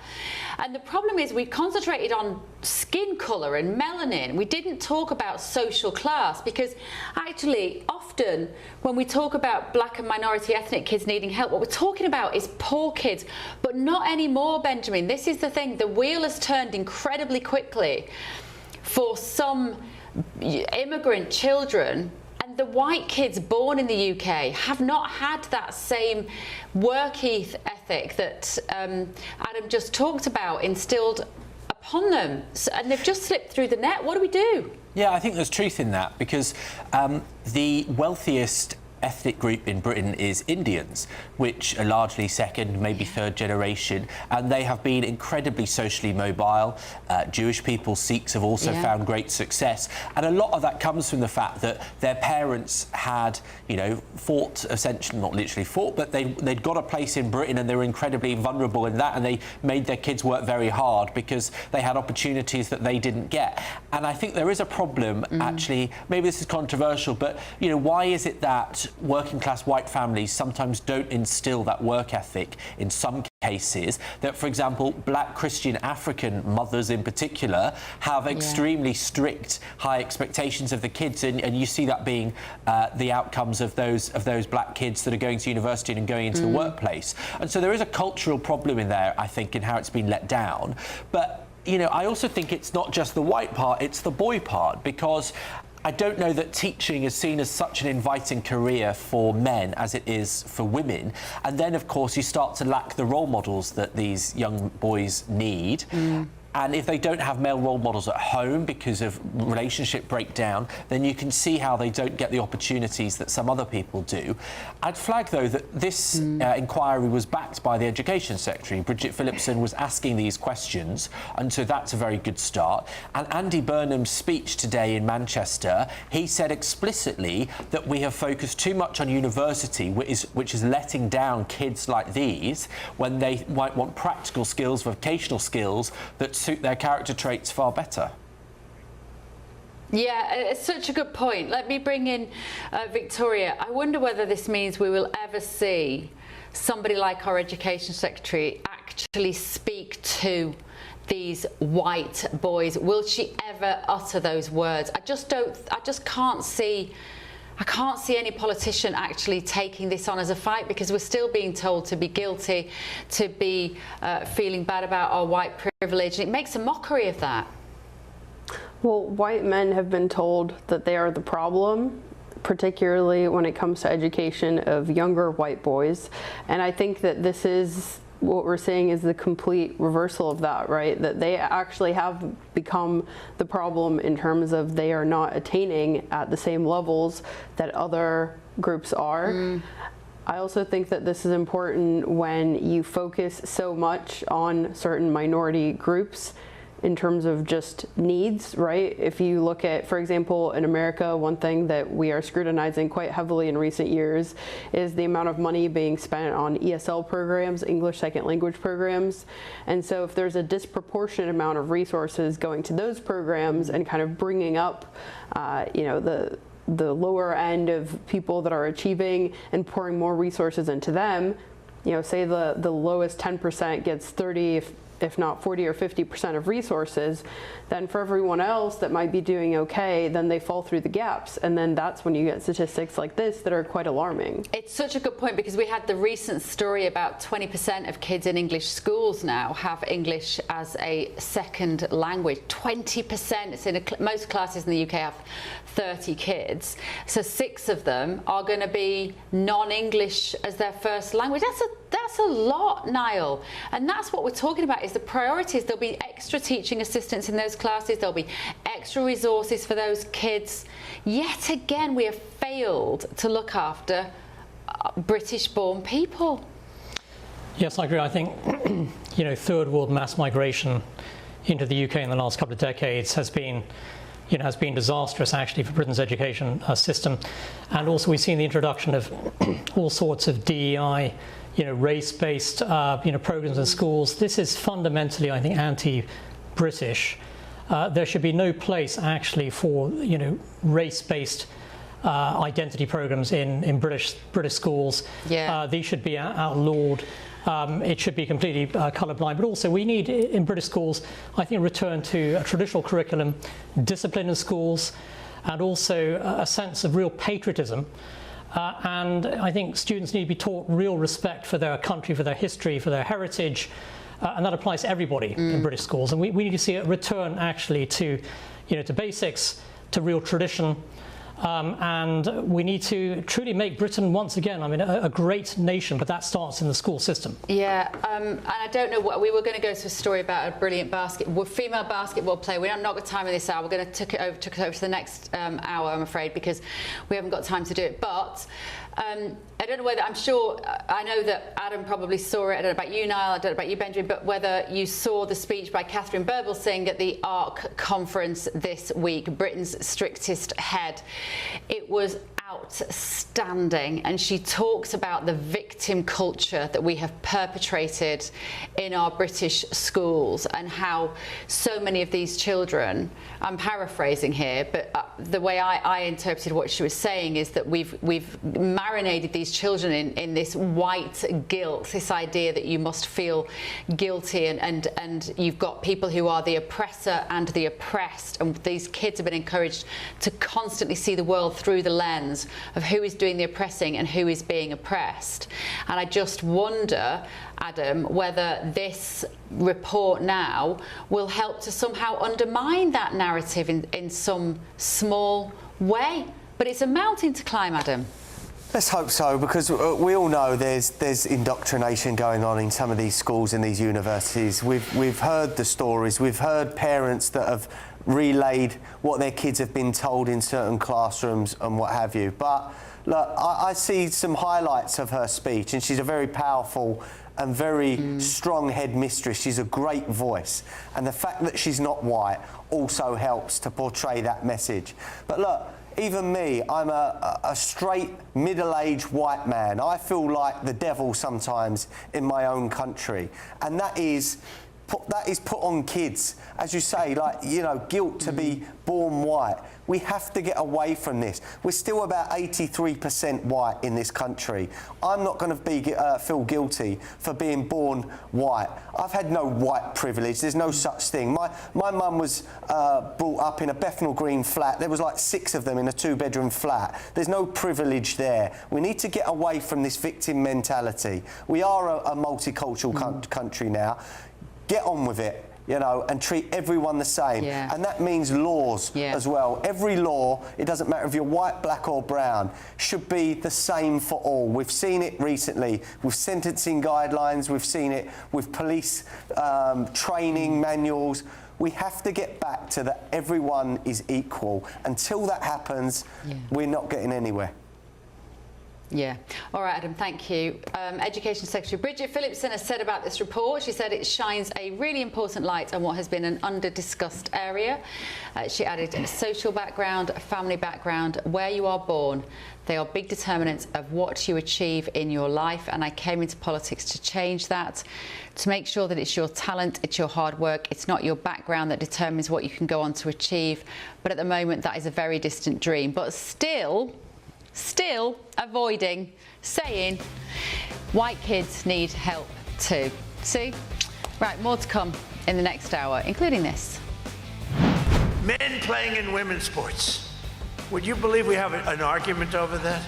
And the problem is we concentrated on skin colour and melanin. We didn't talk about social class, because actually often when we talk about black and minority ethnic kids needing help, what we're talking about is poor kids, but not anymore, Benjamin. This is the thing, the wheel has turned incredibly quickly for some immigrant children. And the white kids born in the UK have not had that same work ethic that Adam just talked about instilled upon them. And they've just slipped through the net. What do we do? Yeah, I think there's truth in that, because the wealthiest ethnic group in Britain is Indians, which are largely second, maybe third generation, and they have been incredibly socially mobile. Jewish people, Sikhs have also found great success, and a lot of that comes from the fact that their parents had, you know, fought, essentially, not literally fought, but they'd got a place in Britain and they were incredibly vulnerable in that, and they made their kids work very hard because they had opportunities that they didn't get. And I think there is a problem, actually, maybe this is controversial, but, you know, why is it that working class white families sometimes don't instill that work ethic in some cases, that, for example, black Christian African mothers in particular have extremely strict, high expectations of the kids, and you see that being the outcomes of those black kids that are going to university and going into the workplace. And so there is a cultural problem in there, I think, in how it's been let down. But, you know, I also think it's not just the white part, it's the boy part, because I don't know that teaching is seen as such an inviting career for men as it is for women. And then, of course, you start to lack the role models that these young boys need. And if they don't have male role models at home because of relationship breakdown, then you can see how they don't get the opportunities that some other people do. I'd flag, though, that this inquiry was backed by the Education Secretary. Bridget Phillipson was asking these questions, and so that's a very good start. And Andy Burnham's speech today in Manchester, he said explicitly that we have focused too much on university, which is letting down kids like these when they might want practical skills, vocational skills that suit their character traits far better. Yeah, it's such a good point. Let me bring in Victoria. I wonder whether this means we will ever see somebody like our Education Secretary actually speak to these white boys. Will she ever utter those words? I can't see any politician actually taking this on as a fight, because we're still being told to be guilty, to be feeling bad about our white privilege. And it makes a mockery of that. Well, white men have been told that they are the problem, particularly when it comes to education of younger white boys. And I think that this is what we're seeing is the complete reversal of that, right? That they actually have become the problem in terms of they are not attaining at the same levels that other groups are. I also think that this is important when you focus so much on certain minority groups in terms of just needs, right? If you look at, for example, in America, one thing that we are scrutinizing quite heavily in recent years is the amount of money being spent on ESL programs, English Second Language programs. And so if there's a disproportionate amount of resources going to those programs and kind of bringing up, you know, the lower end of people that are achieving and pouring more resources into them, you know, say the lowest 10% gets 30, if not 40 or 50% of resources, then for everyone else that might be doing okay, then they fall through the gaps. And then that's when you get statistics like this that are quite alarming. It's such a good point, because we had the recent story about 20% of kids in English schools now have English as a second language. 20%. It's in most classes in the UK have 30 kids. So 6 of them are going to be non-English as their first language. That's a lot, Niall. And that's what we're talking about, is the priorities. There'll be extra teaching assistants in those classes. There'll be extra resources for those kids. Yet again, we have failed to look after British-born people. Yes, I agree. I think, you know, third world mass migration into the UK in the last couple of decades has been disastrous actually for Britain's education system. And also we've seen the introduction of all sorts of DEI race-based programs in schools. This is fundamentally, I think, anti-British. There should be no place actually for race-based identity programs in British schools. Yeah. These should be outlawed. It should be completely colourblind. But also, we need in British schools, I think, a return to a traditional curriculum, discipline in schools, and also a sense of real patriotism. And I think students need to be taught real respect for their country, for their history, for their heritage, and that applies to everybody in British schools. And we need to see a return actually to, to basics, to real tradition, and we need to truly make Britain once again, a great nation. But that starts in the school system. Yeah, and I don't know what we were going to go to a story about a brilliant female basketball player. We don't got time in this hour. We're going to took it over to the next hour, I'm afraid, because we haven't got time to do it. But I don't know whether, I know that Adam probably saw it. I don't know about you, Niall, I don't know about you, Benjamin, but whether you saw the speech by Catherine Birbalsingh at the ARC conference this week, Britain's strictest head. It was outstanding, and she talks about the victim culture that we have perpetrated in our British schools and how so many of these children, I'm paraphrasing here, but the way I interpreted what she was saying is that we've marinated these children in this white guilt, this idea that you must feel guilty, and you've got people who are the oppressor and the oppressed, and these kids have been encouraged to constantly see the world through the lens of who is doing the oppressing and who is being oppressed. And I just wonder, Adam, whether this report now will help to somehow undermine that narrative in some small way. But it's a mountain to climb, Adam. Let's hope so, because we all know there's indoctrination going on in some of these schools and these universities. We've heard the stories. We've heard parents that have relayed what their kids have been told in certain classrooms and what have you. But look, I see some highlights of her speech, and she's a very powerful and very strong headmistress. She's a great voice, and the fact that she's not white also helps to portray that message. But look, even me, I'm a straight, middle-aged white man. I feel like the devil sometimes in my own country, and that is put on kids, as you say, guilt to be born white. We have to get away from this. We're still about 83% white in this country. I'm not going to feel guilty for being born white. I've had no white privilege. There's no such thing. My mum was brought up in a Bethnal Green flat. There was like 6 of them in a 2-bedroom flat. There's no privilege there. We need to get away from this victim mentality. We are a multicultural country now. Get on with it, and treat everyone the same. Yeah. And that means laws as well. Every law, it doesn't matter if you're white, black or brown, should be the same for all. We've seen it recently with sentencing guidelines. We've seen it with police training manuals. We have to get back to that everyone is equal. Until that happens, we're not getting anywhere. Yeah. All right, Adam, thank you. Education Secretary Bridget Phillipson has said about this report, she said it shines a really important light on what has been an under-discussed area. She added social background, family background, where you are born. They are big determinants of what you achieve in your life, and I came into politics to change that, to make sure that it's your talent, it's your hard work, it's not your background that determines what you can go on to achieve. But at the moment, that is a very distant dream. But still avoiding saying white kids need help too. See? Right, more to come in the next hour, including this. Men playing in women's sports. Would you believe we have an argument over that?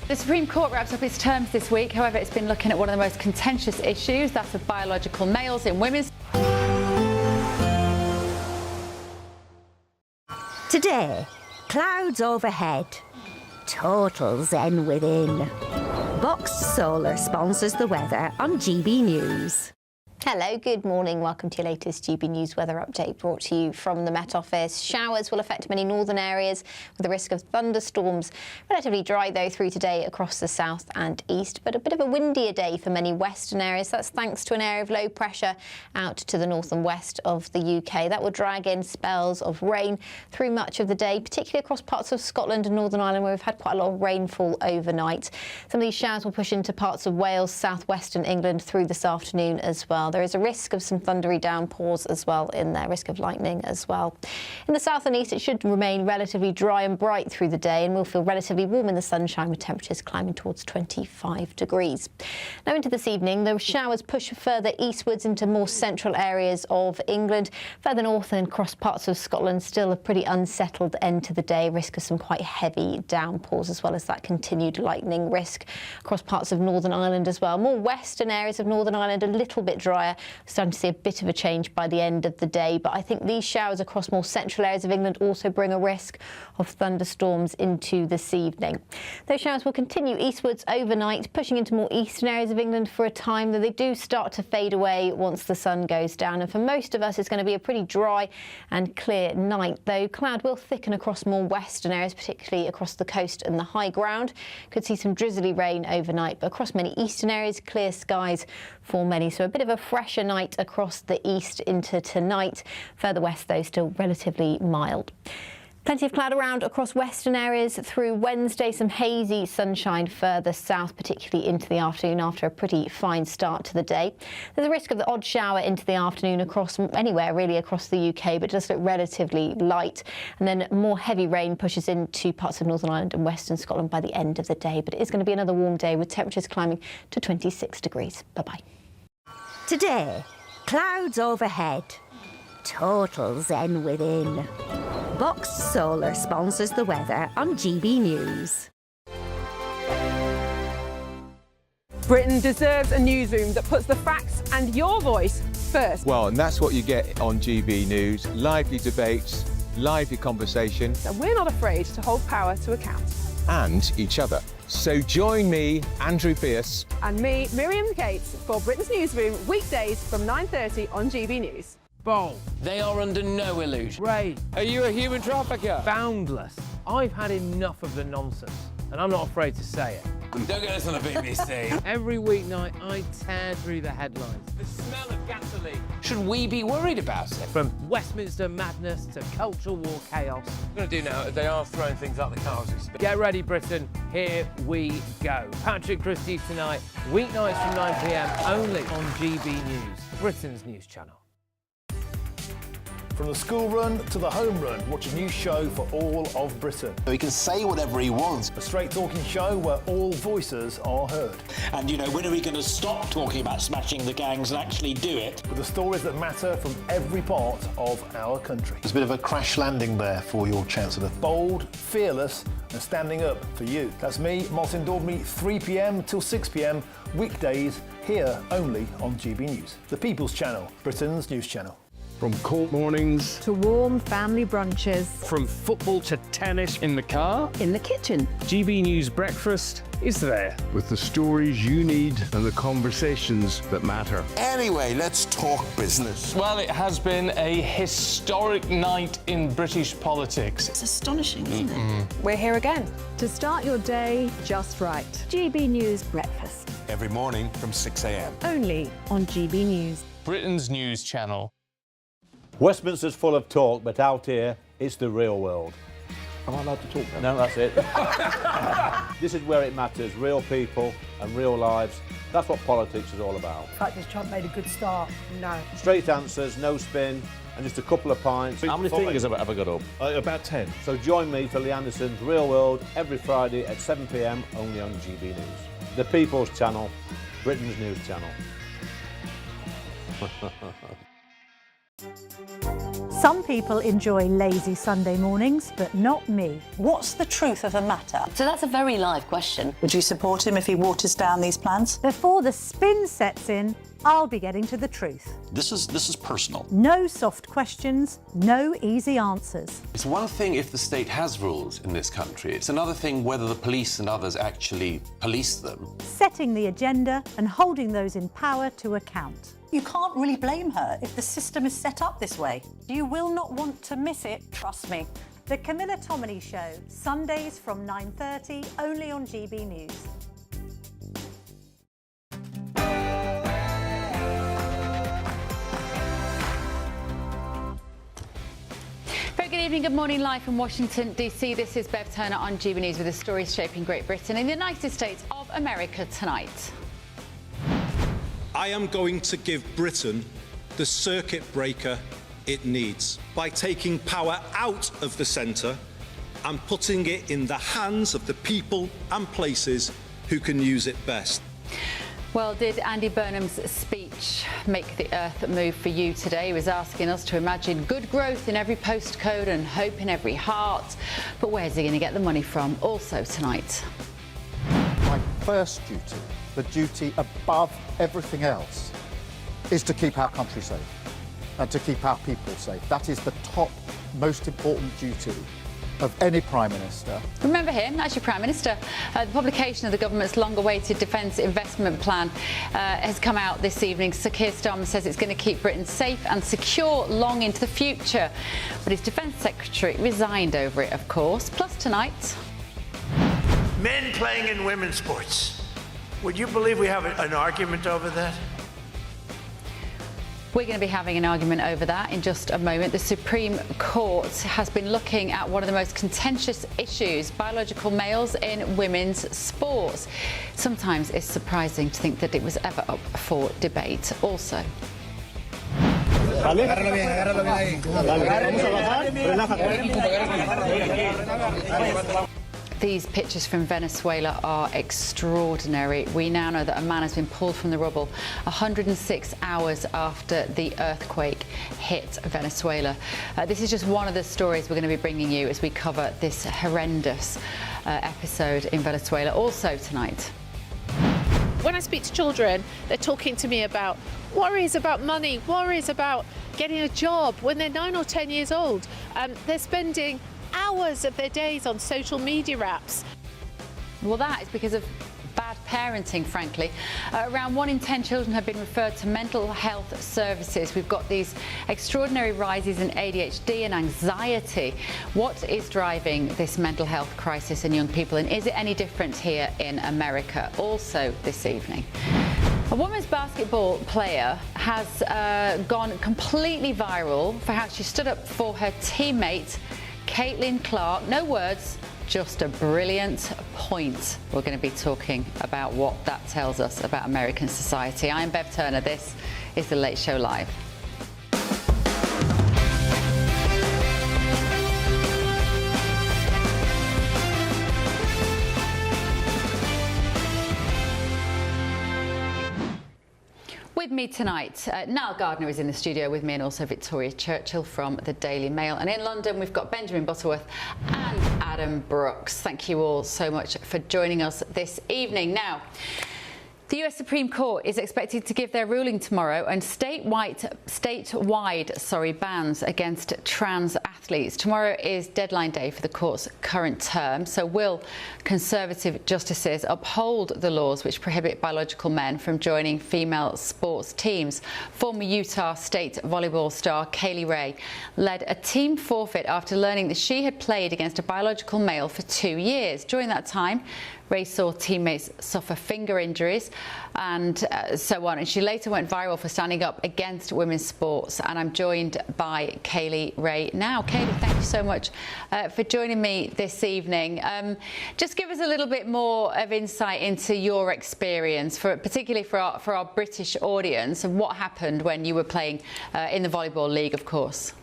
The Supreme Court wraps up its terms this week. However, it's been looking at one of the most contentious issues, that of biological males in women's. Today, clouds overhead, total zen within. Boxed Solar sponsors the weather on GB News. Hello, good morning. Welcome to your latest GB News weather update brought to you from the Met Office. Showers will affect many northern areas with the risk of thunderstorms. Relatively dry, though, through today across the south and east, but a bit of a windier day for many western areas. That's thanks to an area of low pressure out to the north and west of the UK. That will drag in spells of rain through much of the day, particularly across parts of Scotland and Northern Ireland, where we've had quite a lot of rainfall overnight. Some of these showers will push into parts of Wales, southwestern England through this afternoon as well. There is a risk of some thundery downpours as well in there, risk of lightning as well. In the south and east, it should remain relatively dry and bright through the day, and we'll feel relatively warm in the sunshine with temperatures climbing towards 25 degrees. Now into this evening, the showers push further eastwards into more central areas of England. Further north and across parts of Scotland, still a pretty unsettled end to the day, risk of some quite heavy downpours as well as that continued lightning risk across parts of Northern Ireland as well. More western areas of Northern Ireland a little bit drier. Starting to see a bit of a change by the end of the day, but I think these showers across more central areas of England also bring a risk of thunderstorms into this evening. Those showers will continue eastwards overnight, pushing into more eastern areas of England for a time, though they do start to fade away once the sun goes down. And for most of us, it's going to be a pretty dry and clear night, though cloud will thicken across more western areas, particularly across the coast and the high ground. Could see some drizzly rain overnight, but across many eastern areas, clear skies for many. So a bit of a fresher night across the east into tonight. Further west, though, still relatively mild. Plenty of cloud around across western areas through Wednesday. Some hazy sunshine further south, particularly into the afternoon after a pretty fine start to the day. There's a risk of the odd shower into the afternoon across anywhere really across the UK, but just look relatively light. And then more heavy rain pushes into parts of Northern Ireland and western Scotland by the end of the day. But it is going to be another warm day with temperatures climbing to 26 degrees. Bye-bye. Today, clouds overhead. Total zen within. Boxed Solar sponsors the weather on GB News. Britain deserves a newsroom that puts the facts and your voice first. Well, and that's what you get on GB News. Lively debates, lively conversation. And we're not afraid to hold power to account. And each other. So join me, Andrew Pearce. And me, Miriam Gates, for Britain's Newsroom, weekdays from 9:30 on GB News. Bold. They are under no illusion. Ray. Are you a human trafficker? Boundless. I've had enough of the nonsense, and I'm not afraid to say it. Don't get us on the BBC. Every weeknight, I tear through the headlines. The smell of gasoline. Should we be worried about it? From Westminster madness to cultural war chaos. What we're going to do now is they are throwing things out the car as we speak. Get ready, Britain. Here we go. Patrick Christys tonight, weeknights from 9 p.m. only on GB News, Britain's news channel. From the school run to the home run, watch a new show for all of Britain. He can say whatever he wants. A straight talking show where all voices are heard. And, you know, when are we going to stop talking about smashing the gangs and actually do it? With the stories that matter from every part of our country. There's a bit of a crash landing there for your Chancellor. Bold, fearless and standing up for you. That's me, Martin Daubney, 3 p.m. till 6 p.m. weekdays here only on GB News. The People's Channel, Britain's news channel. From court mornings to warm family brunches, from football to tennis in the car, in the kitchen. GB News Breakfast is there with the stories you need and the conversations that matter. Anyway, let's talk business. Well, it has been a historic night in British politics. It's astonishing, isn't it? We're here again. To start your day just right. GB News Breakfast. Every morning from 6 a.m. Only on GB News. Britain's news channel. Westminster's full of talk, but out here, it's the real world. Am I allowed to talk now? No, that's it. This is where it matters, real people and real lives. That's what politics is all about. The fact is Trump made a good start. No. Straight answers, no spin, and just a couple of pints. How many fingers have I got up? About 10. So join me for Lee Anderson's Real World every Friday at 7 p.m. only on GB News. The People's Channel, Britain's news channel. Some people enjoy lazy Sunday mornings, but not me. What's the truth of the matter? So that's a very live question. Would you support him if he waters down these plans? Before the spin sets in, I'll be getting to the truth. This is personal. No soft questions, no easy answers. It's one thing if the state has rules in this country. It's another thing whether the police and others actually police them. Setting the agenda and holding those in power to account. You can't really blame her if the system is set up this way. You will not want to miss it, trust me. The Camilla Tominey Show, Sundays from 9:30, only on GB News. Very good evening, good morning, live from Washington, D.C. This is Bev Turner on GB News with the stories shaping Great Britain and the United States of America tonight. I am going to give Britain the circuit breaker it needs by taking power out of the centre and putting it in the hands of the people and places who can use it best. Well, did Andy Burnham's speech make the earth move for you today? He was asking us to imagine good growth in every postcode and hope in every heart. But where's he going to get the money from? Also tonight. My first duty, the duty above everything else, is to keep our country safe and to keep our people safe. That is the top most important duty of any Prime Minister. Remember him, that's your Prime Minister. The publication of the government's long-awaited defence investment plan has come out this evening. Sir Keir Starmer says it's going to keep Britain safe and secure long into the future. But his Defence Secretary resigned over it, of course. Plus tonight... Men playing in women's sports. Would you believe we have an argument over that? We're going to be having an argument over that in just a moment. The Supreme Court has been looking at one of the most contentious issues, biological males in women's sports. Sometimes it's surprising to think that it was ever up for debate also. These pictures from Venezuela are extraordinary. We now know that a man has been pulled from the rubble 106 hours after the earthquake hit Venezuela. This is just one of the stories we're going to be bringing you as we cover this horrendous episode in Venezuela. Also tonight. When I speak to children, they're talking to me about worries about money, worries about getting a job when they're 9 or 10 years old. They're spending hours of their days on social media apps. Well, that is because of bad parenting, frankly. Around 1 in 10 children have been referred to mental health services. We've got these extraordinary rises in ADHD and anxiety. What is driving this mental health crisis in young people, and is it any different here in America? Also this evening. A women's basketball player has gone completely viral for how she stood up for her teammate Caitlin Clark. No words, just a brilliant point. We're going to be talking about what that tells us about American society. I'm Bev Turner. This is The Late Show Live. With me tonight, Niall Gardner is in the studio with me, and also Victoria Churchill from the Daily Mail. And in London, we've got Benjamin Butterworth and Adam Brooks. Thank you all so much for joining us this evening. Now, the US Supreme Court is expected to give their ruling tomorrow on statewide bans against trans athletes. Tomorrow is deadline day for the court's current term. So will Conservative justices uphold the laws which prohibit biological men from joining female sports teams? Former Utah State volleyball star Kaylee Ray led a team forfeit after learning that she had played against a biological male for 2 years. During that time, Ray saw teammates suffer finger injuries and so on. And she later went viral for standing up against women's sports. And I'm joined by Kaylee Ray now. Kaylee, thank you so much for joining me this evening. Just give us a little bit more of insight into your experience, particularly for our British audience, and what happened when you were playing in the Volleyball League, of course.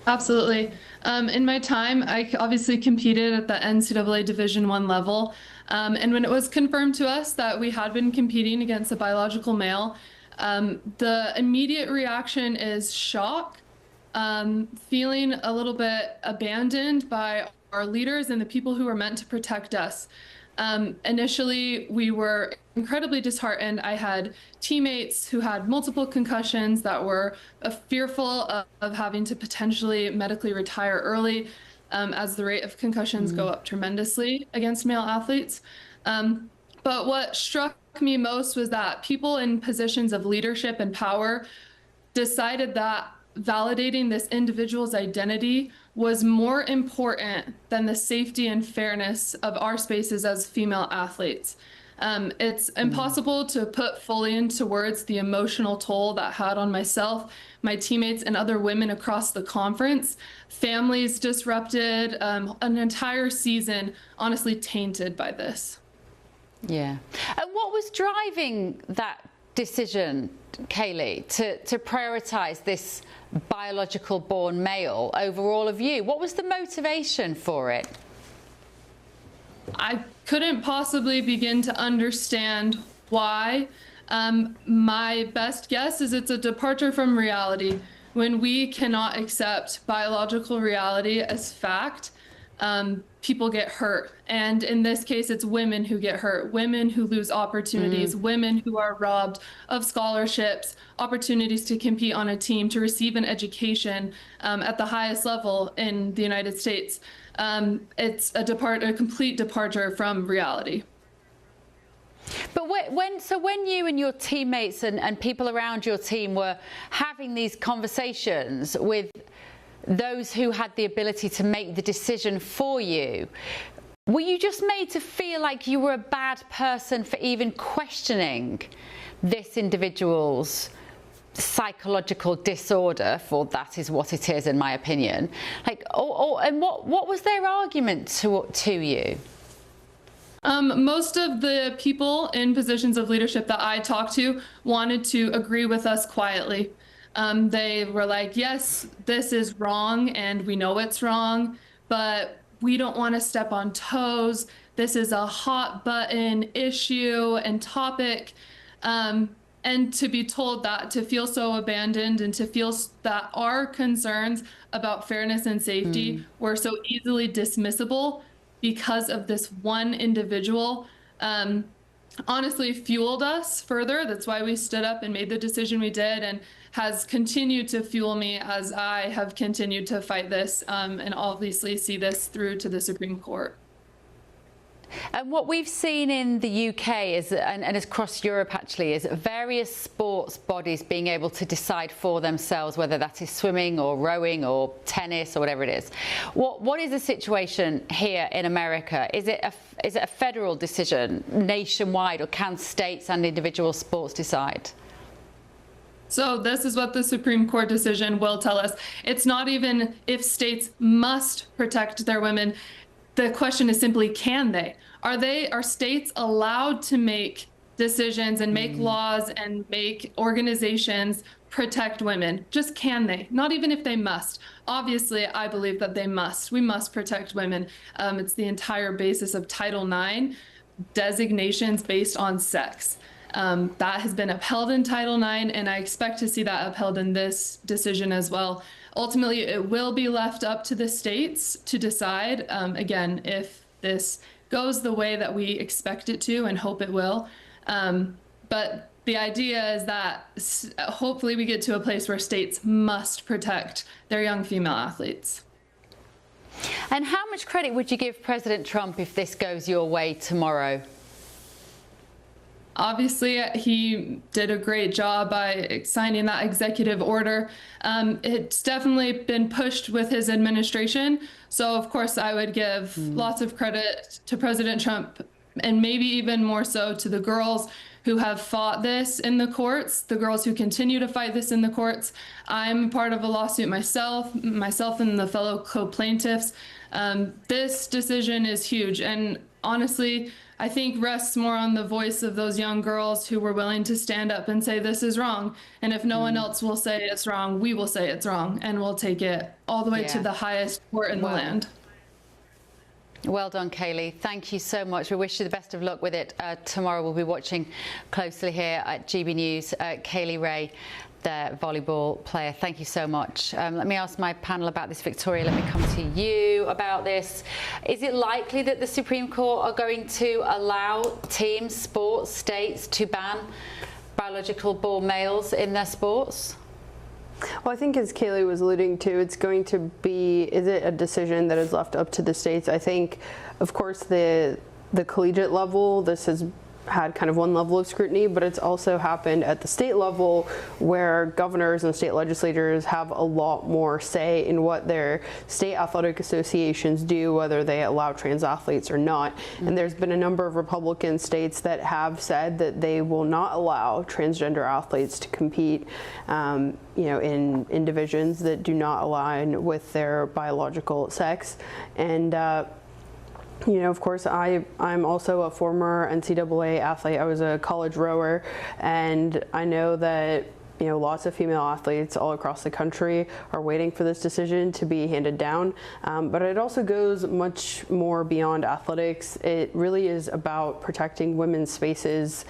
Absolutely. In my time, I obviously competed at the NCAA Division I level. And when it was confirmed to us that we had been competing against a biological male, the immediate reaction is shock, feeling a little bit abandoned by our leaders and the people who were meant to protect us. Initially, we were incredibly disheartened. I had teammates who had multiple concussions that were fearful of having to potentially medically retire early, as the rate of concussions go up tremendously against male athletes. But what struck me most was that people in positions of leadership and power decided that validating this individual's identity was more important than the safety and fairness of our spaces as female athletes. It's impossible to put fully into words the emotional toll that had on myself, my teammates, and other women across the conference. Families disrupted, an entire season honestly tainted by this. Yeah. And what was driving that decision, Kaylee, to prioritise this biological born male over all of you? What was the motivation for it? I couldn't possibly begin to understand why. My best guess is it's a departure from reality. When we cannot accept biological reality as fact, people get hurt. And in this case, it's women who get hurt, women who lose opportunities, women who are robbed of scholarships, opportunities to compete on a team, to receive an education at the highest level in the United States. It's a complete departure from reality. But when you and your teammates and people around your team were having these conversations with those who had the ability to make the decision for you, were you just made to feel like you were a bad person for even questioning this individual's psychological disorder? For that is what it is, in my opinion. And what was their argument to you? Most of the people in positions of leadership that I talked to wanted to agree with us quietly. They were like, yes, this is wrong and we know it's wrong, but we don't want to step on toes. This is a hot button issue and topic. And to be told that, to feel so abandoned and to feel that our concerns about fairness and safety were so easily dismissible because of this one individual, honestly fueled us further. That's why we stood up and made the decision we did, and has continued to fuel me as I have continued to fight this and obviously see this through to the Supreme Court. And what we've seen in the UK is, and across Europe actually, is various sports bodies being able to decide for themselves whether that is swimming or rowing or tennis or whatever it is. What is the situation here in America? Is it a federal decision nationwide, or can states and individual sports decide? So this is what the Supreme Court decision will tell us. It's not even if states must protect their women. The question is simply, can they? Are states allowed to make decisions and make laws and make organizations protect women? Just can they? Not even if they must. Obviously, I believe that they must. We must protect women. It's the entire basis of Title IX, designations based on sex. That has been upheld in Title IX, and I expect to see that upheld in this decision as well. Ultimately, it will be left up to the states to decide, again, if this goes the way that we expect it to and hope it will. But the idea is that hopefully we get to a place where states must protect their young female athletes. And how much credit would you give President Trump if this goes your way tomorrow? Obviously, he did a great job by signing that executive order. It's definitely been pushed with his administration. So, of course, I would give lots of credit to President Trump, and maybe even more so to the girls who have fought this in the courts, the girls who continue to fight this in the courts. I'm part of a lawsuit myself and the fellow co-plaintiffs. This decision is huge, and honestly, I think rests more on the voice of those young girls who were willing to stand up and say this is wrong. And if no one else will say it's wrong, we will say it's wrong, and we'll take it all the way to the highest court in the land. Well done, Kaylee. Thank you so much. We wish you the best of luck with it. Tomorrow we'll be watching closely here at GB News. Kaylee Ray, the volleyball player, thank you so much. Let me ask my panel about this. Victoria, let me come to you about this. Is it likely that the Supreme Court are going to allow teams, sports, states to ban biological born males in their sports? Well, I think as Kaylee was alluding to, it's going to be, is it a decision that is left up to the states? I think, of course, the collegiate level, this has had kind of one level of scrutiny, but it's also happened at the state level where governors and state legislators have a lot more say in what their state athletic associations do, whether they allow trans athletes or not. And there's been a number of Republican states that have said that they will not allow transgender athletes to compete in divisions that do not align with their biological sex. And of course, I'm also a former NCAA athlete. I was a college rower, and I know that lots of female athletes all across the country are waiting for this decision to be handed down. But it also goes much more beyond athletics. It really is about protecting women's spaces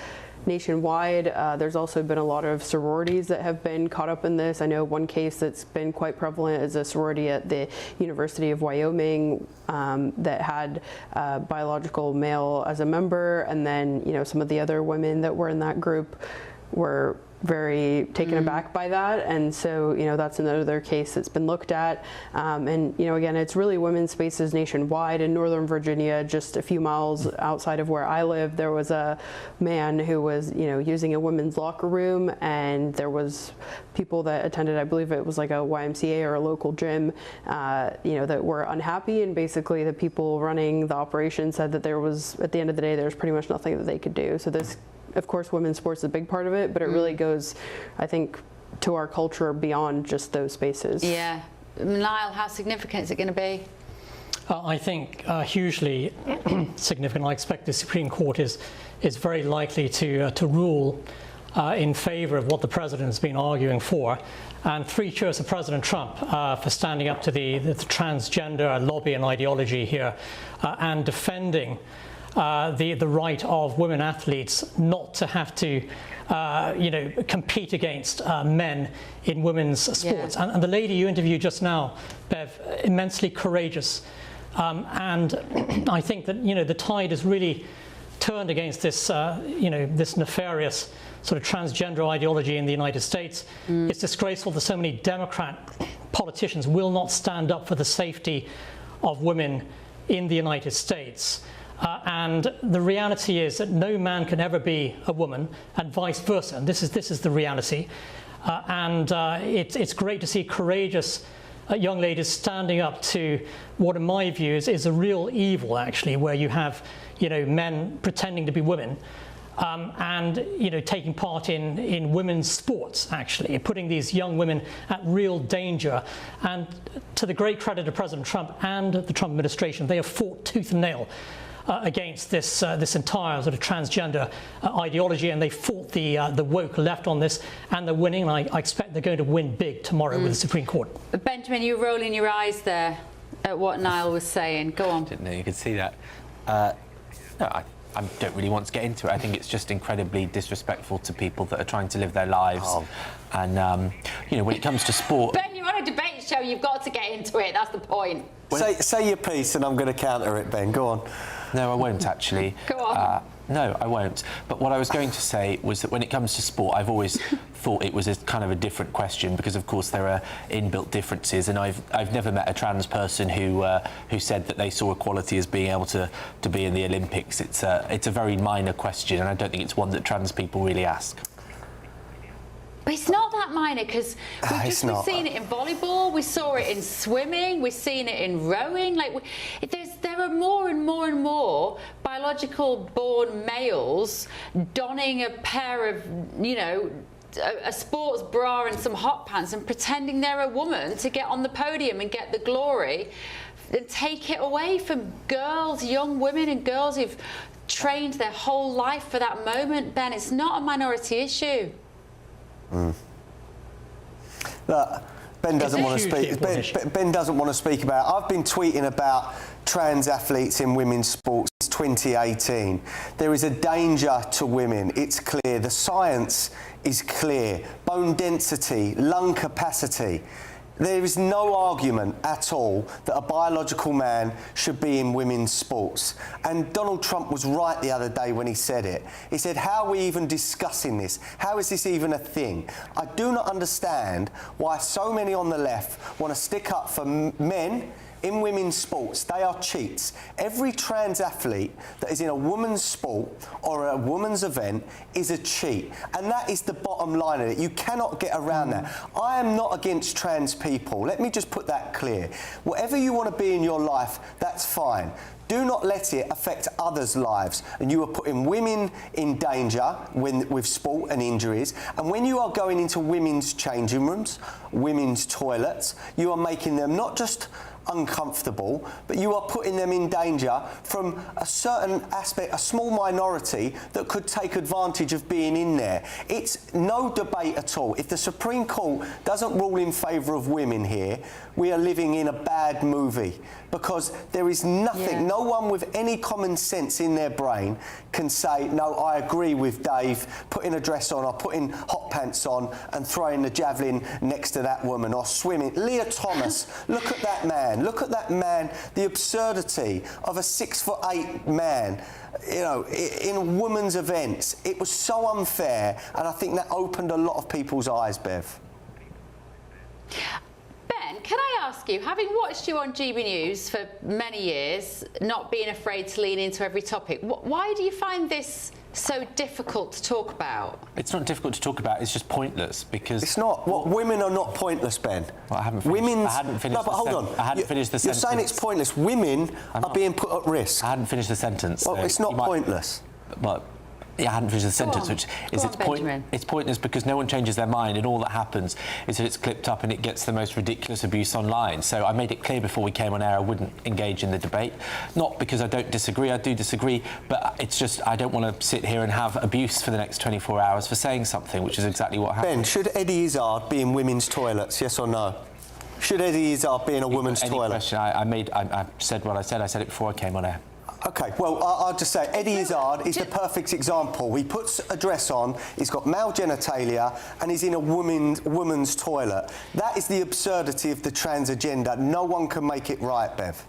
nationwide. There's also been a lot of sororities that have been caught up in this. I know one case that's been quite prevalent is a sorority at the University of Wyoming that had a biological male as a member, and then some of the other women that were in that group were very taken aback by that, and so that's another case that's been looked at. And again, it's really women's spaces nationwide. In Northern Virginia, just a few miles outside of where I live, there was a man who was using a women's locker room, and there was people that attended, I believe it was like a YMCA or a local gym, that were unhappy, and basically the people running the operation said that there was, at the end of the day, there's pretty much nothing that they could do. So this, of course, women's sports is a big part of it, but it really goes, I think, to our culture beyond just those spaces. Yeah. Niall, how significant is it going to be? I think hugely significant. I expect the Supreme Court is very likely to rule in favour of what the president has been arguing for. And 3 cheers to President Trump for standing up to the transgender lobby and ideology here and defending the right of women athletes not to have to, compete against men in women's sports. Yeah. And the lady you interviewed just now, Bev, immensely courageous. And I think that, the tide has really turned against this, this nefarious sort of transgender ideology in the United States. It's disgraceful that so many Democrat politicians will not stand up for the safety of women in the United States. And the reality is that no man can ever be a woman, and vice versa. And this is the reality. It's great to see courageous young ladies standing up to what, in my view, is a real evil, actually, where you have men pretending to be women and taking part in women's sports, actually, putting these young women at real danger. And to the great credit of President Trump and the Trump administration, they have fought tooth and nail against this entire sort of transgender ideology, and they fought the woke left on this, and they're winning. And I expect they're going to win big tomorrow with the Supreme Court. Benjamin, you were rolling your eyes there at what Niall was saying. Go on. I didn't know you could see that. No, I don't really want to get into it. I think it's just incredibly disrespectful to people that are trying to live their lives. And when it comes to sport, Ben, you're on a debate show. You've got to get into it. That's the point. Say your piece, and I'm going to counter it, Ben. Go on. No, I won't actually. Go on. No, I won't. But what I was going to say was that when it comes to sport, I've always thought it was a kind of a different question, because of course there are inbuilt differences, and I've never met a trans person who said that they saw equality as being able to be in the Olympics. It's a very minor question, and I don't think it's one that trans people really ask. But it's not that minor, because we've seen it in volleyball, we saw it in swimming, we've seen it in rowing. There are more and more and more biological born males donning a pair of, a sports bra and some hot pants and pretending they're a woman to get on the podium and get the glory, and take it away from girls, young women and girls who've trained their whole life for that moment. Ben, it's not a minority issue. Look, Ben doesn't want to speak. Ben doesn't want to speak about. I've been tweeting about trans athletes in women's sports since 2018. There is a danger to women. It's clear. The science is clear. Bone density, lung capacity. There is no argument at all that a biological man should be in women's sports. And Donald Trump was right the other day when he said it. He said, how are we even discussing this? How is this even a thing? I do not understand why so many on the left want to stick up for men in women's sports, they are cheats. Every trans athlete that is in a woman's sport or a woman's event is a cheat. And that is the bottom line of it. You cannot get around that. I am not against trans people. Let me just put that clear. Whatever you want to be in your life, that's fine. Do not let it affect others' lives. And you are putting women in danger with sport and injuries. And when you are going into women's changing rooms, women's toilets, you are making them not just uncomfortable, but you are putting them in danger from a certain aspect, a small minority that could take advantage of being in there. It's no debate at all. If the Supreme Court doesn't rule in favour of women here, we are living in a bad movie, because there is nothing, no one with any common sense in their brain can say, no, I agree with Dave, putting a dress on or putting hot pants on and throwing the javelin next to that woman, or swimming. Leah Thomas, look at that man. Look at that man, the absurdity of a 6'8" man, you know, in women's events. It was so unfair, and I think that opened a lot of people's eyes, Bev. Ben, can I ask you, having watched you on GB News for many years, not being afraid to lean into every topic, why do you find this so difficult to talk about? It's not difficult to talk about, it's just pointless, because... It's not. What, women are not pointless, Ben. Well, I haven't finished, No, but hold on. I hadn't finished the sentence. You're saying it's pointless. Women are being put at risk. I hadn't finished the sentence. Well, so it's not pointless. Well, yeah, I hadn't finished the sentence, which is it's pointless because no one changes their mind, and all that happens is that it's clipped up and it gets the most ridiculous abuse online. So I made it clear before we came on air I wouldn't engage in the debate, not because I don't disagree, I do disagree, but it's just I don't want to sit here and have abuse for the next 24 hours for saying something, which is exactly what happened. Ben, should Eddie Izzard be in women's toilets, yes or no? Should Eddie Izzard be in a women's toilet? Question, I said what I said it before I came on air. OK, well, I'll just say Eddie Izzard is the perfect example. He puts a dress on, he's got male genitalia, and he's in a woman's toilet. That is the absurdity of the trans agenda. No one can make it right, Bev.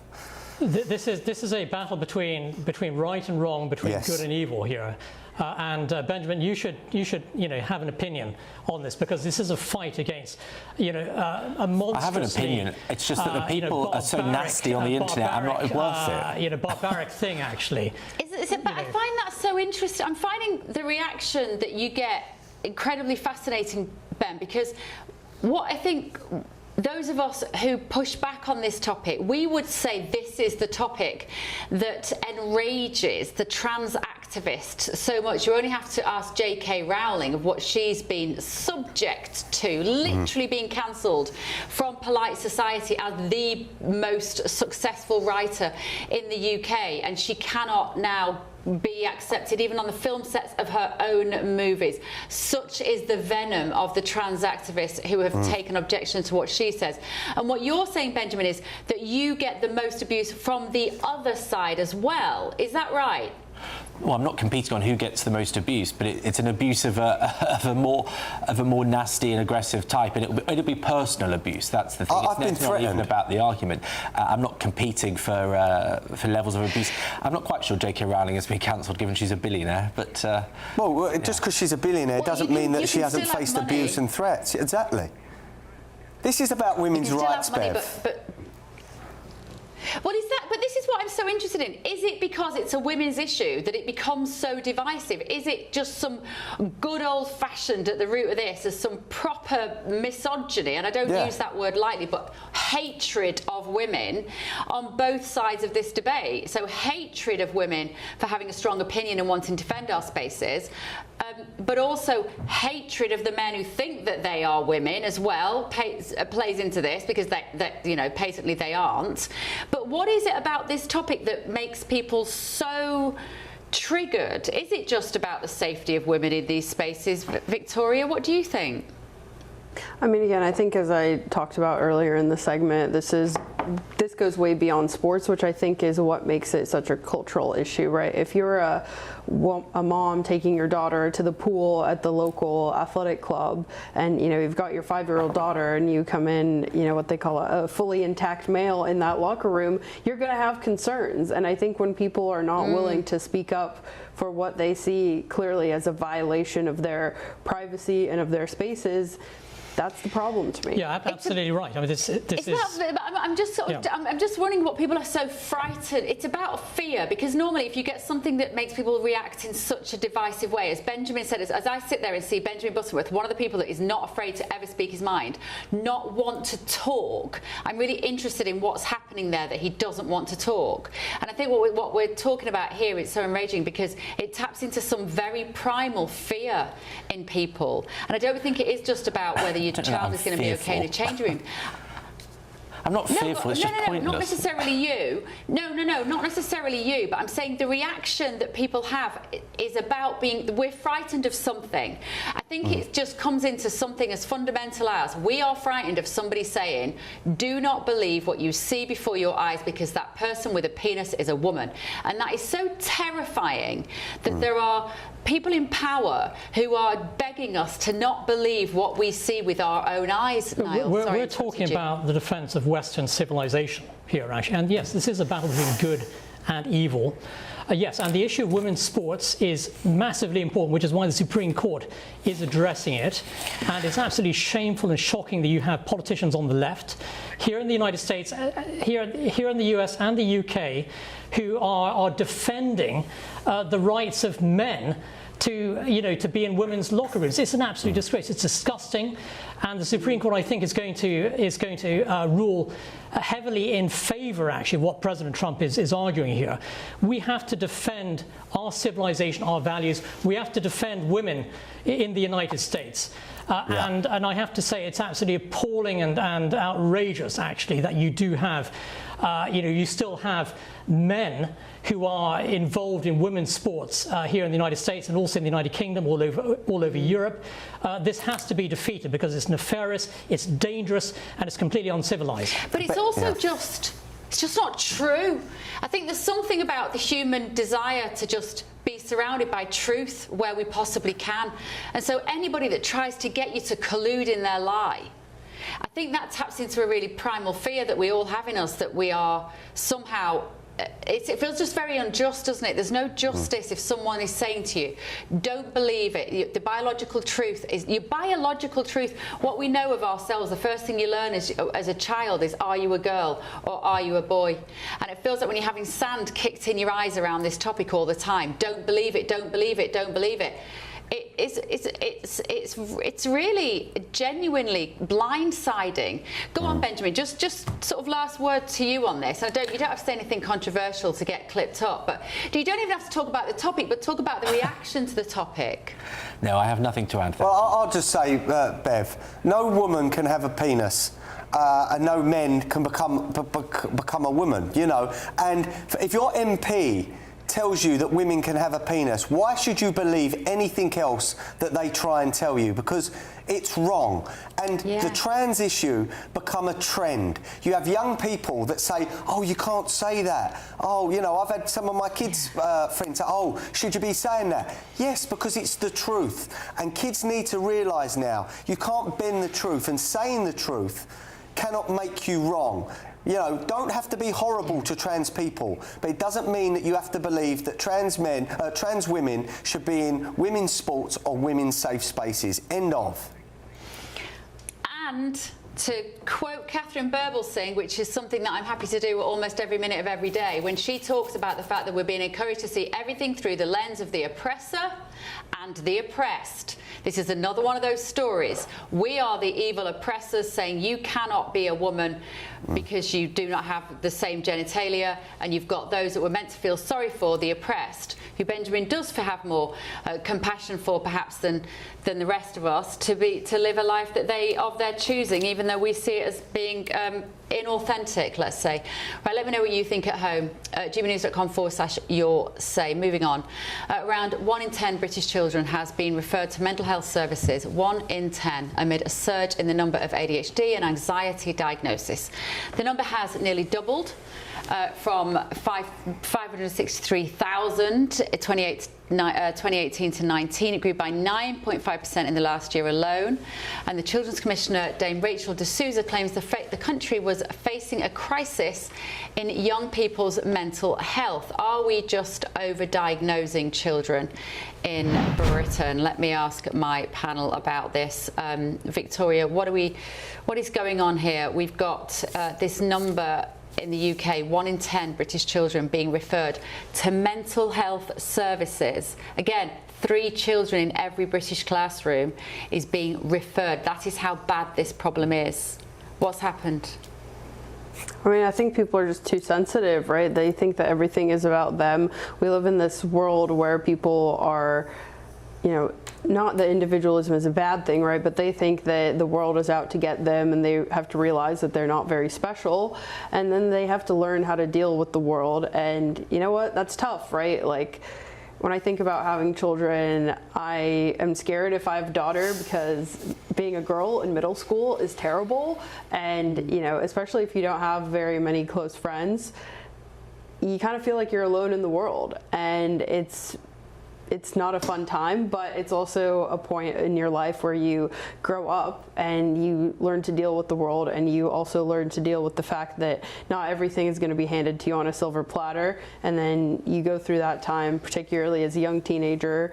This is a battle between right and wrong, between good and evil here. And Benjamin, you should have an opinion on this, because this is a fight against a monstrous. I have an opinion. It's just that the people are so nasty on the internet. I'm not worth it. Barbaric thing, actually. But I find that so interesting. I'm finding the reaction that you get incredibly fascinating, Ben, because what I think. Those of us who push back on this topic, we would say this is the topic that enrages the trans activists so much. You only have to ask J.K. Rowling of what she's been subject to, literally being cancelled from polite society as the most successful writer in the UK, and she cannot now be accepted even on the film sets of her own movies. Such is the venom of the trans activists who have taken objection to what she says. And what you're saying, Benjamin, is that you get the most abuse from the other side as well. Is that right? Well, I'm not competing on who gets the most abuse, but it's an abuse of a more nasty and aggressive type, and it'll be personal abuse. That's the thing. It's not even about the argument. I'm not competing for levels of abuse. I'm not quite sure J.K. Rowling has been cancelled, given she's a billionaire. But just because she's a billionaire doesn't mean that she hasn't faced abuse and threats. Exactly. This is about women's rights, Bev. Well, but this is what I'm so interested in. Is it because it's a women's issue that it becomes so divisive? Is it just some good old-fashioned at the root of this as some proper misogyny, and I don't use that word lightly, but hatred of women on both sides of this debate? So hatred of women for having a strong opinion and wanting to defend our spaces, but also hatred of the men who think that they are women as well plays into this, because patently they aren't. But what is it about this topic that makes people so triggered? Is it just about the safety of women in these spaces? Victoria, what do you think? I mean, again, I think as I talked about earlier in the segment, this goes way beyond sports, which I think is what makes it such a cultural issue, right? If you're a mom taking your daughter to the pool at the local athletic club, and you've got your 5-year-old daughter, and you come in, what they call a fully intact male in that locker room, you're going to have concerns. And I think when people are not willing to speak up for what they see clearly as a violation of their privacy and of their spaces, That's the problem to me. Yeah, absolutely right. I mean, this is. I'm just sort of, I'm just wondering what people are so frightened. It's about fear, because normally if you get something that makes people react in such a divisive way, as Benjamin said, as I sit there and see Benjamin Butterworth, one of the people that is not afraid to ever speak his mind, not want to talk, I'm really interested in what's happening there that he doesn't want to talk. And I think what we're talking about here is so enraging, because it taps into some very primal fear in people. And I don't think it is just about whether your child is going to be okay in a change room. I'm not fearful, it's just pointless. Not necessarily you. No, not necessarily you, but I'm saying the reaction that people have is about we're frightened of something. I think it just comes into something as fundamental as we are frightened of somebody saying, do not believe what you see before your eyes because that person with a penis is a woman. And that is so terrifying that there are people in power who are begging us to not believe what we see with our own eyes. Niall, we're talking about the defence of Western civilization here, actually. And yes, this is a battle between good and evil. Yes, and the issue of women's sports is massively important, which is why the Supreme Court is addressing it. And it's absolutely shameful and shocking that you have politicians on the left here in the United States, here in the US and the UK, who are defending the rights of men to be in women's locker rooms. It's an absolute disgrace. It's disgusting, and the Supreme Court, I think, is going to rule heavily in favour, actually, of what President Trump is arguing here. We have to defend our civilization, our values. We have to defend women in the United States. And I have to say, it's absolutely appalling and outrageous, actually, that you do have, you still have men who are involved in women's sports here in the United States and also in the United Kingdom, all over Europe. This has to be defeated because it's nefarious, it's dangerous, and it's completely uncivilized. But it's also it's just not true. I think there's something about the human desire to just be surrounded by truth where we possibly can. And so anybody that tries to get you to collude in their lie, I think that taps into a really primal fear that we all have in us, that we are somehow... It feels just very unjust, doesn't it? There's no justice if someone is saying to you, don't believe it. The biological truth is your biological truth. What we know of ourselves, the first thing you learn as a child is, are you a girl or are you a boy? And it feels like when you're having sand kicked in your eyes around this topic all the time, don't believe it, don't believe it, don't believe it. It's really genuinely blindsiding. Go on, Benjamin. Just sort of last word to you on this. You don't have to say anything controversial to get clipped up, but you don't even have to talk about the topic, but talk about the reaction to the topic. No, I have nothing to add. Well, I'll just say, Bev, no woman can have a penis. And no men can become a woman, And if your MP tells you that women can have a penis, why should you believe anything else that they try and tell you? Because it's wrong. And the trans issue become a trend. You have young people that say, oh, you can't say that. Oh, I've had some of my kids' friends say, oh, should you be saying that? Yes, because it's the truth. And kids need to realise now, you can't bend the truth, and saying the truth cannot make you wrong. Don't have to be horrible to trans people, but it doesn't mean that you have to believe that trans women should be in women's sports or women's safe spaces. End of. And to quote Catherine Birbalsingh, which is something that I'm happy to do almost every minute of every day, when she talks about the fact that we're being encouraged to see everything through the lens of the oppressor and the oppressed. This is another one of those stories. We are the evil oppressors saying you cannot be a woman because you do not have the same genitalia, and you've got those that we're meant to feel sorry for, the oppressed, who Benjamin does have more compassion for perhaps than the rest of us, to live a life that of their choosing, even though we see it as being inauthentic, let's say. Right, let me know what you think at home. GBNews.com/your say. Moving on. Around 1 in 10 British children has been referred to mental health services. 1 in 10, amid a surge in the number of ADHD and anxiety diagnoses. The number has nearly doubled from 563,000 2018 to 19. It grew by 9.5% in the last year alone. And the Children's Commissioner, Dame Rachel de Souza, claims the country was facing a crisis in young people's mental health. Are we just over-diagnosing children in Britain? Let me ask my panel about this. Victoria, what is going on here? We've got this number in the UK, 1 in 10 British children being referred to mental health services. Again, 3 children in every British classroom is being referred. That is how bad this problem is. What's happened? I mean, I think people are just too sensitive, right? They think that everything is about them. We live in this world where people are, you know, not that individualism is a bad thing, right? But they think that the world is out to get them, and they have to realize that they're not very special. And then they have to learn how to deal with the world. And you know what? That's tough, right? Like, when I think about having children, I am scared if I have a daughter, because being a girl in middle school is terrible. And, you know, especially if you don't have very many close friends, you kind of feel like you're alone in the world. And it's not a fun time, but it's also a point in your life where you grow up and you learn to deal with the world, and you also learn to deal with the fact that not everything is going to be handed to you on a silver platter. And then you go through that time, particularly as a young teenager,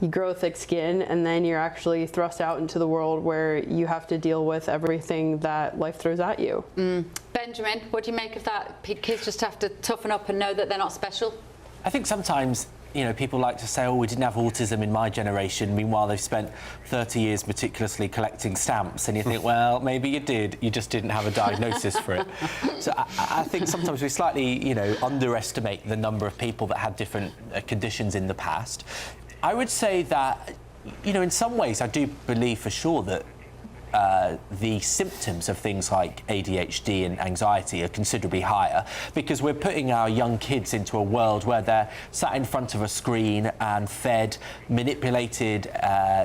you grow thick skin, and then you're actually thrust out into the world where you have to deal with everything that life throws at you. Benjamin, what do you make of that? Kids just have to toughen up and know that they're not special? I think sometimes, you know, people like to say, oh, we didn't have autism in my generation. Meanwhile, they've spent 30 years meticulously collecting stamps. And you think, well, maybe you did. You just didn't have a diagnosis for it. So I think sometimes we slightly, you know, underestimate the number of people that had different conditions in the past. I would say that, you know, in some ways, I do believe for sure that the symptoms of things like ADHD and anxiety are considerably higher, because we're putting our young kids into a world where they're sat in front of a screen and fed manipulated,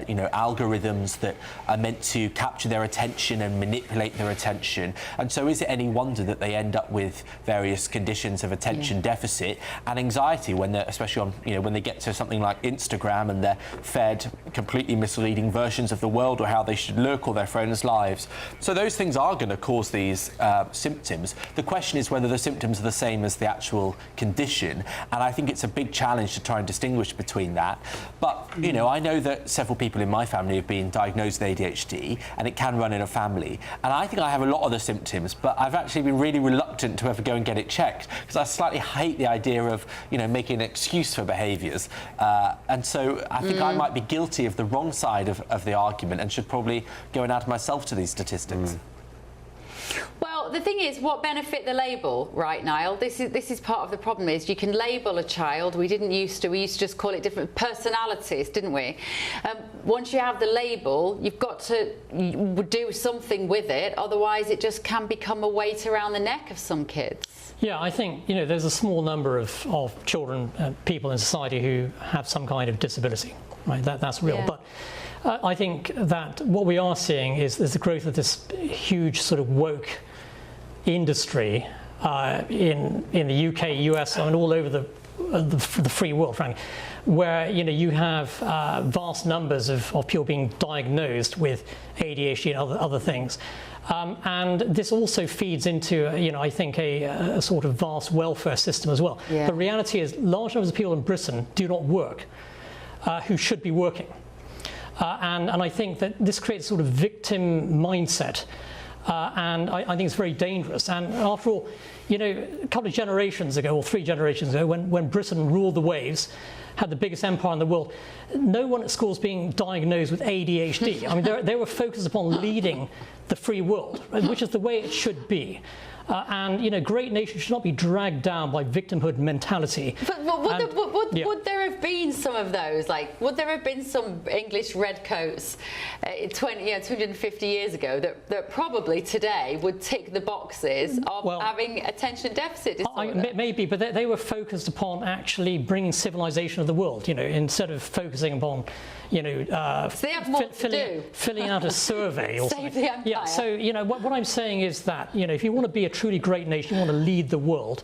you know, algorithms that are meant to capture their attention and manipulate their attention. And so is it any wonder that they end up with various conditions of attention deficit and anxiety when they're, especially on, you know, when they get to something like Instagram and they're fed completely misleading versions of the world or how they should look or their friends' lives. So those things are going to cause these symptoms. The question is whether the symptoms are the same as the actual condition, and I think it's a big challenge to try and distinguish between that. But, you know, I know that several people in my family have been diagnosed with ADHD, and it can run in a family. And I think I have a lot of the symptoms, but I've actually been really reluctant to ever go and get it checked, because I slightly hate the idea of, you know, making an excuse for behaviours. And so I think I might be guilty of the wrong side of the argument and should probably go and add myself to these statistics. Well, the thing is, what benefit the label, right, Niall? This is part of the problem. Is you can label a child. We used to just call it different personalities, didn't we? Once you have the label, you've got to do something with it. Otherwise, it just can become a weight around the neck of some kids. Yeah, I think, you know, there's a small number of children, people in society who have some kind of disability, right? That's real. Yeah. But I think that what we are seeing is the growth of this huge sort of woke industry in the UK, US, and all over the free world, frankly, where, you know, you have vast numbers of people being diagnosed with ADHD and other things. And this also feeds into, you know, I think a sort of vast welfare system as well. Yeah. The reality is large numbers of people in Britain do not work who should be working. And I think that this creates a sort of victim mindset, and I think it's very dangerous. And after all, you know, a couple of generations ago, or 3 generations ago, when Britain ruled the waves, had the biggest empire in the world, no one at school was being diagnosed with ADHD. I mean, they were focused upon leading the free world, which is the way it should be. And, you know, great nations should not be dragged down by victimhood mentality. But would there have been some of those? Like, would there have been some English redcoats 250 years ago that probably today would tick the boxes of having attention deficit disorder? Maybe, but they were focused upon actually bringing civilization to of the world. You know, instead of focusing upon, you know, so they have more to do. Filling out a survey or Save something. the empire. Yeah. So you know, what I'm saying is that, you know, if you want to be a truly great nation, you want to lead the world.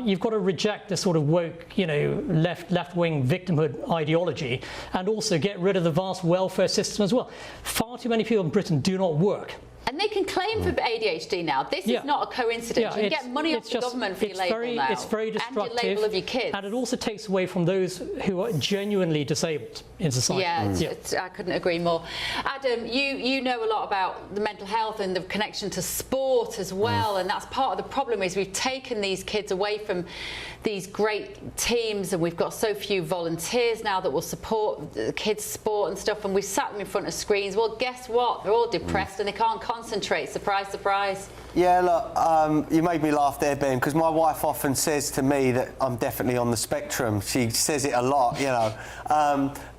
You've got to reject the sort of woke, you know, left-wing victimhood ideology, and also get rid of the vast welfare system as well. Far too many people in Britain do not work. And they can claim for ADHD now. This is not a coincidence. You can get money off the government for your label now. It's very destructive. And your label of your kids. And it also takes away from those who are genuinely disabled in society. Yeah, I couldn't agree more. Adam, you know a lot about the mental health and the connection to sport as well, and that's part of the problem is we've taken these kids away from these great teams, and we've got so few volunteers now that will support the kids' sport and stuff, and we've sat them in front of screens. Well, guess what? They're all depressed and they can't concentrate. Surprise, surprise. Yeah, look, you made me laugh there, Ben, because my wife often says to me that I'm definitely on the spectrum. She says it a lot, you know.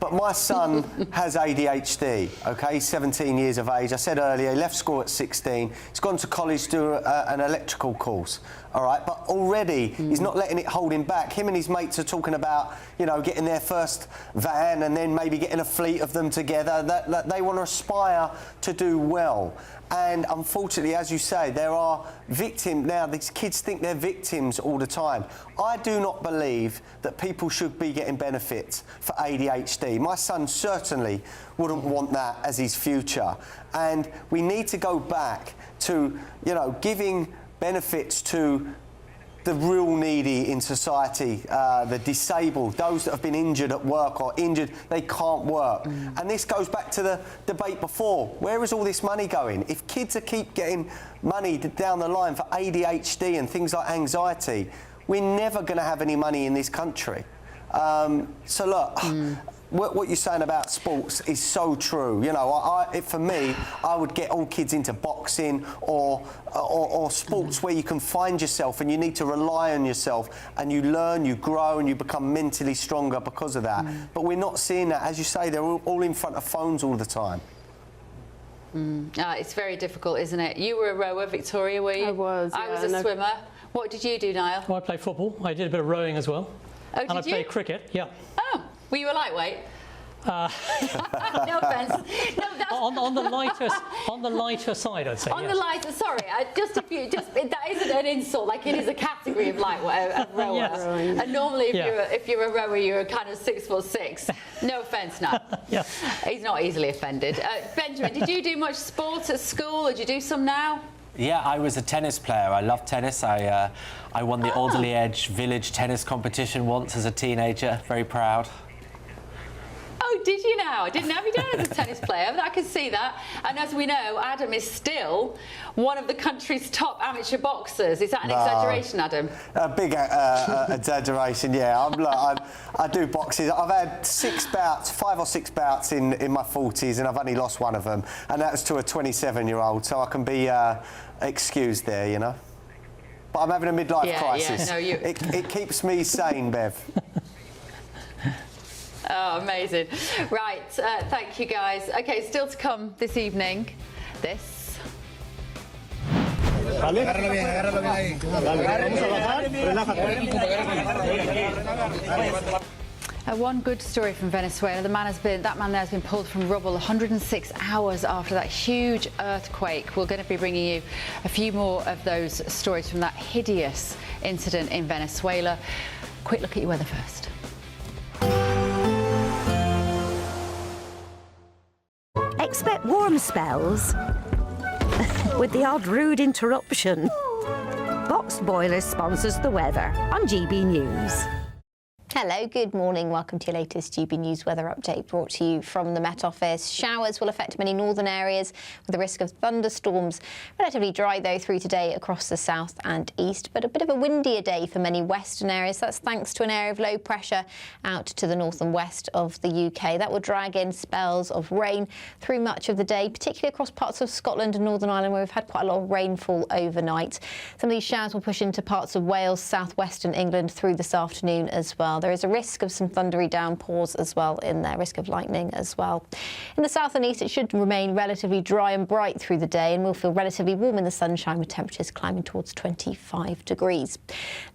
But my son has ADHD, OK? He's 17 years of age. I said earlier, he left school at 16. He's gone to college to do an electrical course, all right? But already he's not letting it hold him back. Him and his mates are talking about, you know, getting their first van and then maybe getting a fleet of them together. That they want to aspire to do well. And unfortunately, as you say, there are victims now. These kids think they're victims all the time. I do not believe that people should be getting benefits for ADHD. My son certainly wouldn't want that as his future. And we need to go back to, you know, giving benefits to the real needy in society, the disabled, those that have been injured at work or injured, they can't work. And this goes back to the debate before. Where is all this money going? If kids keep getting money down the line for ADHD and things like anxiety, we're never going to have any money in this country. So look, what you're saying about sports is so true. You know, for me, I would get all kids into boxing or sports where you can find yourself and you need to rely on yourself and you learn, you grow and you become mentally stronger because of that. But we're not seeing that. As you say, they're all in front of phones all the time. It's very difficult, isn't it? You were a rower, Victoria, were you? I was. I was a swimmer. What did you do, Niall? Well, I played football. I did a bit of rowing as well. Oh, and I played cricket, yeah. Oh, were you a lightweight? No offence. No, that's on the lighter side, I'd say. On the lighter, sorry. That isn't an insult. Like it is a category of lightweight, a rower. Yes. And normally, if you're a rower, you're kind of 6'6". No offence, no. Yeah. He's not easily offended. Benjamin, did you do much sport at school, or do you do some now? Yeah, I was a tennis player. I love tennis. I won the Alderley Edge Village tennis competition once as a teenager. Very proud. Oh, did you now? I didn't have you down as a tennis player, but I can see that. And as we know, Adam is still one of the country's top amateur boxers. Is that an exaggeration, Adam? A big exaggeration, yeah. I do boxing. I've had 5 or 6 bouts in my 40s, and I've only lost one of them, and that was to a 27-year-old, so I can be excused there, you know. But I'm having a midlife crisis. Yeah, no, it keeps me sane, Bev. Oh, amazing. Right, thank you, guys. OK, still to come this evening, this. One good story from Venezuela. That man there has been pulled from rubble 106 hours after that huge earthquake. We're going to be bringing you a few more of those stories from that hideous incident in Venezuela. Quick look at your weather first. Expect warm spells with the odd rude interruption. Boxed Boilers sponsors the weather on GB News. Hello, good morning. Welcome to your latest GB News weather update brought to you from the Met Office. Showers will affect many northern areas with the risk of thunderstorms. Relatively dry, though, through today across the south and east, but a bit of a windier day for many western areas. That's thanks to an area of low pressure out to the north and west of the UK. That will drag in spells of rain through much of the day, particularly across parts of Scotland and Northern Ireland, where we've had quite a lot of rainfall overnight. Some of these showers will push into parts of Wales, southwestern England through this afternoon as well. now. There is a risk of some thundery downpours as well in there, risk of lightning as well. In the south and east, it should remain relatively dry and bright through the day, and we'll feel relatively warm in the sunshine with temperatures climbing towards 25 degrees.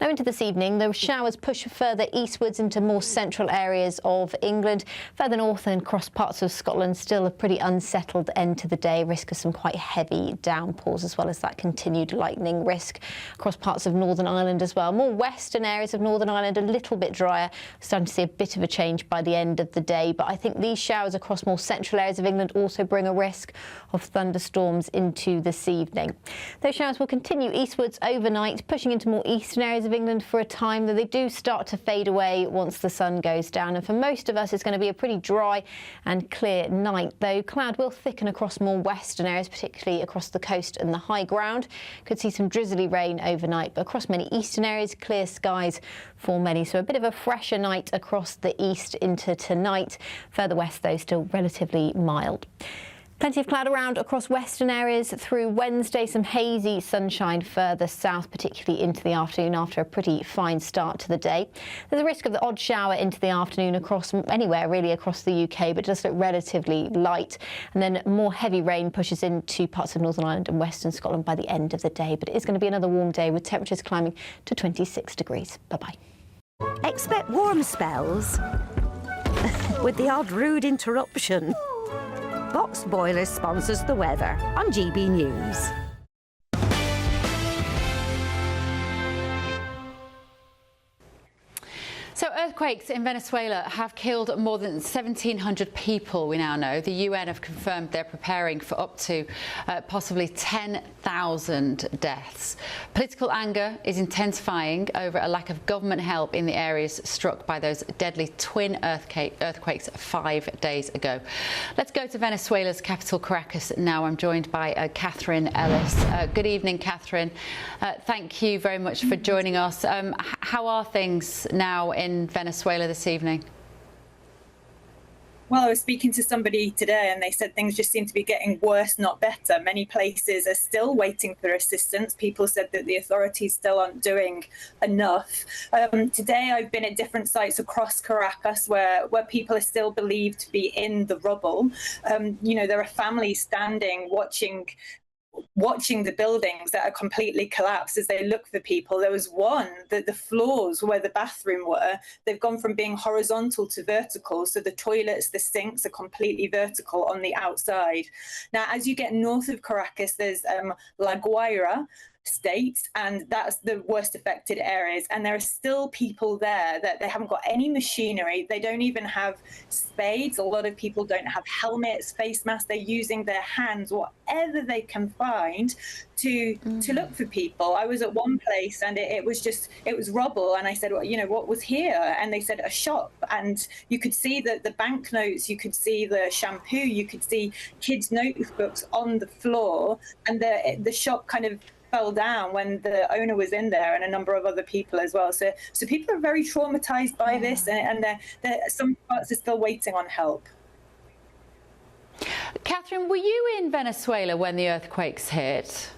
Now into this evening, the showers push further eastwards into more central areas of England. Further north and across parts of Scotland, still a pretty unsettled end to the day. Risk of some quite heavy downpours, as well as that continued lightning risk across parts of Northern Ireland as well. More western areas of Northern Ireland a little bit drier. Starting to see a bit of a change by the end of the day, but I think these showers across more central areas of England also bring a risk of thunderstorms into this evening. Those showers will continue eastwards overnight, pushing into more eastern areas of England for a time, though they do start to fade away once the sun goes down. And for most of us, it's going to be a pretty dry and clear night, though cloud will thicken across more western areas, particularly across the coast and the high ground. Could see some drizzly rain overnight, but across many eastern areas, clear skies for many. So a bit of a fresher night across the east into tonight. Further west, though, still relatively mild. Plenty of cloud around across western areas through Wednesday. Some hazy sunshine further south, particularly into the afternoon after a pretty fine start to the day. There's a risk of the odd shower into the afternoon across anywhere really across the UK, but just look relatively light. And then more heavy rain pushes into parts of Northern Ireland and Western Scotland by the end of the day. But it is going to be another warm day with temperatures climbing to 26 degrees. Bye-bye. Expect warm spells with the odd rude interruption. Box Boilers sponsors the weather on GB News. So earthquakes in Venezuela have killed more than 1,700 people, we now know. The UN have confirmed they're preparing for up to possibly 10,000 deaths. Political anger is intensifying over a lack of government help in the areas struck by those deadly twin earthquakes 5 days ago. Let's go to Venezuela's capital, Caracas, now. I'm joined by Catherine Ellis. Good evening, Catherine. Thank you very much for joining us. How are things now in Venezuela this evening? Well, I was speaking to somebody today and they said things just seem to be getting worse, not better. Many places are still waiting for assistance. People said that the authorities still aren't doing enough. Today, I've been at different sites across Caracas where people are still believed to be in the rubble. There are families standing watching the buildings that are completely collapsed as they look for people. There was one, the floors where the bathroom were, they've gone from being horizontal to vertical. So the toilets, the sinks are completely vertical on the outside. Now, as you get north of Caracas, there's La Guaira state, and that's the worst affected areas, and there are still people there that they haven't got any machinery. They don't even have spades. A lot of people don't have helmets, face masks. They're using their hands, whatever they can find to look for people. I was at one place and it was rubble, and I said, well, what was here? And they said a shop, and you could see the banknotes, you could see the shampoo, you could see kids' notebooks on the floor, and the shop kind of fell down when the owner was in there, and a number of other people as well. So people are very traumatized by this, and some parts are still waiting on help. Catherine, were you in Venezuela when the earthquakes hit?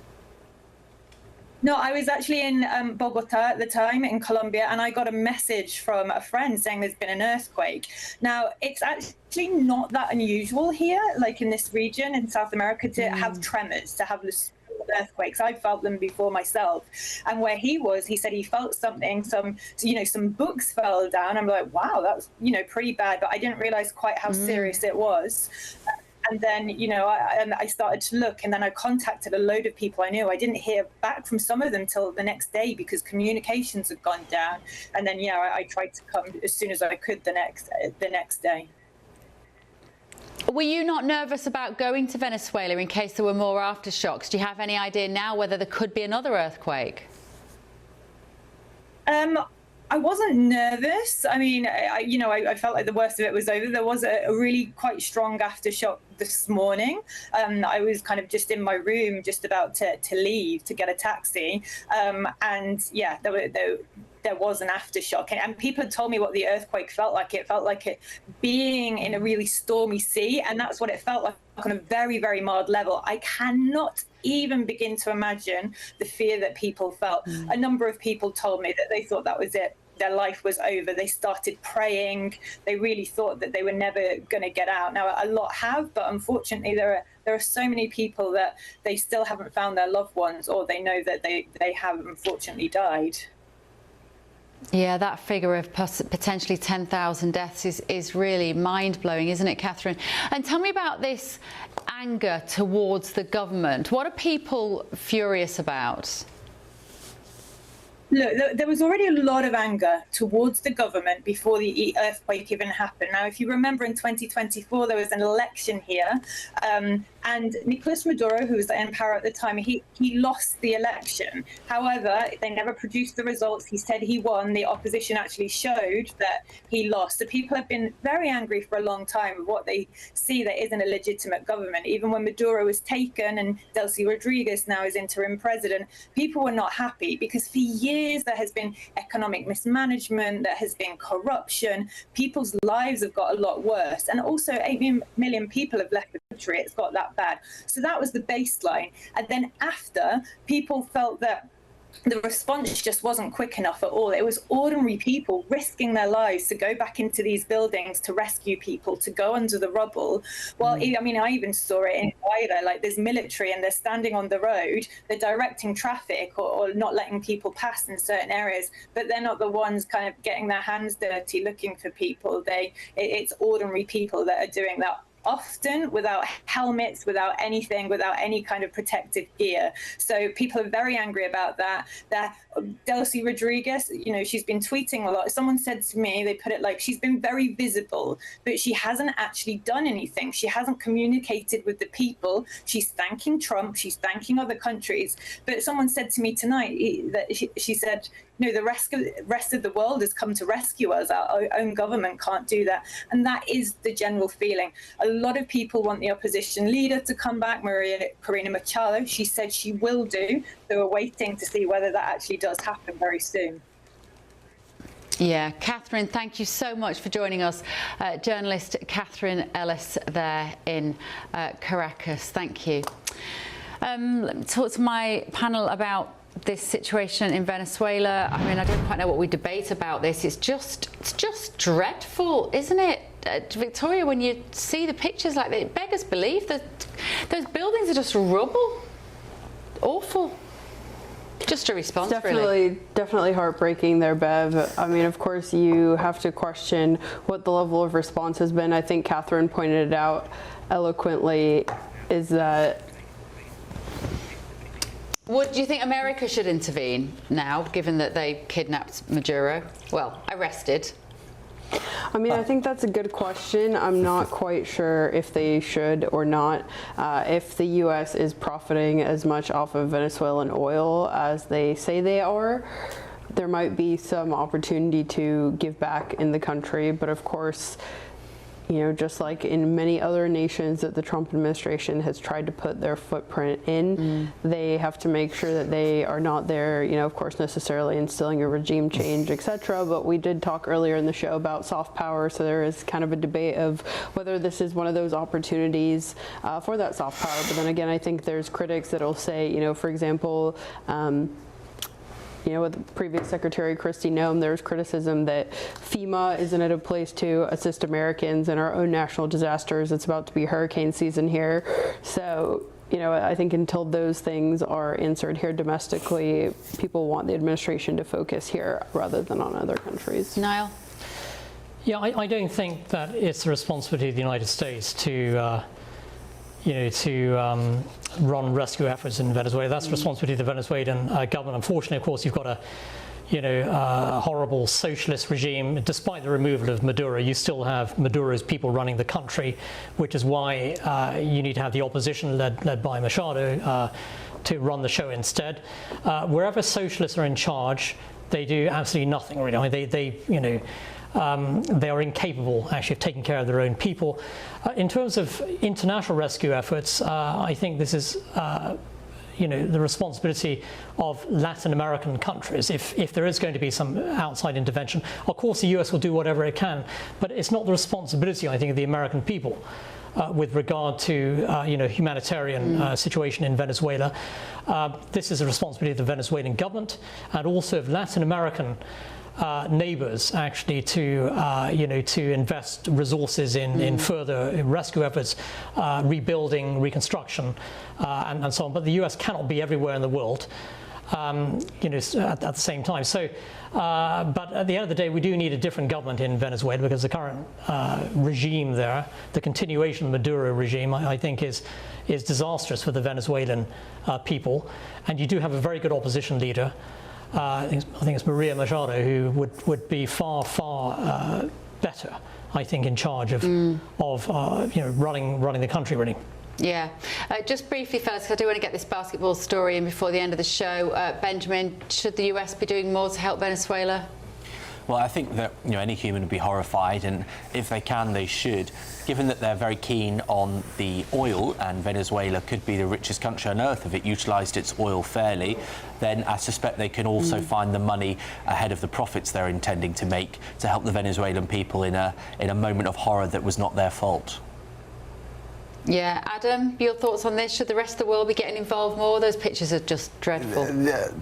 No, I was actually in Bogota at the time in Colombia, and I got a message from a friend saying there's been an earthquake. Now, it's actually not that unusual here, like in this region in South America, to have tremors, to have earthquakes. I felt them before myself. And where he was, he said he felt something, some books fell down. I'm like, wow, that's, pretty bad. But I didn't realize quite how serious it was. And then, I started to look, and then I contacted a load of people I knew. I didn't hear back from some of them till the next day because communications had gone down. And then, I tried to come as soon as I could the next day. Were you not nervous about going to Venezuela in case there were more aftershocks? Do you have any idea now whether there could be another earthquake? I wasn't nervous. I mean, I felt like the worst of it was over. There was a really quite strong aftershock this morning. I was kind of just in my room, just about to leave to get a taxi. And yeah, there was an aftershock, and people had told me what the earthquake felt like. It felt like it being in a really stormy sea, and that's what it felt like on a very, very mild level. I cannot even begin to imagine the fear that people felt. A number of people told me that they thought that was it. their life was over. They started praying. They really thought that they were never going to get out. Now, a lot have, but unfortunately, there are so many people that they still haven't found their loved ones, or they know that they have unfortunately died. Yeah, that figure of potentially 10,000 deaths is really mind-blowing, isn't it, Catherine? And tell me about this anger towards the government. What are people furious about? Look, there was already a lot of anger towards the government before the earthquake even happened. Now, if you remember, in 2024, there was an election here, and Nicolas Maduro, who was in power at the time, he lost the election. However, they never produced the results. He said he won. The opposition actually showed that he lost. So people have been very angry for a long time with what they see that isn't a legitimate government. Even when Maduro was taken and Delcy Rodriguez now is interim president, people were not happy, because for years there has been economic mismanagement, there has been corruption, people's lives have got a lot worse, and also 8 million people have left the country. It's got that bad. So that was the baseline. And then after, people felt that the response just wasn't quick enough at all. It was ordinary people risking their lives to go back into these buildings to rescue people, to go under the rubble. Well, I mean, I even saw it in Guaira, like there's military and they're standing on the road, they're directing traffic or not letting people pass in certain areas, but they're not the ones kind of getting their hands dirty looking for people. It's ordinary people that are doing that, often without helmets, without anything, without any kind of protective gear. So people are very angry about that. Delcy Rodriguez, you know, she's been tweeting a lot. Someone said to me, they put it like, she's been very visible, but she hasn't actually done anything. She hasn't communicated with the people. She's thanking Trump, she's thanking other countries. But someone said to me tonight that she said, no, the rest of the world has come to rescue us. Our own government can't do that. And that is the general feeling. A lot of people want the opposition leader to come back, Maria Corina Machado. She said she will do. So we're waiting to see whether that actually does happen very soon. Yeah, Catherine, thank you so much for joining us. Journalist Catherine Ellis there in Caracas. Thank you. Let me talk to my panel about this situation in Venezuela. I mean, I don't quite know what we debate about this. It's just dreadful, isn't it? Victoria, when you see the pictures like that, it beggars belief that those buildings are just rubble. Awful. Just a response, Definitely heartbreaking there, Bev. I mean, of course, you have to question what the level of response has been. I think Catherine pointed it out eloquently, is that... What do you think America should intervene now, given that they kidnapped Maduro? Well, arrested. I mean, I think that's a good question. I'm not quite sure if they should or not. If the U.S. is profiting as much off of Venezuelan oil as they say they are, there might be some opportunity to give back in the country. But of course, you know, just like in many other nations that the Trump administration has tried to put their footprint in, they have to make sure that they are not there, you know, of course, necessarily instilling a regime change, etc. But we did talk earlier in the show about soft power, so there is kind of a debate of whether this is one of those opportunities for that soft power. But then again, I think there's critics that'll say, you know, for example, you know, with previous Secretary Kristi Noem, there's criticism that FEMA isn't at a place to assist Americans in our own national disasters. It's about to be hurricane season here. So, you know, I think until those things are answered here domestically, people want the administration to focus here rather than on other countries. Niall? Yeah, I don't think that it's the responsibility of the United States to run rescue efforts in Venezuela. That's the responsibility of the Venezuelan government. Unfortunately, of course, you've got a horrible socialist regime. Despite the removal of Maduro, you still have Maduro's people running the country, which is why you need to have the opposition led by Machado to run the show instead. Wherever socialists are in charge, they do absolutely nothing. Really, I mean, they are incapable actually of taking care of their own people. In terms of international rescue efforts, I think this is the responsibility of Latin American countries. If there is going to be some outside intervention, of course the US will do whatever it can, but it's not the responsibility, I think, of the American people with regard to humanitarian situation in Venezuela. This is a responsibility of the Venezuelan government and also of Latin American neighbours actually to to invest resources in further rescue efforts, rebuilding, reconstruction, and so on. But the US cannot be everywhere in the world. At the same time. So, but at the end of the day, we do need a different government in Venezuela, because the current regime there, the continuation of the Maduro regime, I think is disastrous for the Venezuelan people. And you do have a very good opposition leader. I think it's Maria Machado, who would be far better, I think, in charge of running the country, really. Yeah. Just briefly, fellas, because I do want to get this basketball story in before the end of the show. Benjamin, should the US be doing more to help Venezuela? Well, I think that any human would be horrified, and if they can, they should. Given that they're very keen on the oil, and Venezuela could be the richest country on earth if it utilised its oil fairly, then I suspect they can also find the money ahead of the profits they're intending to make to help the Venezuelan people in a moment of horror that was not their fault. Yeah, Adam, your thoughts on this? Should the rest of the world be getting involved more? Those pictures are just dreadful.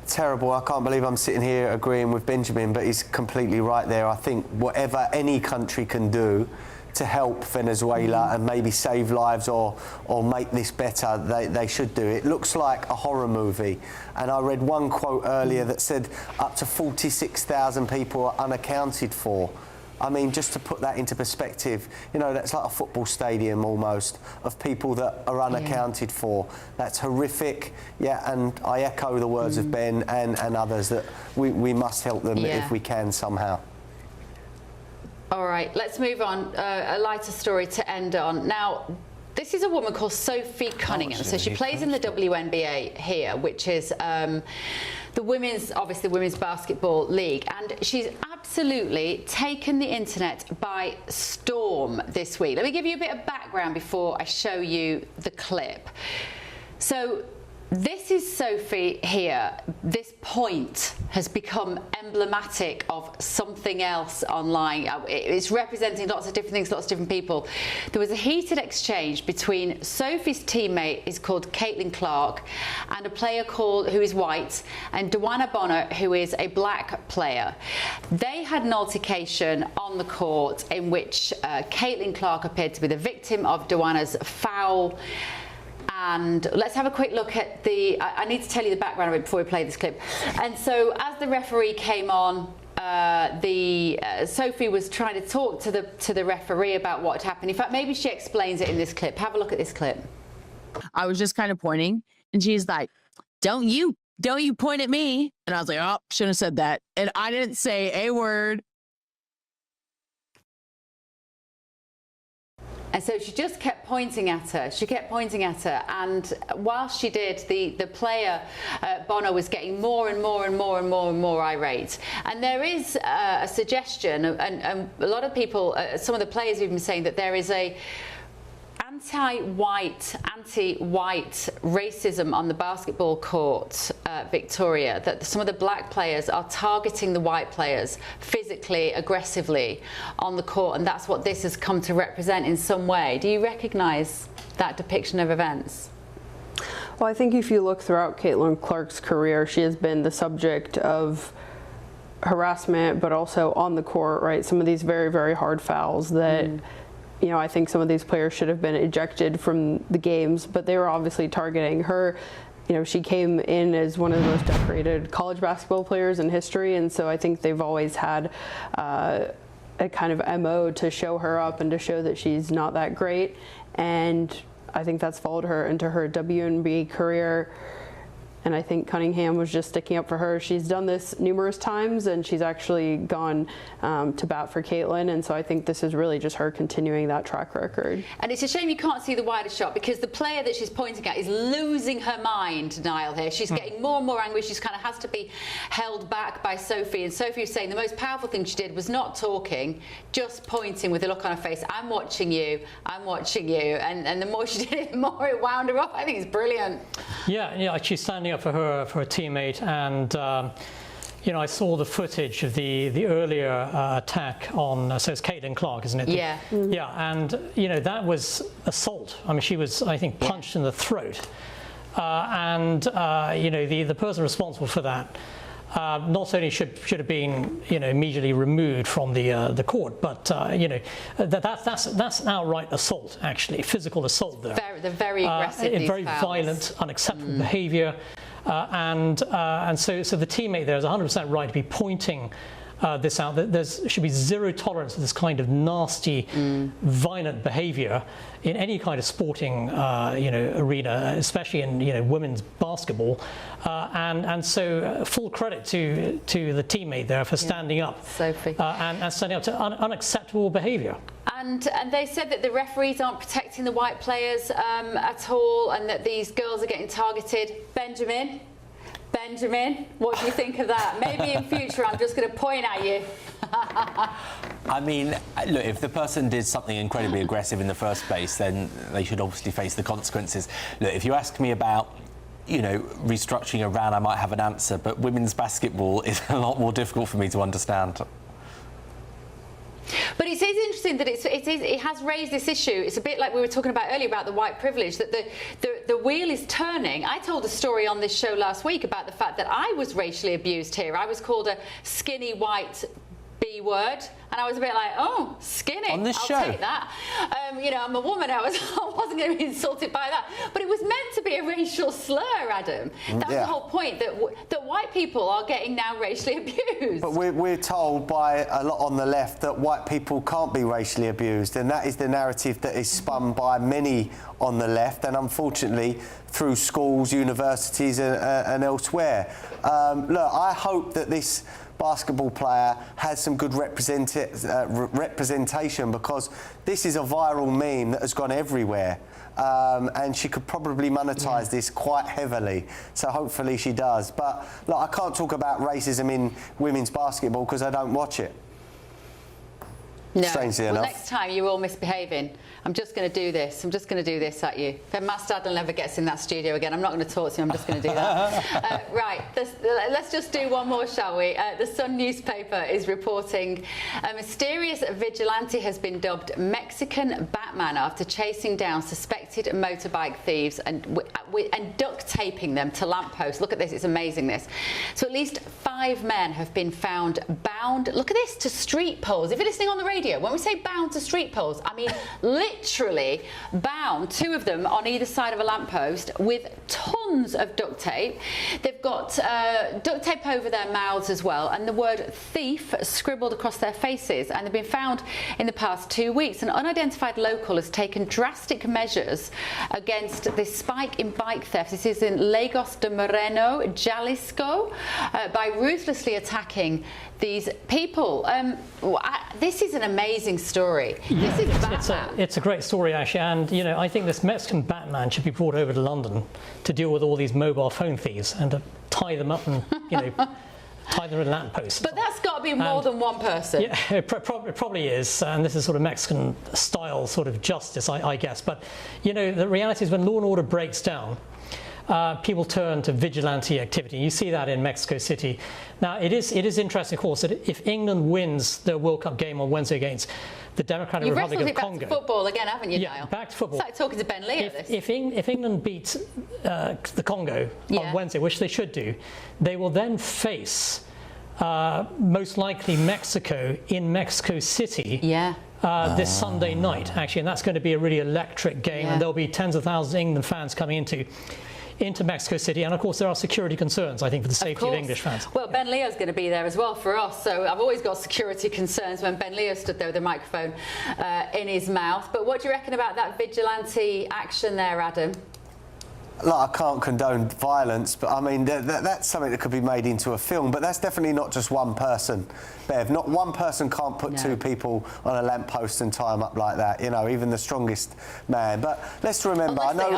Terrible. I can't believe I'm sitting here agreeing with Benjamin, but he's completely right there. I think whatever any country can do to help Venezuela and maybe save lives or make this better, they should do it. It looks like a horror movie. And I read one quote earlier that said up to 46,000 people are unaccounted for. I mean, just to put that into perspective, that's like a football stadium almost of people that are unaccounted for. That's horrific. Yeah, and I echo the words of Ben and others that we must help them if we can somehow. All right, let's move on. A lighter story to end on. Now, this is a woman called Sophie Cunningham. So she plays in the WNBA here, which is the women's basketball league, and she's absolutely taken the internet by storm this week. Let me give you a bit of background before I show you the clip. So this is Sophie here. This point has become emblematic of something else online. It's representing lots of different things, lots of different people. There was a heated exchange between Sophie's teammate, is called Caitlin Clark, and a player who is white, and Duana Bonner, who is a black player. They had an altercation on the court in which Caitlin Clark appeared to be the victim of Duana's foul. And let's have a quick look at I need to tell you the background of it before we play this clip. And so as the referee came on, Sophie was trying to talk to the referee about what had happened. In fact, maybe she explains it in this clip. Have a look at this clip. I was just kind of pointing, and she's like, don't you point at me. And I was like, oh, shouldn't have said that. And I didn't say a word. And so she just kept pointing at her. And while she did, the player, Bono, was getting more and more irate. And there is a suggestion, and a lot of people, some of the players have been saying that there is a anti-white racism on the basketball court, Victoria, that some of the black players are targeting the white players physically, aggressively on the court, and that's what this has come to represent in some way. Do you recognise that depiction of events? Well, I think if you look throughout Caitlin Clark's career, she has been the subject of harassment, but also on the court, right? Some of these very, very hard fouls that I think some of these players should have been ejected from the games, but they were obviously targeting her. She came in as one of the most decorated college basketball players in history, and so I think they've always had a kind of MO to show her up and to show that she's not that great. And I think that's followed her into her WNBA career. And I think Cunningham was just sticking up for her. She's done this numerous times, and she's actually gone to bat for Caitlin. And so I think this is really just her continuing that track record. And it's a shame you can't see the wider shot, because the player that she's pointing at is losing her mind, Niall, here. She's getting more and more angry. She's kind of has to be held back by Sophie. And Sophie was saying the most powerful thing she did was not talking, just pointing with a look on her face. I'm watching you. And the more she did it, the more it wound her up. I think it's brilliant. Yeah, she's standing up for her teammate, and I saw the footage of the earlier attack on. So it's Caitlin Clark, isn't it? Yeah. Yeah, and that was assault. I mean, she was, I think, punched in the throat, and the person responsible for that not only should have been immediately removed from the court, but that's an outright assault, actually, physical assault there. They're very aggressive. Very violent, unacceptable behaviour, and so the teammate there is 100% right to be pointing this out. There should be zero tolerance for this kind of nasty, violent behaviour in any kind of sporting, arena, especially in women's basketball. And so full credit to the teammate there for standing up, Sophie, and standing up to unacceptable behaviour. And they said that the referees aren't protecting the white players at all, and that these girls are getting targeted. Benjamin, what do you think of that? Maybe in future I'm just going to point at you. I mean, look, if the person did something incredibly aggressive in the first place, then they should obviously face the consequences. Look, if you ask me about restructuring Iran, I might have an answer, but women's basketball is a lot more difficult for me to understand. But it is interesting that it has raised this issue. It's a bit like we were talking about earlier about the white privilege, that the wheel is turning. I told a story on this show last week about the fact that I was racially abused here. I was called a skinny white B word, and I was a bit like, oh, skinny. On this show? I'll take that. I'm a woman. I wasn't going to be insulted by that. But it was meant to be a racial slur, Adam. That's the whole point, that white people are getting now racially abused. But we're told by a lot on the left that white people can't be racially abused, and that is the narrative that is spun by many on the left, and unfortunately through schools, universities and elsewhere. Look, I hope that this basketball player has some good representation, because this is a viral meme that has gone everywhere, and she could probably monetize this quite heavily, so hopefully she does. But look, I can't talk about racism in women's basketball because I don't watch it. No. Strangely enough. Next time you're all misbehaving, I'm just going to do this. I'm just going to do this at you. If Matt Stadler never gets in that studio again, I'm not going to talk to him. I'm just going to do that. Right. Let's just do one more, shall we? The Sun newspaper is reporting a mysterious vigilante has been dubbed Mexican Batman after chasing down suspected motorbike thieves and duct taping them to lampposts. Look at this. It's amazing, this. So at least 5 men have been found bound, look at this, to street poles. If you're listening on the radio, when we say bound to street poles, I mean literally bound, 2 of them on either side of a lamppost with tons of duct tape. They've got duct tape over their mouths as well, and the word thief scribbled across their faces, and they've been found in the past 2 weeks. An unidentified local has taken drastic measures against this spike in bike theft. This is in Lagos de Moreno, Jalisco, by ruthlessly attacking these people. This is an amazing story. Yeah, this is Batman. It's a great story, actually, and I think this Mexican Batman should be brought over to London to deal with all these mobile phone thieves and to tie them up and tie them in lampposts. But that's got to be more than one person. Yeah, it probably is, and this is sort of Mexican style sort of justice, I guess. But the reality is, when law and order breaks down, people turn to vigilante activity. You see that in Mexico City. Now, it is interesting, of course, that if England wins the World Cup game on Wednesday against the Democratic Republic of Congo... You've wrestled it back to football again, haven't you, Yeah, Niall? back to football. It's like talking to Ben Leo, If England beat the Congo on Wednesday, which they should do, they will then face most likely Mexico in Mexico City. This Sunday night, actually, and that's going to be a really electric game, and there'll be tens of thousands of England fans coming into Mexico City, and of course there are security concerns, I think, for the safety of English fans. Well, Ben Leo's going to be there as well for us, so I've always got security concerns when Ben Leo stood there with a microphone in his mouth. But what do you reckon about that vigilante action there, Adam? Look, I can't condone violence, but I mean, that's something that could be made into a film, but that's definitely not just one person, Bev. Not one person can't put 2 people on a lamppost and tie them up like that, even the strongest man. But let's remember, I know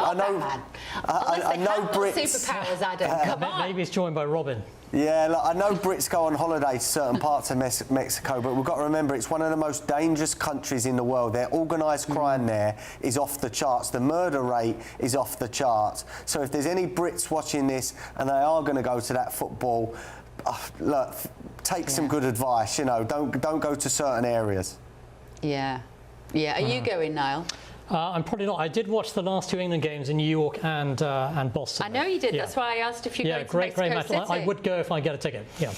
Brits... superpowers, Adam. Come on. Maybe it's joined by Robin. Yeah, look, I know Brits go on holiday to certain parts of Mexico, but we've got to remember it's one of the most dangerous countries in the world. Their organised crime there is off the charts. The murder rate is off the charts. So if there's any Brits watching this and they are going to go to that football, look, take some good advice. Don't go to certain areas. Yeah. Are you going, Niall? I'm probably not. I did watch the last 2 England games in New York and Boston. I know you did. Yeah. That's why I asked if you go to great match. Mexico City. I would go if I get a ticket. Yeah.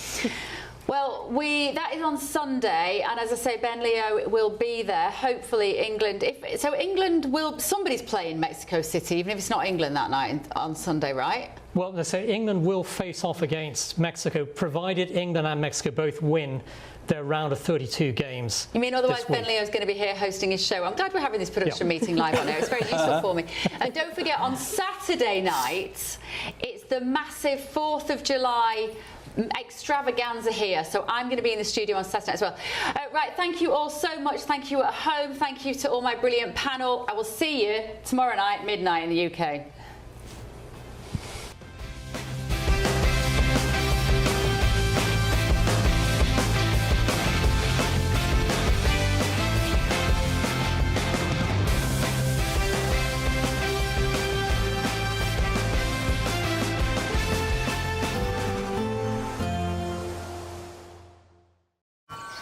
Well, that is on Sunday, and as I say, Ben Leo will be there. Hopefully, England. Somebody's playing Mexico City, even if it's not England that night on Sunday, right? Well, they say England will face off against Mexico, provided England and Mexico both win their round of 32 games. You mean otherwise Ben Leo's going to be here hosting his show? I'm glad we're having this production meeting live on air. It's very useful for me. And don't forget, on Saturday night, it's the massive 4th of July extravaganza here, so I'm going to be in the studio on Saturday as well. Right, thank you all so much. Thank you at home. Thank you to all my brilliant panel. I will see you tomorrow night, midnight in the UK.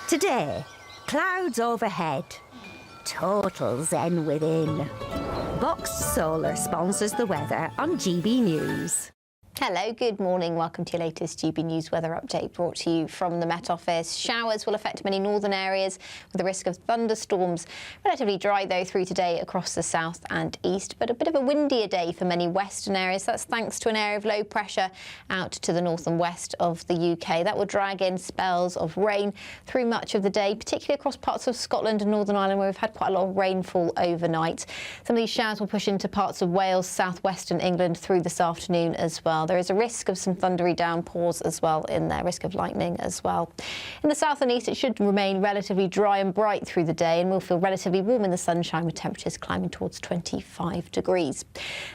Today, clouds overhead, total zen within. Boxed Solar sponsors the weather on GB News. Hello, good morning. Welcome to your latest GB News weather update brought to you from the Met Office. Showers will affect many northern areas with the risk of thunderstorms. Relatively dry, though, through today across the south and east, but a bit of a windier day for many western areas. That's thanks to an area of low pressure out to the north and west of the UK. That will drag in spells of rain through much of the day, particularly across parts of Scotland and Northern Ireland, where we've had quite a lot of rainfall overnight. Some of these showers will push into parts of Wales, southwestern England through this afternoon as well. There is a risk of some thundery downpours as well in there, risk of lightning as well. In the south and east, it should remain relatively dry and bright through the day, and we'll feel relatively warm in the sunshine with temperatures climbing towards 25 degrees.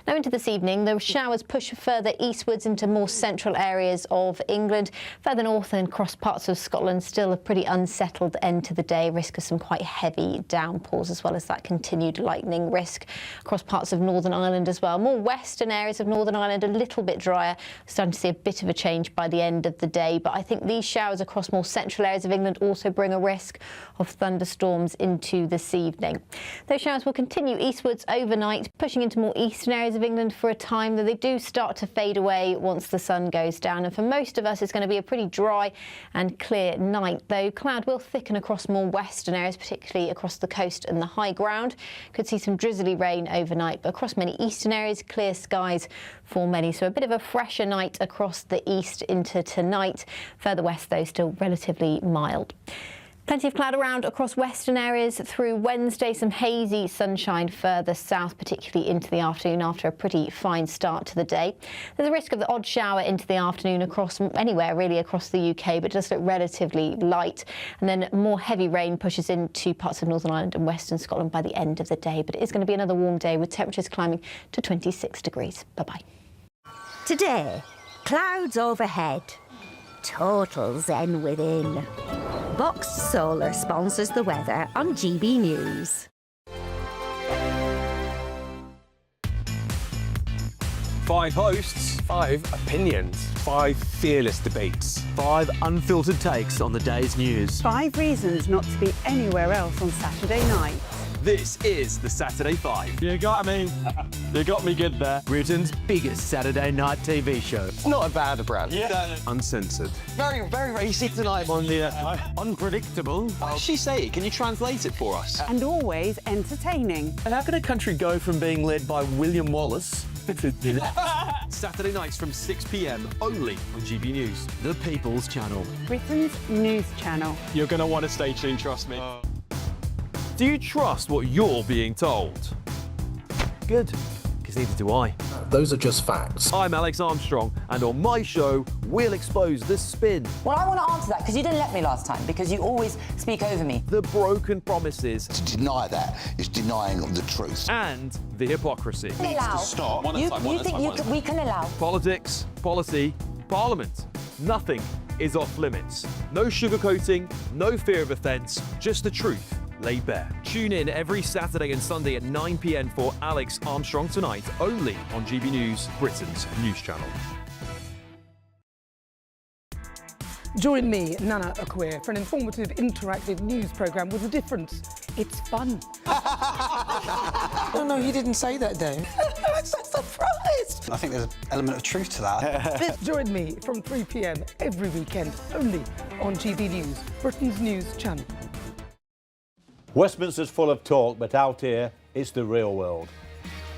Now into this evening, the showers push further eastwards into more central areas of England. Further north and across parts of Scotland, still a pretty unsettled end to the day, risk of some quite heavy downpours as well as that continued lightning risk across parts of Northern Ireland as well. More western areas of Northern Ireland a little bit drier. Starting to see a bit of a change by the end of the day, but I think these showers across more central areas of England also bring a risk of thunderstorms into this evening. Those showers will continue eastwards overnight, pushing into more eastern areas of England for a time, though they do start to fade away once the sun goes down. And for most of us, it's going to be a pretty dry and clear night, though cloud will thicken across more western areas, particularly across the coast and the high ground. Could see some drizzly rain overnight, but across many eastern areas, clear skies for many. So a bit of a fresher night across the east into tonight. Further west, though, still relatively mild. Plenty of cloud around across western areas through Wednesday. Some hazy sunshine further south, particularly into the afternoon after a pretty fine start to the day. There's a risk of the odd shower into the afternoon across anywhere really across the UK, but it does look relatively light. And then more heavy rain pushes into parts of Northern Ireland and western Scotland by the end of the day. But it is going to be another warm day with temperatures climbing to 26 degrees. Bye-bye. Today, clouds overhead, total zen within. Boxed Solar sponsors the weather on GB News. 5 hosts, 5 opinions, 5 fearless debates, 5 unfiltered takes on the day's news. 5 reasons not to be anywhere else on Saturday night. This is the Saturday 5. You got me. You got me good there. Britain's biggest Saturday night TV show. It's not a bad brand. Yeah. Uncensored. Very, very racist tonight. On the unpredictable. What does she say? Can you translate it for us? And always entertaining. And how can a country go from being led by William Wallace Saturday nights from 6 p.m. only on GB News, the People's Channel. Britain's news channel. You're going to want to stay tuned, trust me. Do you trust what you're being told? Good, because neither do I. Those are just facts. I'm Alex Armstrong, and on my show, we'll expose the spin. Well, I want to answer that, because you didn't let me last time, because you always speak over me. The broken promises. To deny that is denying the truth. And the hypocrisy. We can allow. Stop. We can allow. Politics, policy, parliament. Nothing is off limits. No sugarcoating, no fear of offence, just the truth laid bare. Tune in every Saturday and Sunday at 9 p.m. for Alex Armstrong Tonight, only on GB News, Britain's news channel. Join me, Nana Akwe, for an informative, interactive news programme with a difference. It's fun. No, he didn't say that, Dave. I'm so surprised. I think there's an element of truth to that. Join me from 3 p.m. every weekend, only on GB News, Britain's news channel. Westminster's full of talk, but out here, it's the real world.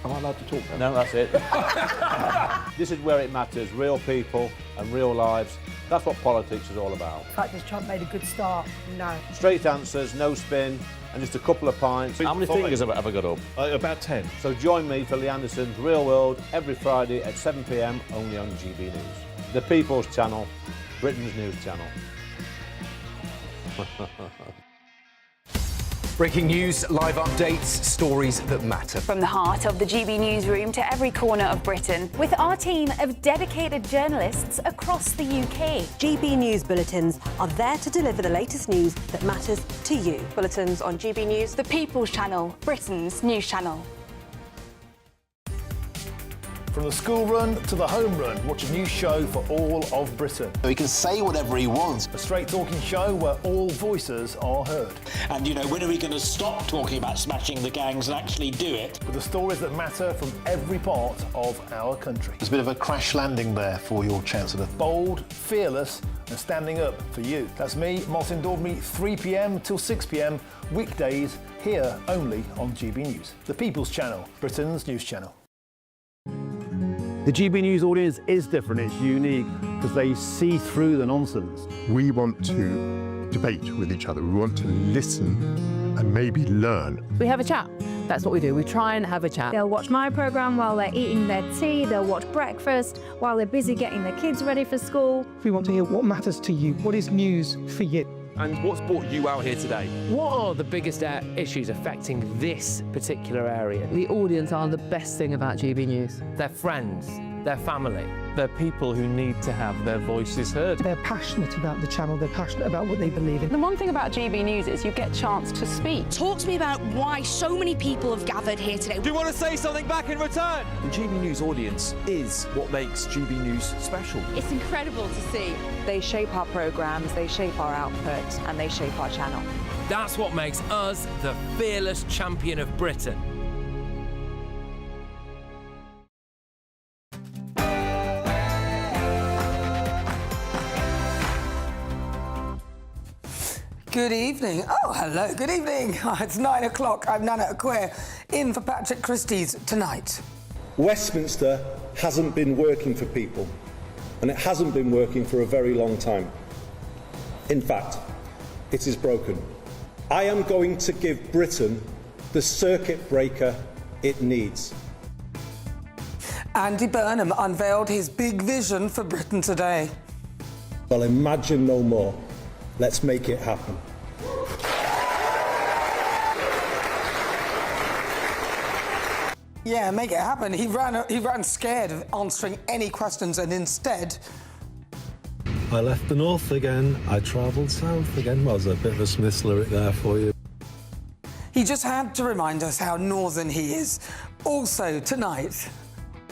Am I allowed to talk now? No, that's it. This is where it matters, real people and real lives. That's what politics is all about. The fact has Trump made a good start? No. Straight answers, no spin, and just a couple of pints. How many fingers have I got up? About 10. So join me for Lee Anderson's Real World every Friday at 7 p.m. only on GB News. The People's Channel, Britain's news channel. Breaking news, live updates, stories that matter. From the heart of the GB newsroom to every corner of Britain, with our team of dedicated journalists across the UK. GB News bulletins are there to deliver the latest news that matters to you. Bulletins on GB News, the People's Channel, Britain's news channel. From the school run to the home run, watch a new show for all of Britain. He can say whatever he wants. A straight talking show where all voices are heard. And, you know, when are we going to stop talking about smashing the gangs and actually do it? With the stories that matter from every part of our country. There's a bit of a crash landing there for your Chancellor. Bold, fearless and standing up for you. That's me, Martin Dordme, 3 p.m. till 6 p.m. weekdays, here only on GB News. The People's Channel, Britain's news channel. The GB News audience is different, it's unique, because they see through the nonsense. We want to debate with each other, we want to listen and maybe learn. We have a chat. That's what we do. We try and have a chat. They'll watch my programme while they're eating their tea, they'll watch breakfast while they're busy getting their kids ready for school. We want to hear what matters to you, what is news for you. And what's brought you out here today? What are the biggest issues affecting this particular area? The audience are the best thing about GB News. Their friends, their family. They're people who need to have their voices heard. They're passionate about the channel, they're passionate about what they believe in. The one thing about GB News is you get a chance to speak. Talk to me about why so many people have gathered here today. Do you want to say something back in return? The GB News audience is what makes GB News special. It's incredible to see. They shape our programmes, they shape our output, and they shape our channel. That's what makes us the fearless champion of Britain. Good evening. Oh, hello. Good evening. It's 9 o'clock. I'm Nana Acquare, in for Patrick Christys tonight. Westminster hasn't been working for people, and it hasn't been working for a very long time. In fact, it is broken. I am going to give Britain the circuit breaker it needs. Andy Burnham unveiled his big vision for Britain today. Well, imagine no more. Let's make it happen. Yeah, make it happen. He ran scared of answering any questions, and instead... I left the north again, I travelled south again. Well, there's a bit of a Smiths lyric there for you. He just had to remind us how northern he is. Also tonight...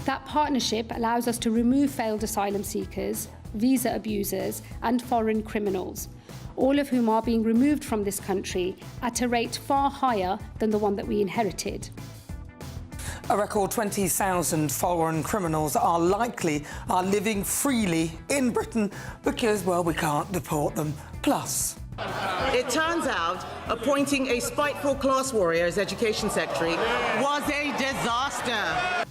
That partnership allows us to remove failed asylum seekers, visa abusers and foreign criminals, all of whom are being removed from this country at a rate far higher than the one that we inherited. A record 20,000 foreign criminals are living freely in Britain because, well, we can't deport them. Plus... It turns out appointing a spiteful class warrior as Education Secretary was a disaster.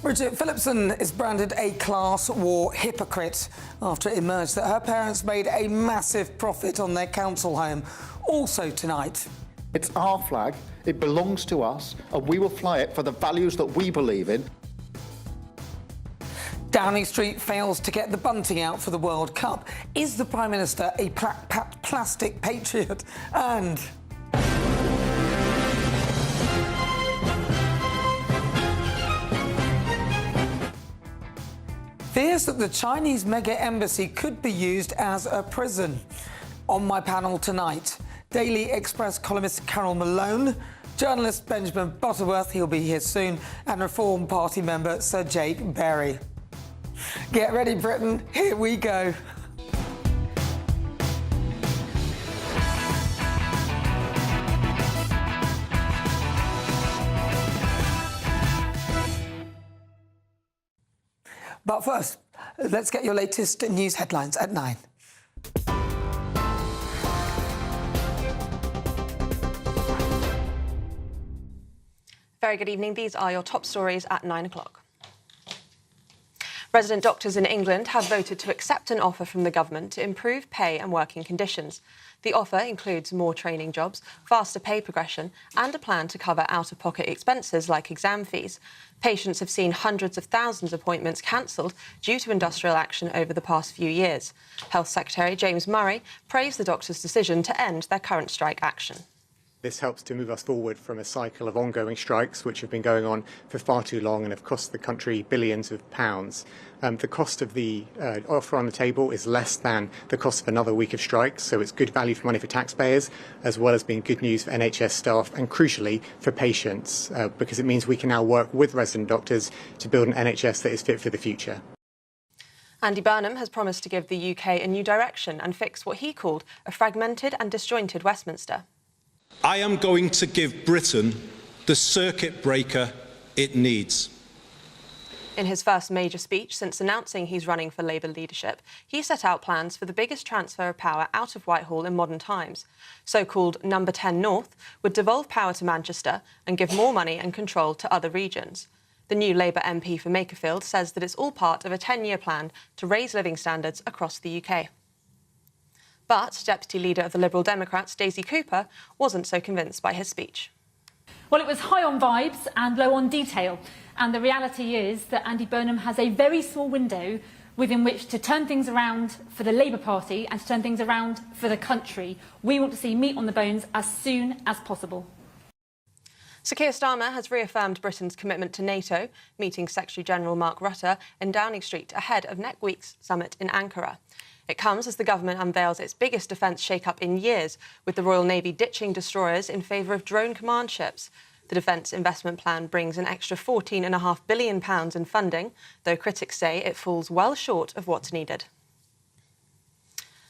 Bridget Phillipson is branded a class war hypocrite after it emerged that her parents made a massive profit on their council home. Also tonight... It's our flag, it belongs to us, and we will fly it for the values that we believe in. Downing Street fails to get the bunting out for the World Cup. Is the Prime Minister a plastic patriot? And... fears that the Chinese mega embassy could be used as a prison. On my panel tonight, Daily Express columnist Carol Malone, journalist Benjamin Butterworth, he'll be here soon, and Reform Party member Sir Jake Berry. Get ready, Britain, here we go. But first, let's get your latest news headlines at 9. Very good evening. These are your top stories at 9 o'clock. Resident doctors in England have voted to accept an offer from the government to improve pay and working conditions. The offer includes more training jobs, faster pay progression, and a plan to cover out-of-pocket expenses like exam fees. Patients have seen hundreds of thousands of appointments cancelled due to industrial action over the past few years. Health Secretary James Murray praised the doctors' decision to end their current strike action. This helps to move us forward from a cycle of ongoing strikes, which have been going on for far too long and have cost the country billions of pounds. The cost of the offer on the table is less than the cost of another week of strikes, so it's good value for money for taxpayers, as well as being good news for NHS staff and, crucially, for patients, because it means we can now work with resident doctors to build an NHS that is fit for the future. Andy Burnham has promised to give the UK a new direction and fix what he called a fragmented and disjointed Westminster. I am going to give Britain the circuit breaker it needs. In his first major speech since announcing he's running for Labour leadership, he set out plans for the biggest transfer of power out of Whitehall in modern times. So-called Number 10 North would devolve power to Manchester and give more money and control to other regions. The new Labour MP for Makerfield says that it's all part of a 10-year plan to raise living standards across the UK. But Deputy Leader of the Liberal Democrats, Daisy Cooper, wasn't so convinced by his speech. Well, it was high on vibes and low on detail. And the reality is that Andy Burnham has a very small window within which to turn things around for the Labour Party and to turn things around for the country. We want to see meat on the bones as soon as possible. Sir Keir Starmer has reaffirmed Britain's commitment to NATO, meeting Secretary-General Mark Rutte in Downing Street ahead of next week's summit in Ankara. It comes as the government unveils its biggest defence shake-up in years, with the Royal Navy ditching destroyers in favour of drone command ships. The Defence Investment Plan brings an extra £14.5 billion in funding, though critics say it falls well short of what's needed.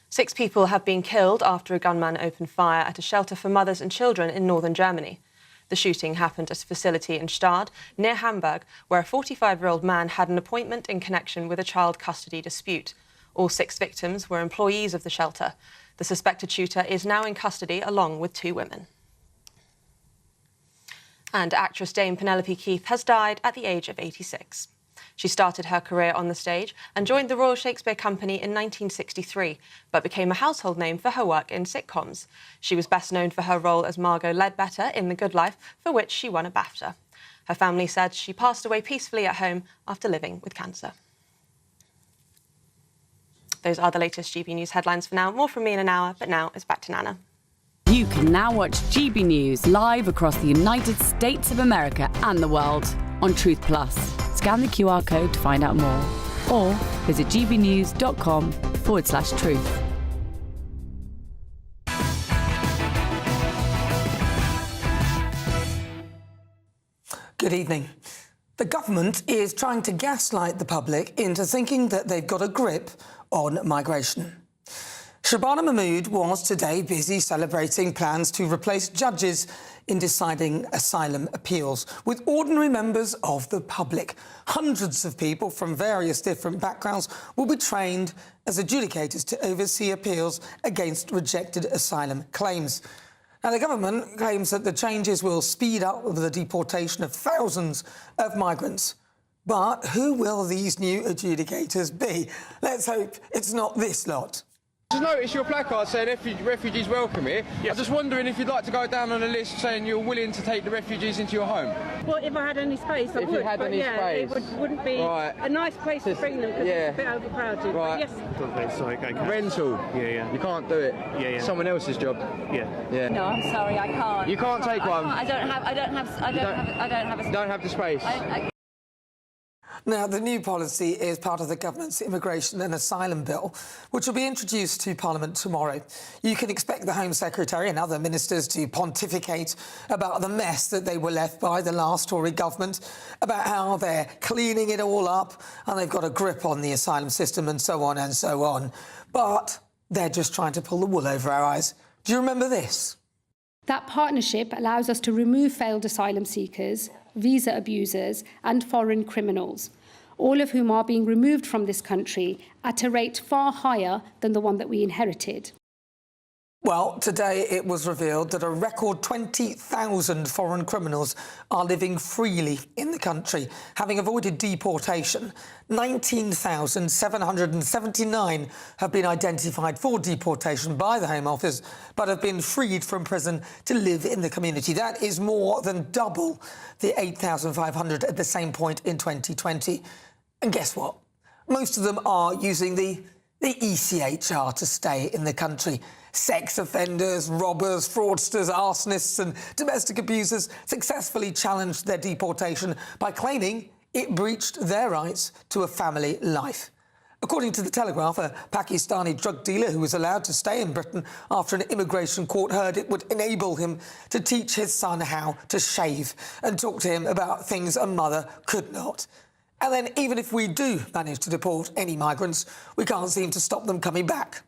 6 people have been killed after a gunman opened fire at a shelter for mothers and children in northern Germany. The shooting happened at a facility in Stade, near Hamburg, where a 45-year-old man had an appointment in connection with a child custody dispute. All 6 victims were employees of the shelter. The suspected shooter is now in custody along with 2 women. And actress Dame Penelope Keith has died at the age of 86. She started her career on the stage and joined the Royal Shakespeare Company in 1963, but became a household name for her work in sitcoms. She was best known for her role as Margot Ledbetter in The Good Life, for which she won a BAFTA. Her family said she passed away peacefully at home after living with cancer. Those are the latest GB News headlines for now. More from me in an hour, but now it's back to Nana. You can now watch GB News live across the United States of America and the world on Truth Plus. Scan the QR code to find out more, or visit gbnews.com/truth. Good evening. The government is trying to gaslight the public into thinking that they've got a grip on migration. Shabana Mahmood was today busy celebrating plans to replace judges in deciding asylum appeals with ordinary members of the public. Hundreds of people from various different backgrounds will be trained as adjudicators to oversee appeals against rejected asylum claims. Now, the government claims that the changes will speed up the deportation of thousands of migrants. But who will these new adjudicators be? Let's hope it's not this lot. Just notice your placard saying refugees welcome here. Yes. I'm just wondering if you'd like to go down on a list saying you're willing to take the refugees into your home. Well, if I had any space, I would. If you had any space. It wouldn't be a nice place to bring them because it's a bit overcrowded. Right. Yes. Sorry, rental. Yeah. You can't do it. Yeah. Someone else's job. Yeah. No, I'm sorry, I can't. You can't take one. I don't have a space. You don't have the space. Now, the new policy is part of the government's immigration and asylum bill, which will be introduced to Parliament tomorrow. You can expect the Home Secretary and other ministers to pontificate about the mess that they were left by the last Tory government, about how they're cleaning it all up and they've got a grip on the asylum system and so on and so on. But they're just trying to pull the wool over our eyes. Do you remember this? That partnership allows us to remove failed asylum seekers, visa abusers and foreign criminals. all of whom are being removed from this country at a rate far higher than the one that we inherited. Well, today it was revealed that a record 20,000 foreign criminals are living freely in the country, having avoided deportation. 19,779 have been identified for deportation by the Home Office, but have been freed from prison to live in the community. That is more than double the 8,500 at the same point in 2020. And guess what? Most of them are using the ECHR to stay in the country. Sex offenders, robbers, fraudsters, arsonists and domestic abusers successfully challenged their deportation by claiming it breached their rights to a family life. According to The Telegraph, a Pakistani drug dealer who was allowed to stay in Britain after an immigration court heard it would enable him to teach his son how to shave and talk to him about things a mother could not. And then even if we do manage to deport any migrants, we can't seem to stop them coming back.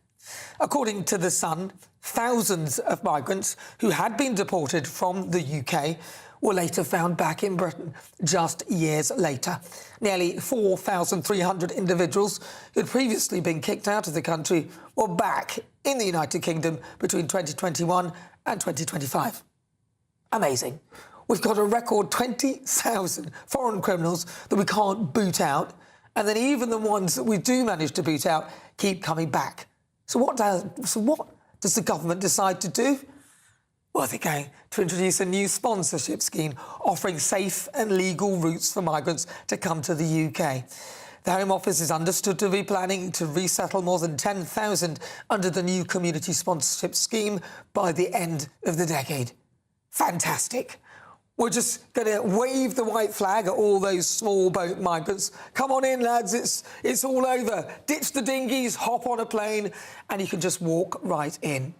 According to The Sun, thousands of migrants who had been deported from the UK were later found back in Britain just years later. Nearly 4,300 individuals who had previously been kicked out of the country were back in the United Kingdom between 2021 and 2025. Amazing. We've got a record 20,000 foreign criminals that we can't boot out, and then even the ones that we do manage to boot out keep coming back. So what does the government decide to do? Well, they're going to introduce a new sponsorship scheme offering safe and legal routes for migrants to come to the UK. The Home Office is understood to be planning to resettle more than 10,000 under the new community sponsorship scheme by the end of the decade. Fantastic. We're just going to wave the white flag at all those small boat migrants. Come on in, lads, it's all over. Ditch the dinghies, hop on a plane, and you can just walk right in.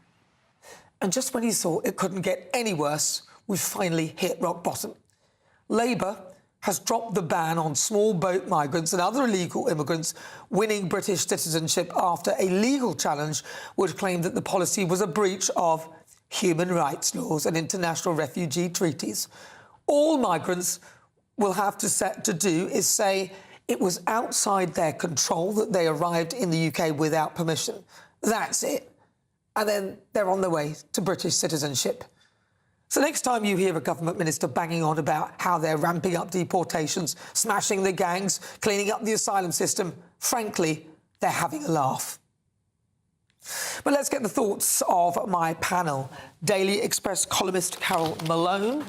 And just when you thought it couldn't get any worse, we've finally hit rock bottom. Labour has dropped the ban on small boat migrants and other illegal immigrants winning British citizenship after a legal challenge would claim that the policy was a breach of human rights laws and international refugee treaties. All migrants will have to do is say it was outside their control that they arrived in the UK without permission. That's it. And then they're on their way to British citizenship. So next time you hear a government minister banging on about how they're ramping up deportations, smashing the gangs, cleaning up the asylum system, frankly, they're having a laugh. But let's get the thoughts of my panel. Daily Express columnist Carol Malone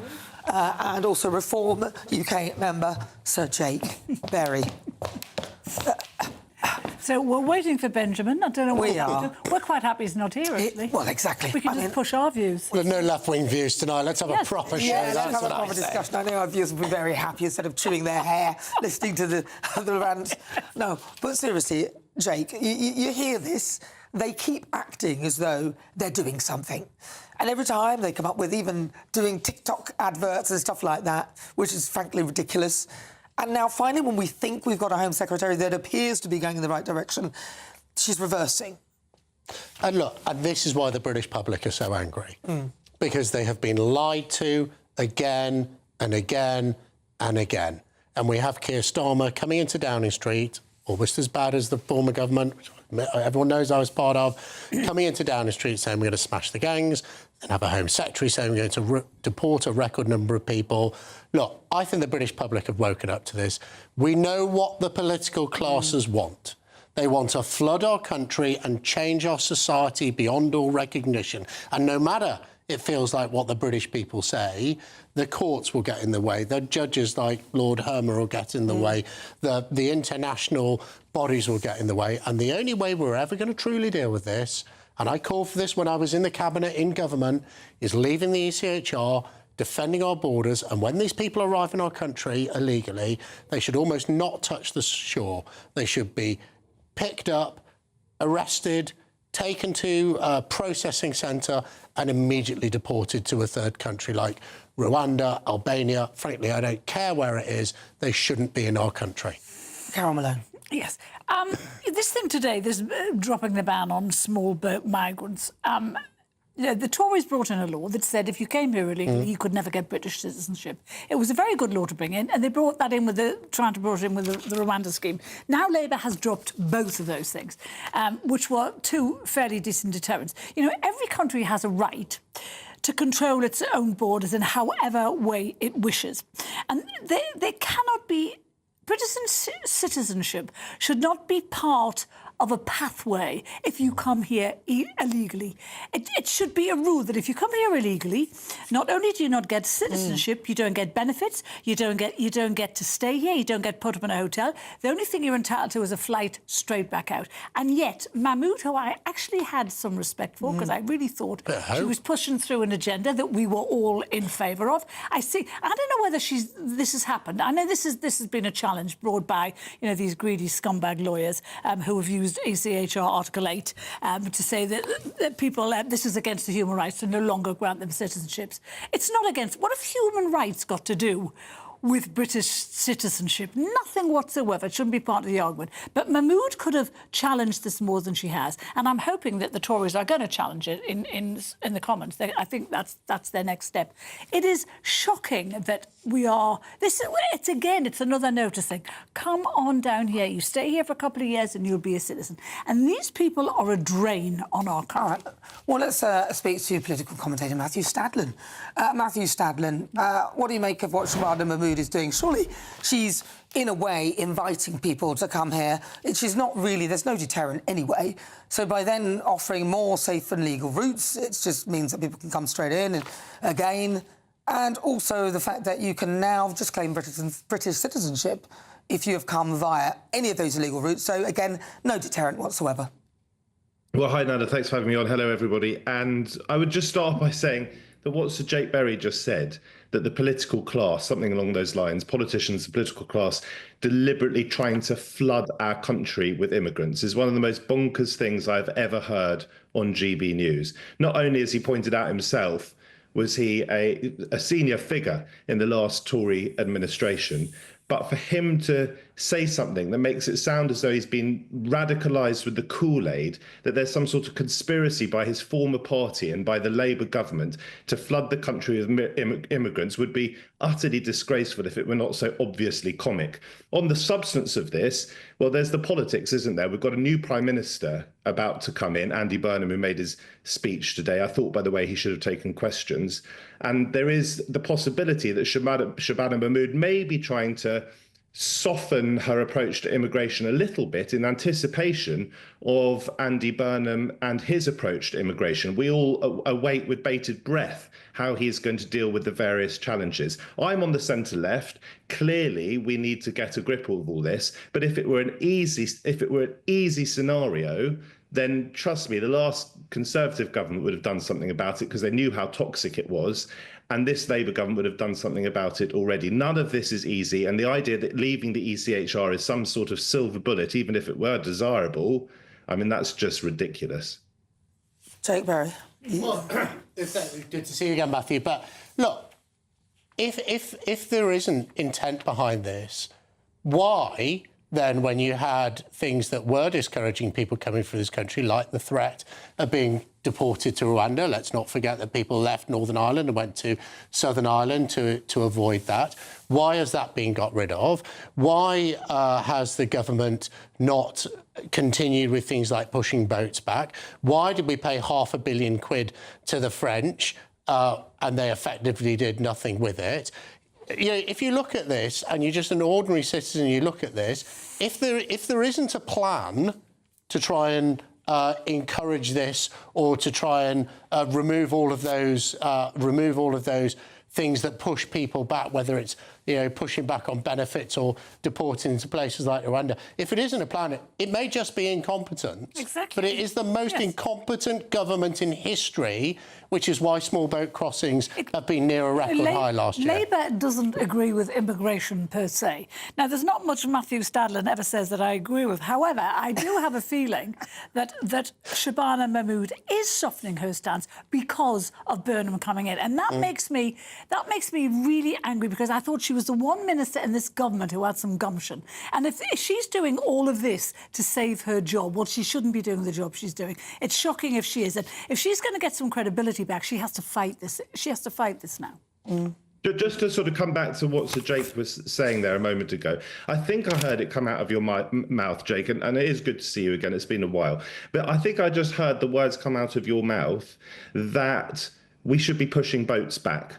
and also Reform UK member Sir Jake Berry. So we're waiting for Benjamin. I don't know what we are. We're quite happy he's not here, actually. Well, exactly. We can just push our views. Well, no left-wing views tonight. Let's have a proper show. Yeah, That's let's have what a proper I say. discussion. I know our viewers will be very happy instead of chewing their hair, listening to the rant. No, but seriously, Jake, you hear this? They keep acting as though they're doing something. And every time they come up with even doing TikTok adverts and stuff like that, which is frankly ridiculous. And now, finally, when we think we've got a Home Secretary that appears to be going in the right direction, she's reversing. And look, and this is why the British public are so angry. Because they have been lied to again and again and again. And we have Keir Starmer coming into Downing Street, almost as bad as the former government, which everyone knows I was part of, coming into Downing Street saying we're going to smash the gangs, and have a Home Secretary saying we're going to deport a record number of people. Look, I think the British public have woken up to this. We know what the political classes want. They want to flood our country and change our society beyond all recognition. And no matter it feels like what the British people say, the courts will get in the way. The judges like Lord Hermer will get in the way. The international bodies will get in the way. And the only way we're ever going to truly deal with this, and I called for this when I was in the cabinet in government, is leaving the ECHR, defending our borders, and when these people arrive in our country illegally, they should almost not touch the shore. They should be picked up, arrested, taken to a processing centre and immediately deported to a third country like Rwanda, Albania. Frankly, I don't care where it is. They shouldn't be in our country. Carol Malone. Yes. This thing today, this dropping the ban on small boat migrants, the Tories brought in a law that said if you came here illegally, you could never get British citizenship. It was a very good law to bring in, and they brought that in with trying to bring it in with the Rwanda scheme. Now Labour has dropped both of those things, which were two fairly decent deterrents. You know, every country has a right to control its own borders in however way it wishes. And they cannot be... British citizenship should not be part of a pathway if you come here illegally. It should be a rule that if you come here illegally, not only do you not get citizenship, you don't get benefits, you don't get to stay here, you don't get put up in a hotel. The only thing you're entitled to is a flight straight back out. And yet, Mahmoud, who I actually had some respect for, because I really thought she was pushing through an agenda that we were all in favour of. I don't know whether this has happened. I know this has been a challenge brought by, you know, these greedy scumbag lawyers who have used ECHR Article 8 to say that people, this is against the human rights to no longer grant them citizenships. It's not against... What have human rights got to do with British citizenship? Nothing whatsoever. It shouldn't be part of the argument. But Mahmoud could have challenged this more than she has, and I'm hoping that the Tories are going to challenge it in the Commons. I think that's their next step. It is shocking that we are... It's another noticing. Come on down here. You stay here for a couple of years and you'll be a citizen. And these people are a drain on our country. All right. Well, let's speak to political commentator Matthew Stadlen. Matthew Stadlen, what do you make of what Shabana Mahmood is doing? Surely she's, in a way, inviting people to come here. She's not really... There's no deterrent anyway. So by then offering more safe and legal routes, it just means that people can come straight in and again... And also the fact that you can now just claim British citizenship if you have come via any of those illegal routes. So, again, no deterrent whatsoever. Well, hi, Nanda. Thanks for having me on. Hello, everybody. And I would just start by saying that what Sir Jake Berry just said, that the political class, something along those lines, politicians, the political class, deliberately trying to flood our country with immigrants is one of the most bonkers things I've ever heard on GB News. Not only, as he pointed out himself, was he a senior figure in the last Tory administration, but for him to say something that makes it sound as though he's been radicalised with the Kool-Aid, that there's some sort of conspiracy by his former party and by the Labour government to flood the country with immigrants would be utterly disgraceful if it were not so obviously comic. On the substance of this, well, there's the politics, isn't there? We've got a new Prime Minister about to come in, Andy Burnham, who made his speech today. I thought, by the way, he should have taken questions. And there is the possibility that Shabana Mahmood may be trying to soften her approach to immigration a little bit in anticipation of Andy Burnham and his approach to immigration. We all await with bated breath how he's going to deal with the various challenges. I'm on the centre left. Clearly, we need to get a grip of all this. But if it were an easy scenario, then trust me, the last Conservative government would have done something about it because they knew how toxic it was. And this Labour government would have done something about it already. None of this is easy. And the idea that leaving the ECHR is some sort of silver bullet, even if it were desirable, I mean, that's just ridiculous. Jake Berry. Well, it's good to see you again, Matthew. But look, if there isn't intent behind this, why then, when you had things that were discouraging people coming through this country, like the threat of being deported to Rwanda, let's not forget that people left Northern Ireland and went to Southern Ireland to avoid that. Why has that been got rid of? Why has the government not continued with things like pushing boats back? Why did we pay £500 million to the French and they effectively did nothing with it? You know, if you look at this and you're just an ordinary citizen, you look at this, if there isn't a plan to try and encourage this or to try and remove all of those things that push people back, whether it's, you know, pushing back on benefits or deporting to places like Rwanda. If it isn't a plan, it may just be incompetence. Exactly. But it is the most incompetent government in history, which is why small boat crossings have been near a record high last year. Labour doesn't agree with immigration per se. Now, there's not much Matthew Stadlen ever says that I agree with. However, I do have a feeling that Shabana Mahmood is softening her stance because of Burnham coming in. And that makes me really angry, because I thought she was was the one minister in this government who had some gumption. And if she's doing all of this to save her job, well, she shouldn't be doing the job she's doing. It's shocking if she is. And if she's going to get some credibility back, she has to fight this. She has to fight this now. Just to sort of come back to what Sir Jake was saying there a moment ago, I think I heard it come out of your mouth, Jake, and it is good to see you again. It's been a while. But I think I just heard the words come out of your mouth that we should be pushing boats back